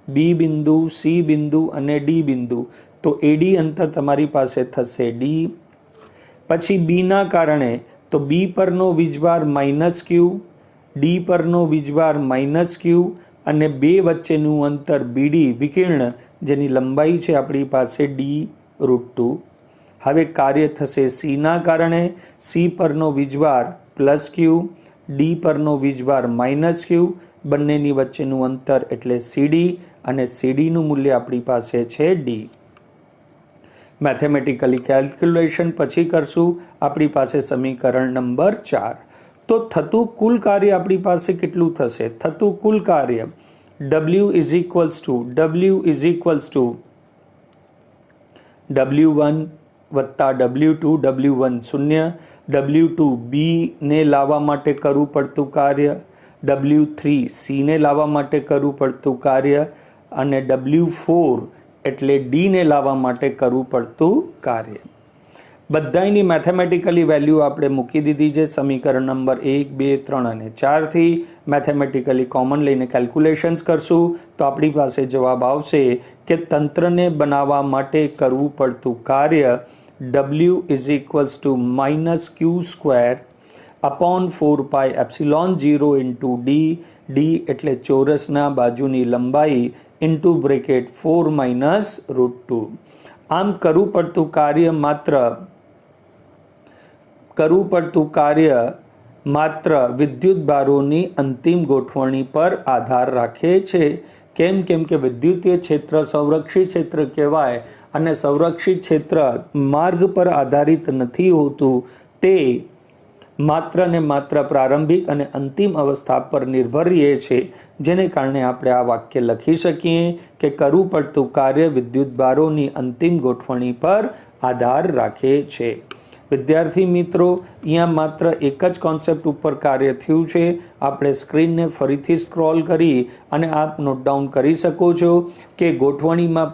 Speaker 2: બી બિંદુ, સી બિંદુ અને ડી બિંદુ. તો એડી અંતર તમારી પાસે થશે ડી. પછી બીના કારણે તો બી પરનો વીજભાર માઇનસ ક્યુ, ડી પરનો વીજભાર માઇનસ ક્યુ અને બે વચ્ચેનું અંતર બીડી વિકર્ણ, જેની લંબાઈ છે આપણી પાસે d√2. હવે કાર્ય થશે સીના કારણે, સી પરનો વીજભાર પ્લસ ક્યુ, ડી પરનો વીજભાર માઇનસ ક્યુ, બંનેની વચ્ચેનું અંતર એટલે સીડી અને સીડીનું મૂલ્ય આપણી પાસે છે ડી. મેથેમેટિકલી કેલ્ક્યુલેશન પછી કરશું. આપણી પાસે સમીકરણ નંબર 4. તો થતું કુલ કાર્ય આપણી પાસે કેટલું થશે? થતું કુલ કાર્ય W is equals two W1 વત્તા W2, W1 શૂન્ય, W2 બી ને લાવવા માટે કરવું પડતું કાર્ય, W3 સી ને લાવવા માટે કરવું પડતું કાર્ય અને W4 એટલે ડી ને લાવવા માટે કરવું પડતું કાર્ય. બધાની મેથેમેટિકલી વેલ્યુ આપણે મૂકી દીધી છે સમીકરણ નંબર 1, 2, 3 અને 4 થી. મેથેમેટિકલી કોમન લઈને કેલ્ક્યુલેશન્સ કરશું તો આપણી પાસે જવાબ આવશે કે તંત્રને બનાવવા માટે કરવું પડતું કાર્ય W is equals to minus q square upon 4πε0 into d. D એટલે ચોરસના બાજુની લંબાઈ ઇન્ટુ બ્રેકેટ 4 માઇનસ √2. આમ કરવું પડતું કાર્ય માત્ર વિદ્યુત ભારોની અંતિમ ગોઠવણી પર આધાર રાખે છે. કેમ કે વિદ્યુતીય ક્ષેત્ર સંરક્ષિત ક્ષેત્ર કહેવાય અને સંરક્ષિત ક્ષેત્ર માર્ગ પર આધારિત નથી હોતું. તે માત્ર ને માત્ર પ્રારંભિક અને અંતિમ અવસ્થા પર નિર્ભર રહે છે. જેને કારણે આપણે આ વાક્ય લખી શકીએ કે કરવું પડતું કાર્ય વિદ્યુત ભારોની અંતિમ ગોઠવણી પર આધાર રાખે છે. વિદ્યાર્થી મિત્રો, અહીંયા માત્ર એક જ કોન્સેપ્ટ ઉપર કાર્ય થયું છે. આપણે સ્ક્રીનને ફરીથી સ્ક્રોલ કરી અને આપ નોટ ડાઉન કરી શકો છો કે ગોઠવણીમાં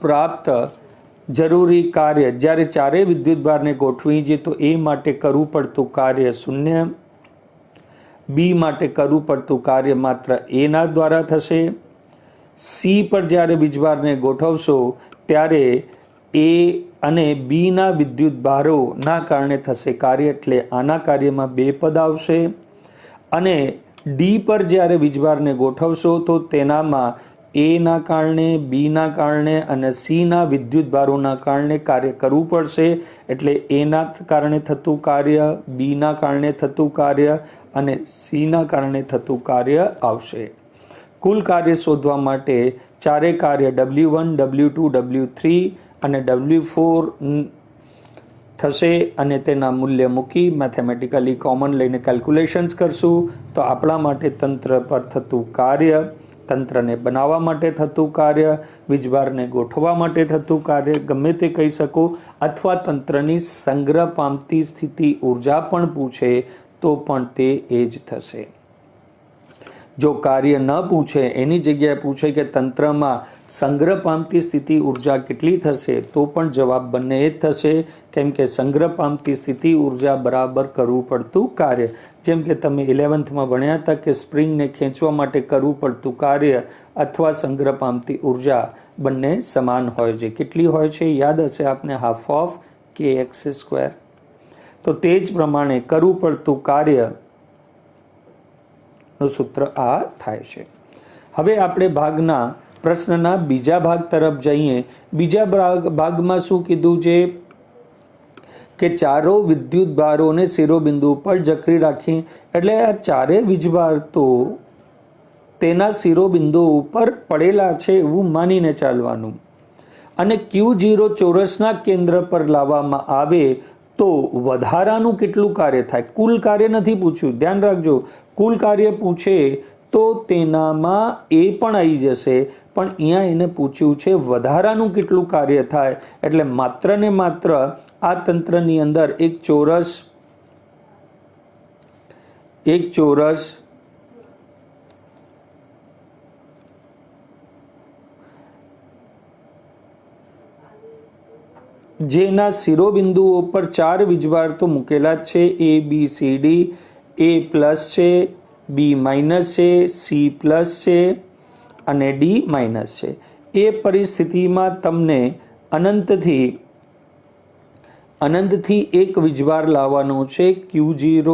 Speaker 2: પ્રાપ્ત જરૂરી કાર્ય જ્યારે ચારેય વિદ્યુતભારને ગોઠવી છે તો એ માટે કરવું પડતું કાર્ય 0, બી માટે કરવું પડતું કાર્ય માત્ર એના દ્વારા થશે, સી પર જ્યારે વીજભારને ગોઠવશો ત્યારે એ અને બીના વિદ્યુતભારોના કારણે થશે કાર્ય, એટલે આના કાર્યમાં 2 પદ આવશે. અને ડી પર જ્યારે વીજભારને ગોઠવશો તો તેનામાં એના કારણે, બીના કારણે અને સીના વિદ્યુતભારોના કારણે કાર્ય કરવું પડશે. એટલે એના કારણે થતું કાર્ય, બીના કારણે થતું કાર્ય અને સીના કારણે થતું કાર્ય આવશે. કુલ કાર્ય શોધવા માટે ચારે કાર્ય W1, W2, W3 અને W4 થશે અને તેના મૂલ્ય મૂકી મેથેમેટિકલી કોમન લઈને કેલ્ક્યુલેશન્સ કરશું તો આપણા માટે તંત્ર પર થતું કાર્ય, તંત્રને બનાવવા માટે થતું કાર્ય, વીજભારને ગોઠવવા માટે થતું કાર્ય ગમે તે કહી શકો, અથવા તંત્રની સંગ્રહ પામતી સ્થિતિ ઉર્જા પણ પૂછે તો પણ તે એ જ થશે. જો કાર્ય ન પૂછે, એની જગ્યાએ પૂછે કે તંત્રમાં સંગ્રહ પામતી સ્થિતિ ઉર્જા કેટલી થશે તો પણ જવાબ બંને એ જ થશે. કેમ કે સંગ્રહ પામતી સ્થિતિ ઉર્જા બરાબર કરવું પડતું કાર્ય. જેમ કે તમે 11thમાં ભણ્યા હતા કે સ્પ્રિંગને ખેંચવા માટે કરવું પડતું કાર્ય અથવા સંગ્રહ પામતી ઉર્જા બંને સમાન હોય છે. કેટલી હોય છે યાદ હશે આપને, ½ of kx². તો તે જ પ્રમાણે કરવું પડતું કાર્ય નું સૂત્ર આ થાય છે. હવે આપણે ભાગના પ્રશ્નના બીજા ભાગ તરફ જઈએ. બીજા ભાગમાં શું કીધું છે કે ચારો વિદ્યુત ભારોને શિરોબિંદુ પર જકડી રાખી, એટલે આ ચારે વીજભાર તો તેના શિરોબિંદુ ઉપર પડેલા છે એવું માનીને ચાલવાનું. અને Q0 ચોરસના કેન્દ્ર પર લાવવામાં આવે તો વધારાનું કેટલું કાર્ય થાય. કુલ કાર્ય નથી પૂછ્યું, ધ્યાન રાખજો. કુલ કાર્ય પૂછે તો તેનામાં એ પણ આવી જશે, પણ અહીંયા એને પૂછ્યું છે વધારાનું કેટલું કાર્ય થાય. એટલે માત્ર ને માત્ર આ તંત્રની અંદર એક ચોરસ જેના શિરોબિંદુઓ પર 4 વીજભાર તો મૂકેલા જ છે, A B C D. A plus છે, B માઇનસ છે, C પ્લસ છે અને D માઇનસ છે. એ પરિસ્થિતિમાં તમને અનંતથી એક વીજભાર લાવવાનો છે Q0,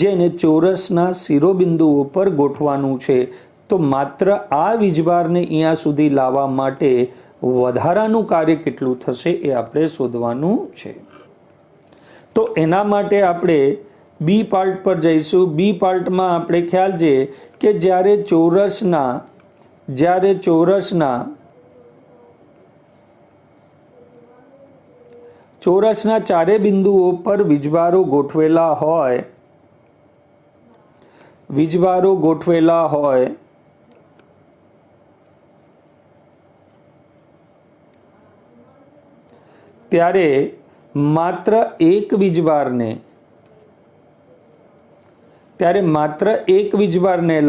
Speaker 2: જેને ચોરસના શિરોબિંદુઓ પર ગોઠવાનું છે. તો માત્ર આ વીજભારને અહીંયા સુધી લાવવા માટે વધારાનું કાર્ય કેટલું થશે એ આપણે શોધવાનું છે. તો એના માટે આપણે બી પાર્ટ પર જઈશું. બી પાર્ટમાં આપણે ખ્યાલ છે કે જ્યારે ચોરસના ચારે બિંદુઓ પર વીજભારો ગોઠવેલા હોય ત્યારે માત્ર એક વીજભારને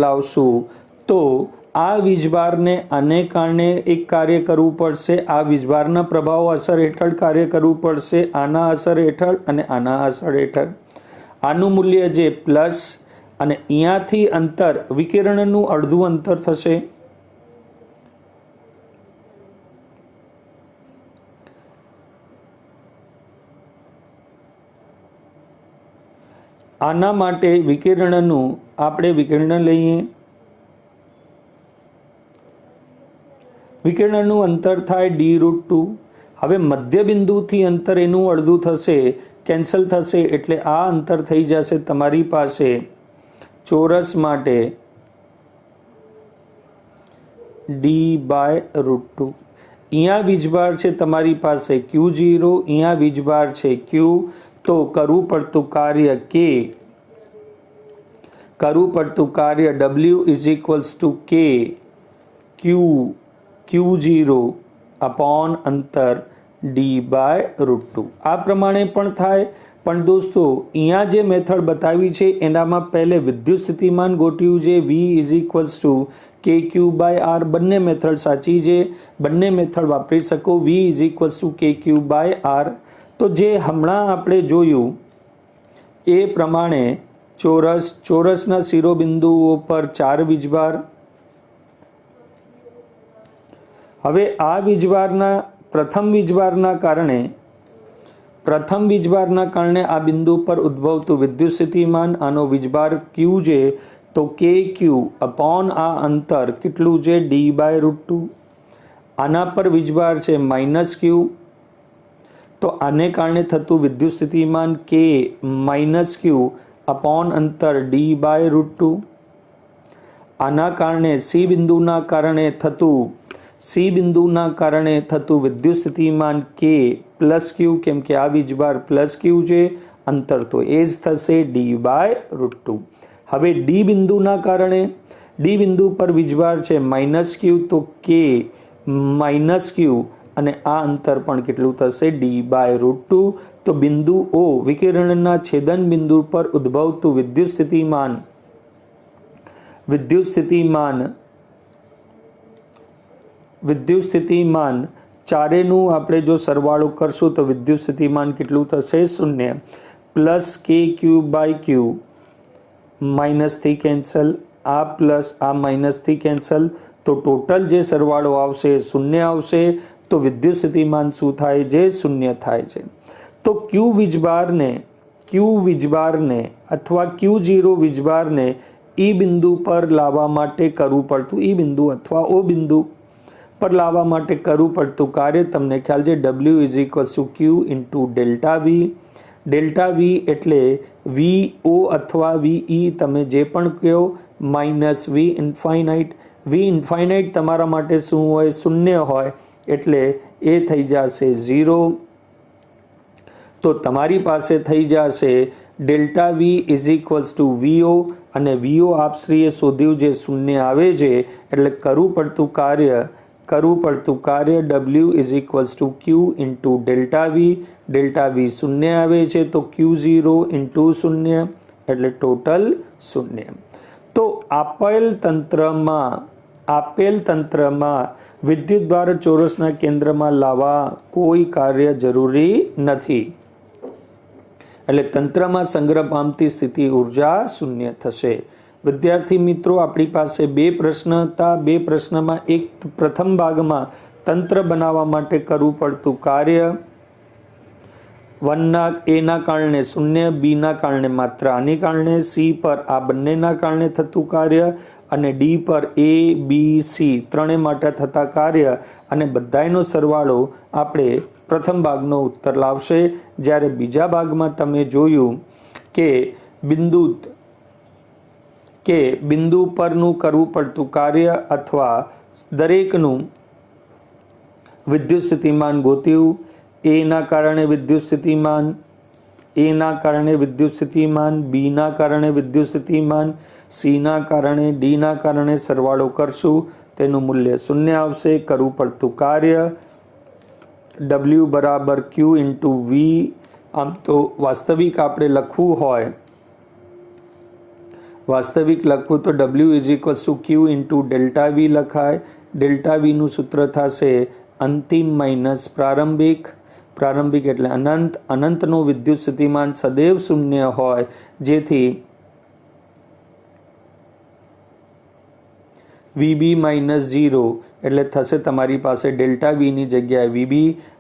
Speaker 2: લાવશું તો આ વીજભારને આને કારણે એક કાર્ય કરવું પડશે, આ વીજભારના પ્રભાવ અસર હેઠળ કાર્ય કરવું પડશે, આના અસર હેઠળ અને આના અસર હેઠળ. આનું મૂલ્ય જે પ્લસ અને અહીંયાથી અંતર વિકિરણનું અડધું અંતર થશે. આના માટે આપણે વિકિરણ લઈએ. વિકિરણનું અંતર થાય D√2. હવે મધ્યબિંદુથી અંતર એનું અડધું થશે કેન્સલ થશે એટલે આ અંતર થઈ જશે તમારી પાસે ચોરસ માટે d/√2। અહીંયા વીજભાર છે તમારી પાસે Q0, અહીંયા વીજભાર છે Q, તો કરવું પડતું કાર્ય W = K Q0 અપોન અંતર d/√2। આ પ્રમાણે પણ થાય। પણ દોસ્તો અહીંયા જે મેથડ બતાવી છે એનામાં પહેલે વિદ્યુત સ્થિતિમાન ગોઠવ્યું છે V = KQ/R। બંને મેથડ સાચી છે, બંને મેથડ વાપરી શકો। V = KQ/R। તો જે હમણાં આપણે જોયું એ પ્રમાણે ચોરસના શિરોબિંદુઓ પર 4 વીજભાર। હવે આ વીજભારના પ્રથમ વીજભારના કારણે આ બિંદુ પર ઉદ્ભવતું વિદ્યુત સ્થિતિમાન, આનો વીજભાર Q છે તો KQ અપોન આ અંતર કેટલું છે d/√2। આના પર વીજભાર છે -Q, તો આને કારણે થતું વિદ્યુત સ્થિતિમાન K -Q અપોન અંતર d/√2। આના કારણે C બિંદુના કારણે થતું વિદ્યુત સ્થિતિમાન K +Q, કેમ કે આ વીજભાર +Q છે, અંતર તો એ જ થશે d/√2। હવે D બિંદુ પર વીજભાર છે -Q, તો K -Q અને આ અંતર પણ કેટલું થશે d/√2। તો બિંદુ O વિકિરણના છેદન બિંદુ પર ઉદ્ભવતું વિદ્યુત સ્થિતિમાન ચારેનું આપણે જો સરવાળો કરશું તો વિદ્યુત સ્થિતિમાન કેટલું થશે 0 +KQ/Q માઇનસથી કેન્સલ, આ પ્લસ આ માઇનસથી કેન્સલ, તો ટોટલ જે સરવાળો આવશે 0 આવશે। તો વિદ્યુત સ્થિતિમાન શું થાય છે 0 થાય છે। તો Q વીજભારને અથવા Q0 વીજભારને E બિંદુ પર લાવવા માટે કરવું પડતું E બિંદુ અથવા O બિંદુ પર લાવવા માટે કરવું પડતું કાર્ય તમને ખ્યાલ છે W = Q × ΔV એટલે VO અથવા VE તમે જે પણ કહો -V∞। V∞ તમારા માટે શું હોય 0 હોય એટલે એ થઈ જશે 0। તો તમારી પાસે થઈ જશે ΔV = VO અને VO આપશ્રીએ શોધ્યું જે 0 આવે છે એટલે કરવું પડતું કાર્ય W = Q × ΔV। ΔV 0 આવે છે તો Q0 × 0 એટલે ટોટલ 0। તો આપેલ તંત્રમાં વિદ્યુતભાર ચોરસના કેન્દ્રમાં લાવવા કોઈ કાર્ય જરૂરી નથી, એટલે તંત્રમાં સંગ્રહ પામતી સ્થિતિ ઉર્જા 0 થશે। વિદ્યાર્થી મિત્રો, આપણી પાસે 2 પ્રશ્ન હતા। 2 પ્રશ્નમાં એક પ્રથમ ભાગમાં તંત્ર બનાવવા માટે કરવું પડતું કાર્ય 1 ના કારણે 0, B ના કારણે માત્ર આને કારણે, C પર આ બંનેના કારણે થતું કાર્ય અને D પર A, B, C ત્રણેય માટે થતા કાર્ય અને બધાયનો સરવાળો આપણે પ્રથમ ભાગનો ઉત્તર લાવશે। જ્યારે બીજા ભાગમાં તમે જોયું કે બિંદુ પરનું કરવું પડતું કાર્ય અથવા દરેકનું વિદ્યુત સ્થિતિમાન ગોત્યું। A ના કારણે વિદ્યુત સ્થિતિમાન, A ના કારણે વિદ્યુત સ્થિતિમાન, B ના કારણે વિદ્યુત સ્થિતિમાન, C ના કારણે, D ના કારણે સરવાળો કરશું તેનું મૂલ્ય 0 આવશે। કરવું પડતું કાર્ય W = Q × V। આમ તો વાસ્તવિક આપણે લખવું હોય, તો W = Q × ΔV લખાય। ΔV નું સૂત્ર થશે અંતિમ માઇનસ પ્રારંભિક એટલે અનંતનો વિદ્યુત સ્થિતિમાન સદૈવ 0 હોય, જેથી VB -0 એટલે થશે તમારી પાસે ΔV ની જગ્યાએ VB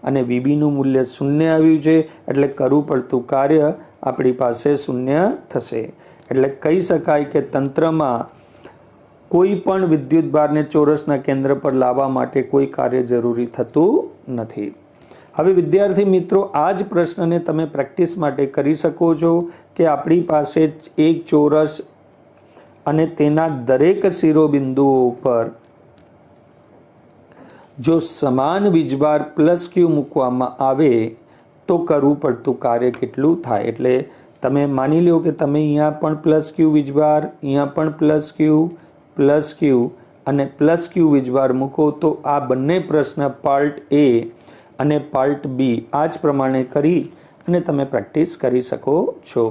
Speaker 2: અને VB નું મૂલ્ય 0 આવ્યું છે એટલે કરવું પડતું કાર્ય આપણી પાસે 0 થશે। એટલે કહી શકાય કે તંત્રમાં કોઈ પણ વિદ્યુતભારને ચોરસના કેન્દ્ર પર લાવવા માટે કોઈ કાર્ય જરૂરી થતું નથી। હવે વિદ્યાર્થી મિત્રો, આ જ પ્રશ્નને તમે પ્રેક્ટિસ માટે કરી શકો છો કે આપણી પાસે એક ચોરસ અને તેના દરેક શિરોબિંદુઓ ઉપર જો સમાન વીજભાર પ્લસ ક્યુ મૂકવામાં આવે તો કરવું પડતું કાર્ય કેટલું થાય. એટલે તમે માની લો કે તમે અહીંયા પણ પ્લસ ક્યુ વીજભાર, અહીંયા પણ પ્લસ ક્યુ અને પ્લસ ક્યુ વીજભાર મૂકો તો આ બંને પ્રશ્ન પાર્ટ એ અને પાર્ટ બી આ જ પ્રમાણે કરી અને તમે પ્રેક્ટિસ કરી શકો છો.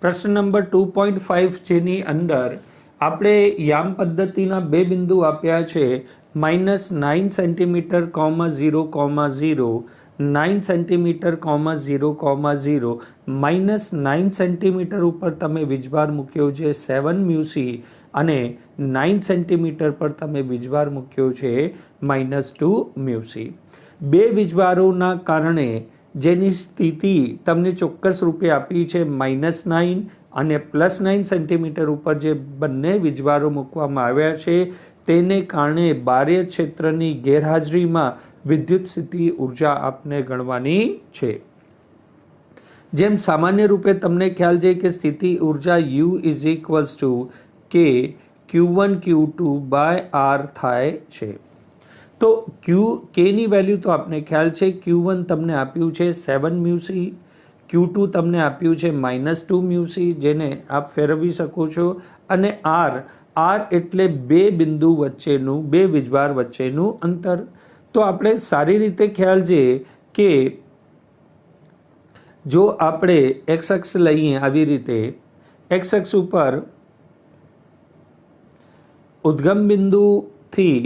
Speaker 2: પ્રશ્ન નંબર 2.5 જેની અંદર આપણે યામ પદ્ધતિના બે બિંદુ આપ્યા છે -9 સેન્ટીમીટર, 0,0 9 સેન્ટીમીટર, 0,0 -9 સેન્ટીમીટર ઉપર તમે વીજભાર મૂક્યો છે 7 મ્યુસી અને 9 સેન્ટીમીટર પર તમે વીજભાર મૂક્યો છે -2 મ્યુસી. બે વીજભારોના કારણે જેની સ્થિતિ તમને ચોક્કસ રૂપે આપી છે -9 અને +9 સેન્ટીમીટર ઉપર જે બંને વીજભારો મૂકવામાં આવ્યા છે તેને કારણે બાહ્ય ક્ષેત્રની ગેરહાજરીમાં વિદ્યુત સ્થિતિ ઉર્જા આપને ગણવાની છે. જેમ સામાન્ય રૂપે તમને ખ્યાલ છે કે સ્થિતિ ઉર્જા U = K Q1 Q2 / R થાય છે. તો K ની વેલ્યુ તો આપને ખ્યાલ છે, Q1 તમને આપ્યું છે 7 મ્યુસી, Q2 તમને આપ્યું છે -2 મ્યુસી, જેને આપ ફેરવી શકો છો, અને R એટલે બે બિંદુ વચ્ચેનું, બે વીજભાર વચ્ચેનું અંતર. તો આપણે સારી રીતે ખ્યાલ છે કે જો આપણે x અક્ષ લઈએ આવી રીતે, x અક્ષ ઉપર ઉદ્ગમ બિંદુથી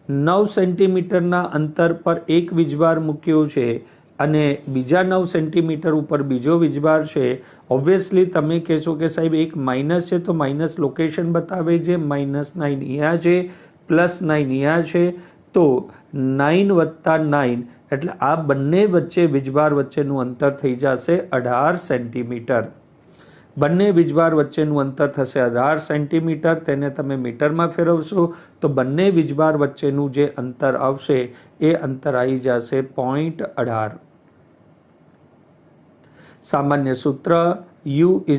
Speaker 2: 9 સેન્ટીમીટરના અંતર પર એક વીજભાર મૂક્યો છે અને બીજા 9 સેન્ટીમીટર ઉપર બીજો વીજભાર છે. ઓબ્વિયસલી તમે કહેશો કે સાહેબ એક માઇનસ છે તો માઇનસ લોકેશન બતાવે છે, -9 અહીંયા છે, +9 અહીંયા છે, તો 9 + 9 એટલે આ બંને વચ્ચે વીજભાર વચ્ચેનું અંતર થઈ જશે 18 સેન્ટીમીટર. બંને વીજભાર વચ્ચેનું અંતર થશે 18 સેન્ટીમીટર. તેને તમે મીટરમાં ફેરવશો તો બંને વીજભાર વચ્ચેનું જે અંતર આવશે એ અંતર આવી જશે 0.18. સામાન્ય સૂત્ર U =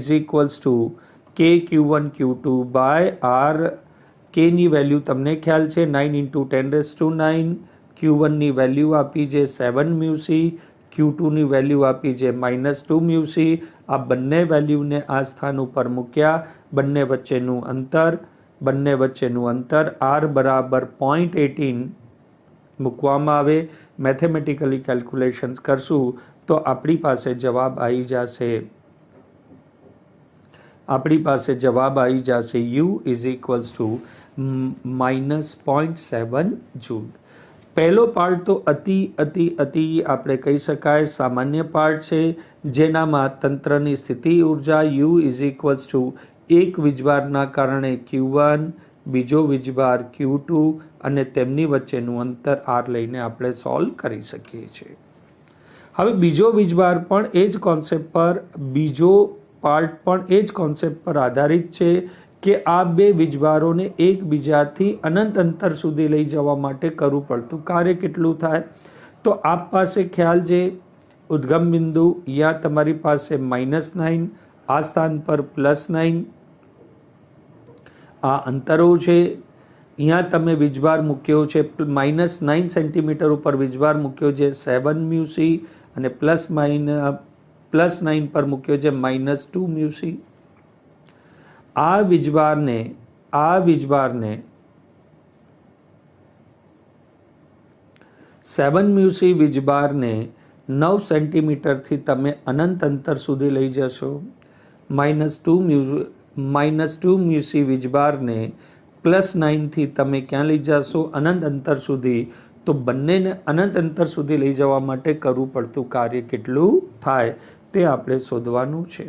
Speaker 2: K Q1 Q2 / R. K ની વેલ્યુ તમને ખ્યાલ છે 9 × 10⁹, Q1 ની વેલ્યુ આપી છે 7 મ્યુસી, Q2 ની વેલ્યુ આપી છે -2 મ્યુસી. આ બંને વેલ્યુને આ સ્થાન ઉપર મૂક્યા, બંને વચ્ચેનું અંતર R બરાબર 0.18 મૂકવામાં આવે. મેથેમેટિકલી કેલ્ક્યુલેશન્સ કરશું તો આપણી પાસે જવાબ આવી જશે U = -0.7 જૂલ. પહેલો પાર્ટ તો અતિ આપણે કહી શકાય સામાન્ય પાર્ટ છે, જેનામાં તંત્રની સ્થિતિ ઉર્જા U = એક વીજભારના કારણે Q1, બીજો વીજભાર Q2 અને તેમની વચ્ચેનું અંતર R લઈને આપણે સોલ્વ કરી શકીએ છીએ. હવે બીજો વીજભાર પણ એ જ કોન્સેપ્ટ પર, બીજો પાર્ટ પણ એ જ કોન્સેપ્ટ પર આધારિત છે કે આ બે વીજભારોને એકબીજાથી અનંત અંતર સુધી લઈ જવા માટે કરવું પડતું કાર્ય કેટલું થાય. તો આપ પાસે ખ્યાલ છે ઉદ્ગમ બિંદુ, અહીંયા તમારી પાસે -9, આ સ્થાન પર +9, આ અંતરો છે. અહીંયા તમે વીજભાર મૂક્યો છે -9 સેન્ટીમીટર ઉપર વીજભાર મૂક્યો છે 7 મ્યુસી અને +9 પર મૂક્યો છે -2 મ્યુસી. આ વીજભારને 7 મ્યુસી વીજભારને 9 સેન્ટીમીટરથી તમે અનંત અંતર સુધી લઈ જશો. -2 મ્યુસી વીજભારને +9 થી તમે ક્યાં લઈ જશો? અનંત અંતર સુધી. તો બંનેને અનંત અંતર સુધી લઈ જવા માટે કરવું પડતું કાર્ય કેટલું થાય તે આપણે શોધવાનું છે.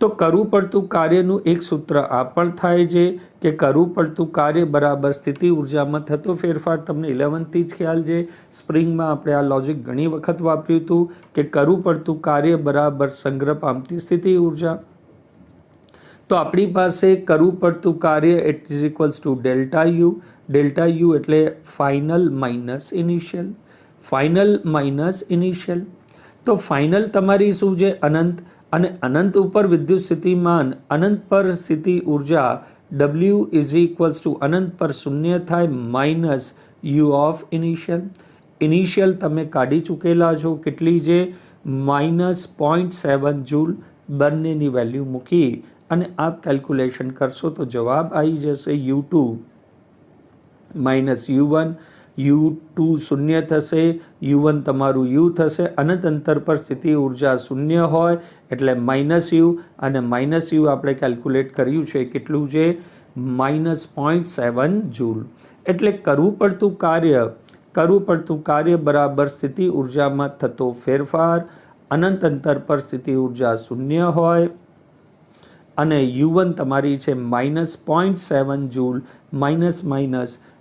Speaker 2: તો કરવું પડતું કાર્યનું એક સૂત્ર આ પણ થાય છે કે કરવું પડતું કાર્ય બરાબર સ્થિતિ ઉર્જામાં થતો ફેરફાર. તમને 11થી જ ખ્યાલ છે, સ્પ્રિંગમાં આપણે આ લોજિક ઘણી વખત વાપર્યું હતું કે કરવું પડતું કાર્ય બરાબર સંગ્રહ પામતી સ્થિતિ ઉર્જા. તો આપણી પાસે કરવું પડતું કાર્ય it is equals to delta u. Delta u એટલે final minus initial. Final minus initial. તો ફાઇનલ તમારી શું છે? અનંત. અને અનંત ઉપર વિદ્યુત સ્થિતિમાન, અનંત પર સ્થિતિ ઉર્જા W ઇઝ ઇક્વલ્સ ટુ અનંત પર શૂન્ય થાય minus you of initial. Initial તમે કાઢી ચૂકેલા છો, કેટલી છે? -0.7 જૂલ. બંનેની વેલ્યુ મૂકી અને આપ કેલ્ક્યુલેશન કરશો તો જવાબ આવી જશે U2 માઇનસ U1. U2 શૂન્ય થશે, U1 તમારું U થશે. અનંત અંતર પર સ્થિતિ ઉર્જા શૂન્ય હોય એટલે -U, અને -U આપણે કેલ્ક્યુલેટ કર્યું છે કેટલું છે? -0.7 જૂલ. એટલે કરવું પડતું કાર્ય બરાબર સ્થિતિ ઉર્જામાં થતો ફેરફાર. અનંત અંતર પર સ્થિતિ ઉર્જા શૂન્ય હોય અને U1 તમારી છે -0.7 જૂલ. માઇનસ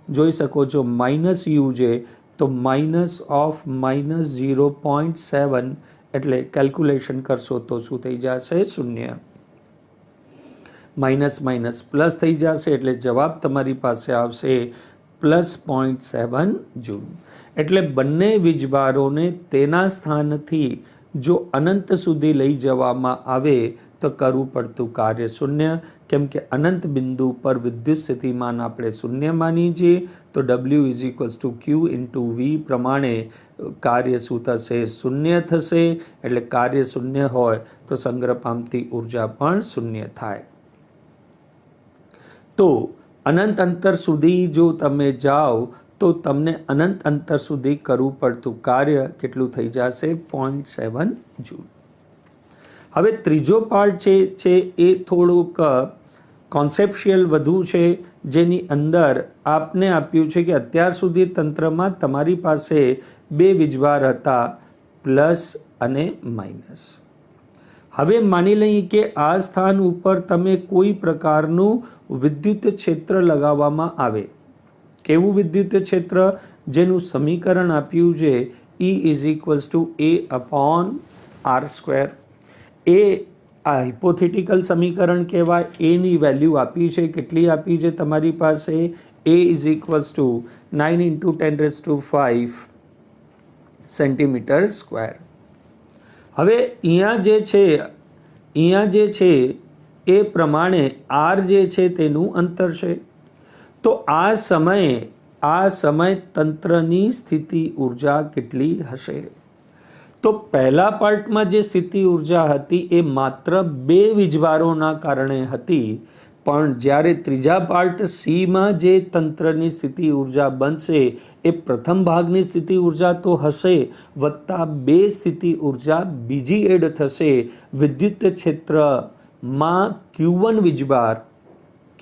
Speaker 2: જોઈ શકો છો, -U છે તો -0.7 એટલે કેલ્ક્યુલેશન કરશો તો શું થઈ જશે? શૂન્ય. માઇનસ પ્લસ થઈ જશે એટલે જવાબ તમારી પાસે આવશે +0.7 જૂલ. એટલે બંને વીજભારોને તેના સ્થાનથી જો અનંત સુધી લઈ જવામાં આવે તો કરવું પડતું કાર્ય શૂન્ય. કેમ કે અનંત બિંદુ પર વિદ્યુત સ્થિતિમાન આપણે શૂન્ય માની છીએ, તો W is equals two Q into V પ્રમાણે કાર્ય શું થશે? શૂન્ય થશે. એટલે કાર્ય શૂન્ય હોય તો સંગ્રહ પામતી ઉર્જા પણ શૂન્ય થાય. તો અનંત અંતર સુધી જો તમે જાઓ તો તમને અનંત અંતર સુધી કરવું પડતું કાર્ય કેટલું થઈ જશે? 0.7 જૂલ. હવે ત્રીજો પાર્ટ છે એ થોડુંક કોન્સેપ્શિયલ વધુ છે, જેની અંદર આપને આપ્યું છે કે અત્યાર સુધી તંત્રમાં તમારી પાસે બે વીજભાર હતા, પ્લસ અને માઇનસ. હવે માની લઈએ કે આ સ્થાન ઉપર તમે કોઈ પ્રકારનું વિદ્યુત ક્ષેત્ર લગાવવામાં આવે. કેવું વિદ્યુત ક્ષેત્ર? જેનું સમીકરણ આપ્યું છે E is equals two A/r². એ આ હાઇપોથેટિકલ સમીકરણ કહેવાય. એની વેલ્યુ આપી છે, કેટલી આપી છે તમારી પાસે? A is equals two 9 × 10⁵ centimetre square. હવે અહીંયા જે છે એ પ્રમાણે R જે છે તેનું અંતર છે. તો આ સમય તંત્રની સ્થિતિ ઉર્જા કેટલી હશે? તો પહેલા પાર્ટમાં જે સ્થિતિ ઉર્જા હતી એ માત્ર બે વીજભારોના કારણે હતી, પણ જ્યારે ત્રીજા પાર્ટ Cમાં જે તંત્રની સ્થિતિ ઉર્જા બનશે એ પ્રથમ ભાગની સ્થિતિ ઉર્જા તો હશે, વત્તા બે સ્થિતિ ઉર્જા બીજી એડ થશે. વિદ્યુત ક્ષેત્રમાં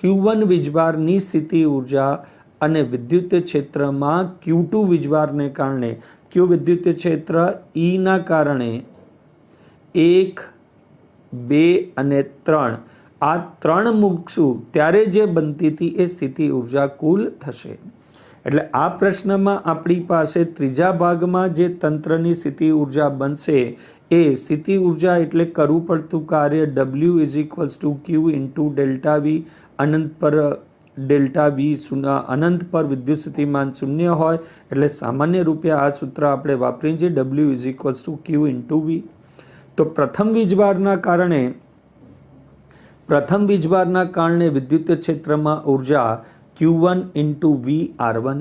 Speaker 2: Q1 વીજભારની સ્થિતિ ઉર્જા અને વિદ્યુત ક્ષેત્રમાં Q2 વીજભારને કારણે, કયું વિદ્યુત ક્ષેત્ર? E ના કારણે 1, 2 અને 3, આ 3 મૂકશું ત્યારે જે બનતી હતી એ સ્થિતિ ઉર્જા કુલ થશે. એટલે આ પ્રશ્નમાં આપણી પાસે ત્રીજા ભાગમાં જે તંત્રની સ્થિતિ ઉર્જા બનશે એ સ્થિતિ ઉર્જા એટલે કરવું પડતું કાર્ય W is equals two Q into delta V. અનંત પર ડેલ્ટા V અનંત પર વિદ્યુત સ્થિતિમાન શૂન્ય હોય એટલે સામાન્ય રૂપે આ સૂત્ર આપણે વાપરીએ છીએ, W is equals two Q into V. તો પ્રથમ વીજભારના કારણે વિદ્યુત ક્ષેત્રમાં ઉર્જા Q1 ઇન્ટુ VR1,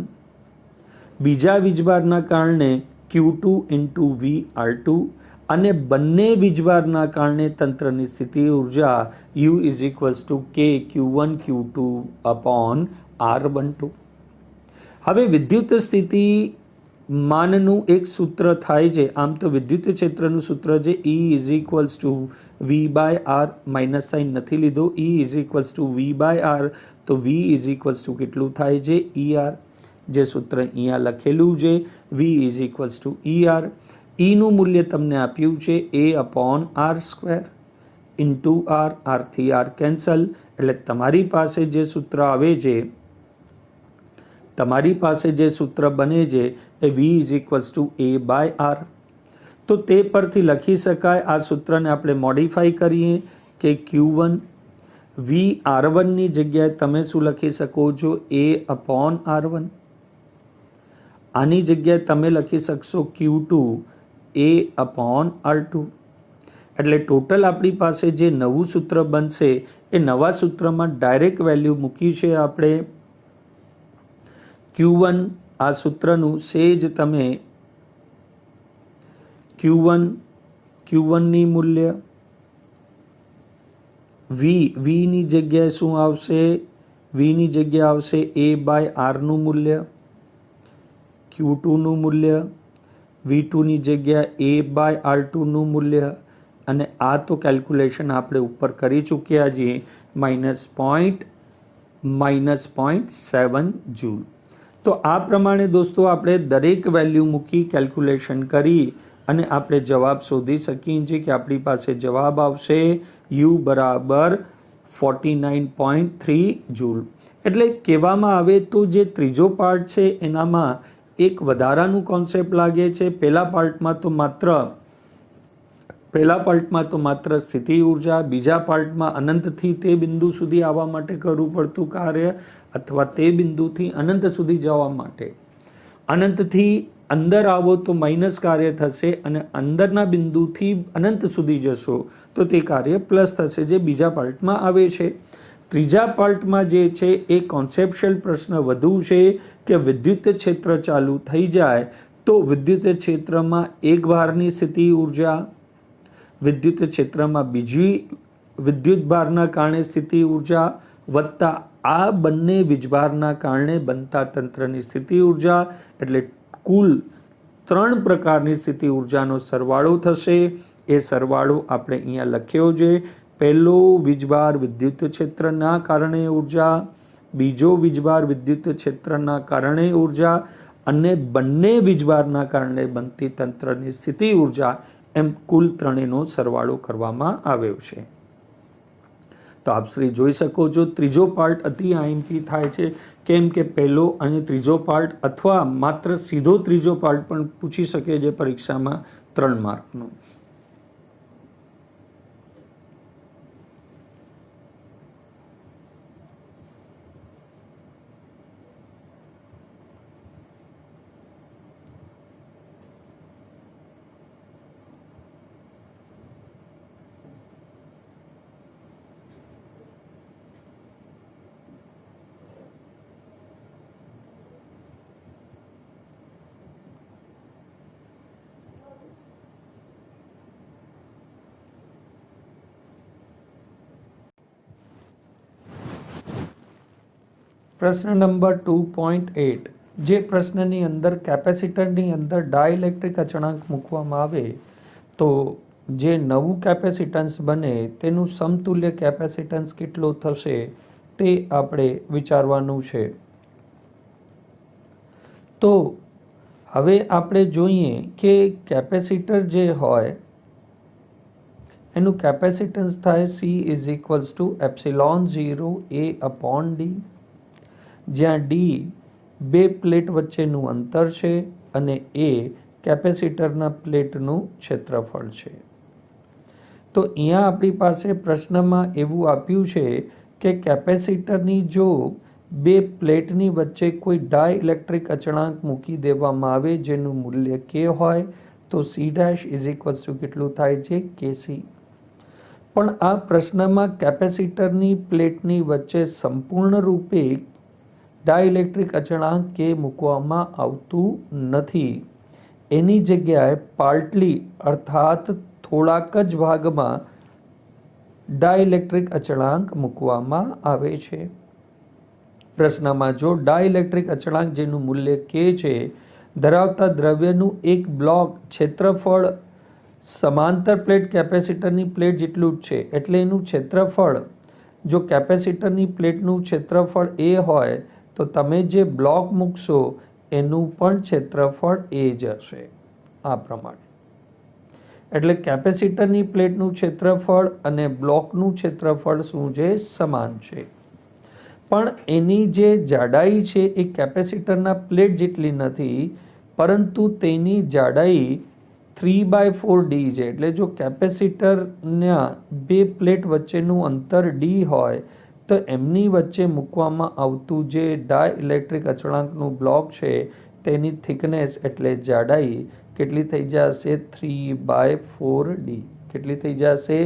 Speaker 2: બીજા વીજભારના કારણે Q2 ઇન્ટુ VR2, અને બંને વીજભારના કારણે તંત્રની સ્થિતિ ઉર્જા U is equals two K Q1 Q2 upon R12. હવે વિદ્યુત સ્થિતિમાનનું એક સૂત્ર થાય છે. આમ તો વિદ્યુત ક્ષેત્રનું સૂત્ર છે E is equals two V/R. Minus sign નથી લીધો. E is equals two V/R. તો V ઇઝ ઇક્વલ્સ ટુ કેટલું થાય છે? ER. જે સૂત્ર અહીંયા લખેલું છે V is equals to ER. નું મૂલ્ય તમને આપ્યું છે A/r². ઇન્ટુ આર, આરથી આર કેન્સલ, એટલે તમારી પાસે જે સૂત્ર આવે છે, તમારી પાસે જે સૂત્ર બને છે એ V is equals to A by R. તો તે પરથી લખી શકાય, આ સૂત્રને આપણે મોડિફાઈ કરીએ કે Q1 V R1ની જગ્યાએ તમે શું લખી શકો છો? A upon R1. આની જગ્યાએ તમે લખી શકશો Q2 A અપોન R2. એટલે ટોટલ આપણી પાસે જે નવું સૂત્ર બનશે એ નવા સૂત્રમાં ડાયરેક્ટ વેલ્યુ મૂકી છે આપણે Q1, આ સૂત્રનું સેજ તમે Q1ની મૂલ્ય, Vની જગ્યાએ શું આવશે? Vની જગ્યાએ આવશે A બાય આરનું મૂલ્ય, Q2નું મૂલ્ય, V2ની જગ્યાએ A બાય R2નું મૂલ્ય, અને આ તો કેલ્ક્યુલેશન આપણે ઉપર કરી ચૂક્યા છીએ, -0.7 જૂલ. તો આ પ્રમાણે દોસ્તો આપણે દરેક વેલ્યુ મૂકી કેલ્ક્યુલેશન કરી અને આપણે જવાબ શોધી શકીએ છીએ કે આપણી પાસે જવાબ આવશે U બરાબર 49.3 જૂલ. એટલે કહેવામાં આવે તો જે ત્રીજો પાર્ટ છે એનામાં એક વધારાનું કોન્સેપ્ટ લાગે છે. પહેલા પાર્ટમાં તો માત્ર સ્થિતિ ઉર્જા, બીજા પાર્ટમાં અનંતથી તે બિંદુ સુધી આવવા માટે કરવું પડતું કાર્ય, અથવા તે બિંદુથી અનંત સુધી જવા માટે અનંતથી અંદર આવો તો માઇનસ કાર્ય થશે, અને અંદરના બિંદુથી અનંત સુધી જશો તો તે કાર્ય પ્લસ થશે, જે બીજા પાર્ટમાં આવે છે. ત્રીજા પાર્ટમાં જે છે એ કોન્સેપ્શિયલ પ્રશ્ન વધુ છે કે વિદ્યુત ક્ષેત્ર ચાલુ થઈ જાય તો વિદ્યુત ક્ષેત્રમાં એક ભારની સ્થિતિ ઉર્જા, વિદ્યુત ક્ષેત્રમાં બીજી વિદ્યુત ભારના કારણે સ્થિતિ ઉર્જા, વત્તા આ બંને વીજભારના કારણે બનતા તંત્રની સ્થિતિ ઉર્જા, એટલે કુલ 3 પ્રકારની સ્થિતિ ઉર્જાનો સરવાળો થશે. એ સરવાળો આપણે અહીંયા લખ્યો છે. પહેલો વીજભાર વિદ્યુત ક્ષેત્રના કારણે ઉર્જા, બીજો વીજભાર વિદ્યુત ક્ષેત્રના કારણે ઉર્જા, અને બંને વીજભારના કારણે બનતી તંત્રની સ્થિતિ ઉર્જા, એમ કુલ 3નો સરવાળો કરવામાં આવ્યો છે. તો આપ શ્રી જોઈ શકો છો ત્રીજો પાર્ટ અતિ આઈએમપી થાય છે, કેમ કે પહેલો અને ત્રીજો પાર્ટ, અથવા માત્ર સીધો ત્રીજો પાર્ટ પણ પૂછી શકે છે પરીક્ષામાં 3 માર્કનો. પ્રશ્ન નંબર 2.8, જે પ્રશ્નની અંદર કેપેસિટરની અંદર ડાઇલેક્ટ્રિક અચળાંક મૂકવામાં આવે તો જે નવું કેપેસિટન્સ બને તેનું સમતુલ્ય કેપેસિટન્સ કેટલું થશે તે આપણે વિચારવાનું છે. તો હવે આપણે જોઈએ કે કેપેસિટર જે હોય એનું કેપેસિટન્સ થાય C is equals to ε0 A upon D, જ્યાં D બે પ્લેટ વચ્ચેનું અંતર છે અને A કેપેસિટરના પ્લેટનું ક્ષેત્રફળ છે. તો અહીંયા આપણી પાસે પ્રશ્નમાં એવું આપ્યું છે કે કેપેસિટરની જો બે પ્લેટની વચ્ચે કોઈ ડાઇલેક્ટ્રિક અચળાંક મૂકી દેવામાં આવે જેનું મૂલ્ય K હોય તો C' ઇઝ ઇક્વલ્સ ટુ કેટલું થાય છે? KC. પણ આ પ્રશ્નમાં કેપેસિટરની પ્લેટની વચ્ચે સંપૂર્ણ રૂપે ડાઇલેક્ટ્રિક અચળાંક K મૂકવામાં આવતું નથી. એની જગ્યાએ પાર્ટલી અર્થાત થોડાક જ ભાગમાં ડાઇલેક્ટ્રિક અચળાંક મૂકવામાં આવે છે. પ્રશ્નમાં જો ડાઇલેક્ટ્રિક અચળાંક જેનું મૂલ્ય K છે ધરાવતા દ્રવ્યનું એક બ્લોક ક્ષેત્રફળ સમાંતર પ્લેટ કેપેસિટરની પ્લેટ જેટલું જ છે, એટલે એનું ક્ષેત્રફળ જો કેપેસિટરની પ્લેટનું ક્ષેત્રફળ A હોય તો તમે જે બ્લોક મૂકશો એનું પણ ક્ષેત્રફળ A જ હશે. આ પ્રમાણે એટલે કેપેસિટરની પ્લેટનું ક્ષેત્રફળ અને બ્લોકનું ક્ષેત્રફળ શું છે? સમાન છે. પણ એની જે જાડાઈ છે એ કેપેસિટરના પ્લેટ જેટલી નથી, પરંતુ તેની જાડાઈ 3/4d છે. એટલે જો કેપેસિટરના બે પ્લેટ વચ્ચેનું અંતર d હોય તો એમની વચ્ચે મૂકવામાં આવતું જે ડાઇલેક્ટ્રિક અચળાંકનું બ્લોક છે તેની થિકનેસ એટલે જાડાઈ કેટલી થઈ જશે? 3/4d. કેટલી થઈ જશે?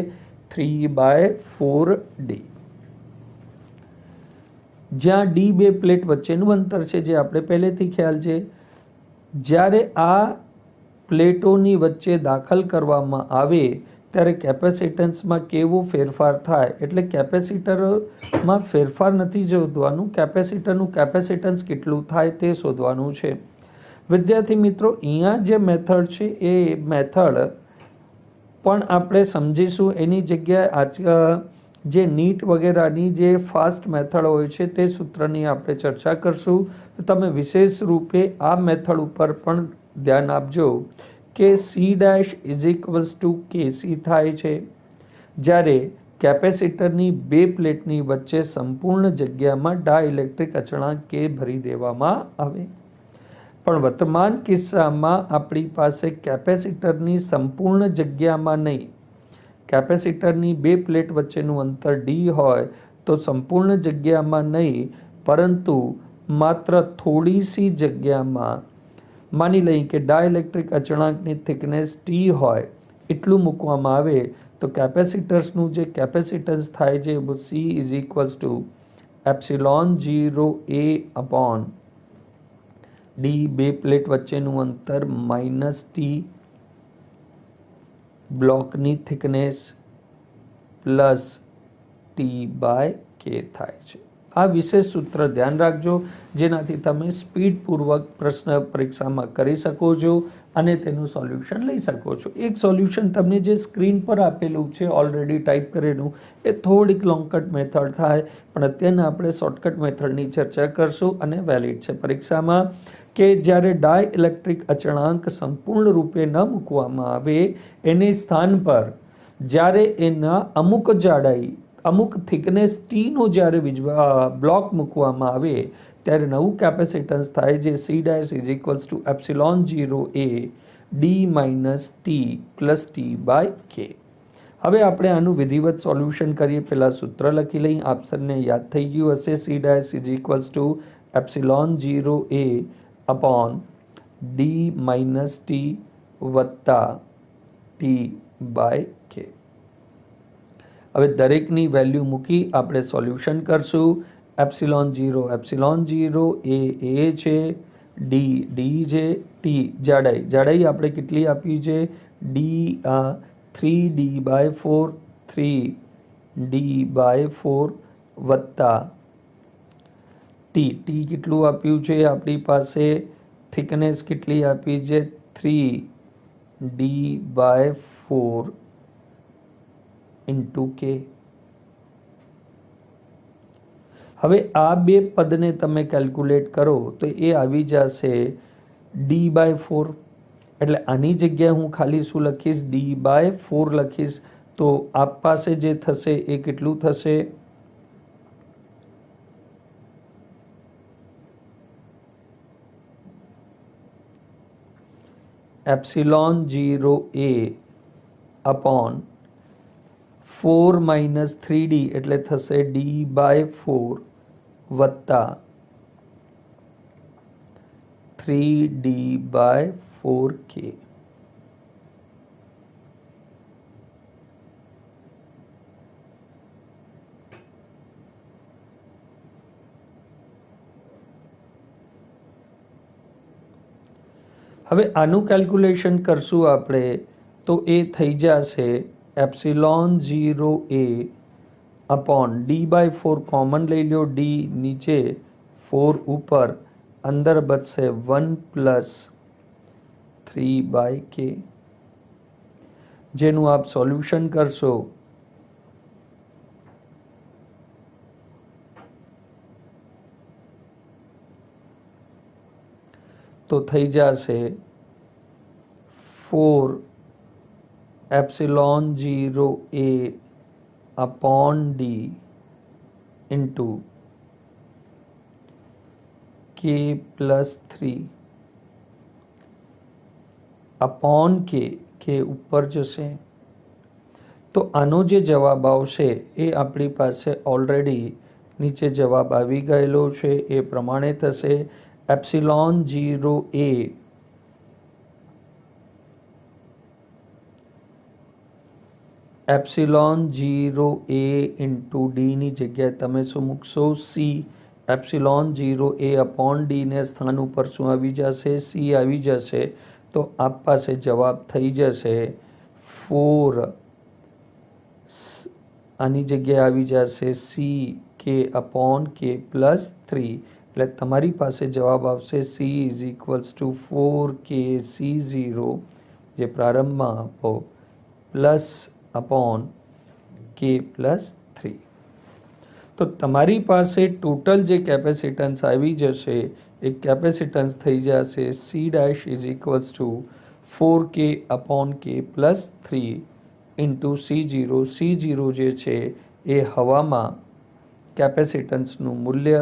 Speaker 2: 3/4d. જ્યાં d બે પ્લેટ વચ્ચેનું અંતર છે જે આપણે પહેલેથી ખ્યાલ છે. જ્યારે આ પ્લેટોની વચ્ચે દાખલ કરવામાં આવે ત્યારે કેપેસિટન્સમાં કેવો ફેરફાર થાય? એટલે કેપેસિટરમાં ફેરફાર નથી શોધવાનું, કેપેસિટરનું કેપેસિટન્સ કેટલું થાય તે શોધવાનું છે. વિદ્યાર્થી મિત્રો, અહીંયા જે મેથડ છે એ મેથડ પણ આપણે સમજીશું. એની જગ્યાએ જે નીટ વગેરેની જે ફાસ્ટ મેથડ હોય છે તે સૂત્રની આપણે ચર્ચા કરશું. તો તમે વિશેષ રૂપે આ મેથડ ઉપર પણ ધ્યાન આપજો કે C' થાય છે જ્યારે કેપેસિટરની બે પ્લેટની વચ્ચે સંપૂર્ણ જગ્યામાં ડાઇલેક્ટ્રિક અચળાંક K ભરી દેવામાં આવે. પણ વર્તમાન કિસ્સામાં આપણી પાસે કેપેસિટરની સંપૂર્ણ જગ્યામાં નહીં, કેપેસિટરની બે પ્લેટ વચ્ચેનું અંતર d હોય તો સંપૂર્ણ જગ્યામાં નહીં, પરંતુ માત્ર થોડી સી જગ્યામાં, માની લઈએ કે ડાઇલેક્ટ્રિક અચળાંકની થિકનેસ t હોય એટલું મૂકવામાં આવે તો કેપેસિટર્સનું જે કેપેસિટન્સ થાય છે C epsilon0A/d. બે પ્લેટ વચ્ચેનું અંતર -t, બ્લોકની થિકનેસ પ્લસ t/k થાય છે. આ વિશેષ સૂત્ર ધ્યાન રાખજો, જેનાથી તમે સ્પીડપૂર્વક પ્રશ્ન પરીક્ષામાં કરી શકો છો અને તેનું સોલ્યુશન લઈ શકો છો. એક સોલ્યુશન તમને જે સ્ક્રીન પર આપેલું છે ઓલરેડી ટાઈપ કરેલું, એ થોડીક લોંગકટ મેથડ થાય, પણ અત્યારના આપણે શોર્ટકટ મેથડની ચર્ચા કરશું અને વેલિડ છે પરીક્ષામાં. કે જ્યારે ડાઇલેક્ટ્રિક અચળાંક સંપૂર્ણ રૂપે ન મૂકવામાં આવે, એની સ્થાન પર જ્યારે એના અમુક જાડાઈ, અમુક થિકનેસ ટીનો જ્યારે બ્લોક મૂકવામાં આવે ત્યારે નવું કેપેસિટન્સ થાય જે C' epsilon0A/d - t+t/k. હવે આપણે આનું વિધિવત સોલ્યુશન કરીએ. પહેલા સૂત્ર લખી લઈએ. આપને યાદ થઈ ગયું હશે, C' epsilon0A/d - t વત્તા t/k. હવે દરેકની વેલ્યુ મૂકી આપણે સોલ્યુશન કરશું. એપ્સિલોન 0 એ છે, ડી છે, ટી જાડાઈ આપણે કેટલી આપી છે? d/4 વત્તા ટી કેટલું આપ્યું છે આપણી પાસે? થિકનેસ કેટલી આપી છે? 3d/4 × k. હવે આ બે પદને તમે કેલ્ક્યુલેટ કરો તો એ આવી જશે d/4. એટલે આની જગ્યાએ હું ખાલી શું લખીશ? d/4 લખીશ. તો આપ પાસે જે થશે એ કેટલું થશે? epsilon0A/4 - 3d એટલે થશે d/4 વત્તા 3d/4k. હવે આનું કેલ્ક્યુલેશન કરશું આપણે તો એ થઈ જશે epsilon0A/d/4 કોમન લઈ લો, d નીચે 4 ઉપર, અંદર બચશે 1 + 3/k. જેનું આપ સોલ્યુશન કરશો તો થઈ જશે 4 epsilon 0a upon D into के प्लस 3 अपॉन के ઉપર જશે તો આનો જે જવાબ આવશે એ આપણી પાસે ઓલરેડી નીચે જવાબ આવી ગયેલો છે એ પ્રમાણે થશે epsilon 0a epsilon 0a into ડીની જગ્યાએ તમે શું મૂકશો સી એપ્સિલોન 0a અપોન ડીને સ્થાન ઉપર શું આવી જશે સી આવી જશે તો આપ પાસે જવાબ થઈ જશે 4 આની જગ્યાએ આવી જશે સી કે અપોન કે પ્લસ 3 એટલે તમારી પાસે જવાબ આવશે સી ઇઝ ઇક્વલ્સ ટુ 4 કે C0 જે પ્રારંભમાં આપો પ્લસ અપોન કે પ્લસ 3 તો તમારી પાસે ટોટલ જે કેપેસિટન્સ આવી જશે એ કેપેસિટન્સ થઈ જશે C dash is equals two 4k upon k plus 3 into C0 જે છે એ હવામાં કેપેસિટન્સનું મૂલ્ય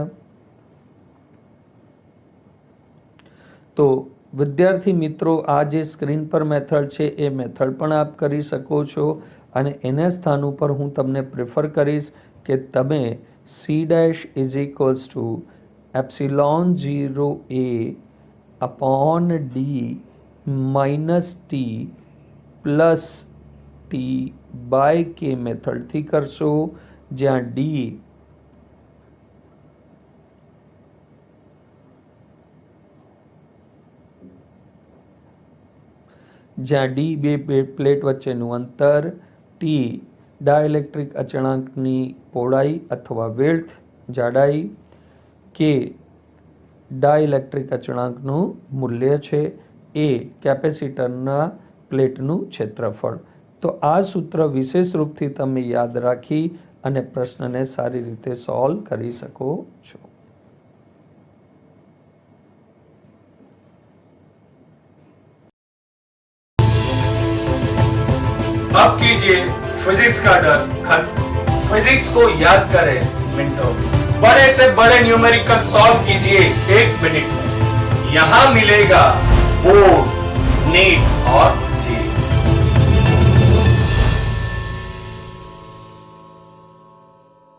Speaker 2: તો વિદ્યાર્થી મિત્રો આ જે સ્ક્રીન પર મેથડ છે એ મેથડ પણ આપ કરી શકો છો અને એના સ્થાન ઉપર હું તમને પ્રિફર કરીશ કે તમે C dash is equals to epsilon 0a upon D minus T plus T by K મેથડથી કરશો જ્યાં ડી બે પ્લેટ વચ્ચેનું અંતર ટી ડાઇલેક્ટ્રિક અચળાંકની પહોળાઈ અથવા વિડ્થ જાડાઈ કે ડાઇલેક્ટ્રિક અચળાંકનું મૂલ્ય છે એ કેપેસિટરના પ્લેટનું ક્ષેત્રફળ તો આ સૂત્ર વિશેષ રૂપથી તમે યાદ રાખી અને પ્રશ્નને સારી રીતે સોલ્વ કરી શકો છો
Speaker 1: अब कीजिए फिजिक्स का डर खत्म फिजिक्स को याद करें मिनटों बड़े से बड़े न्यूमेरिकल सॉल्व कीजिए 1 मिनट में यहां मिलेगा बोर्ड नीट और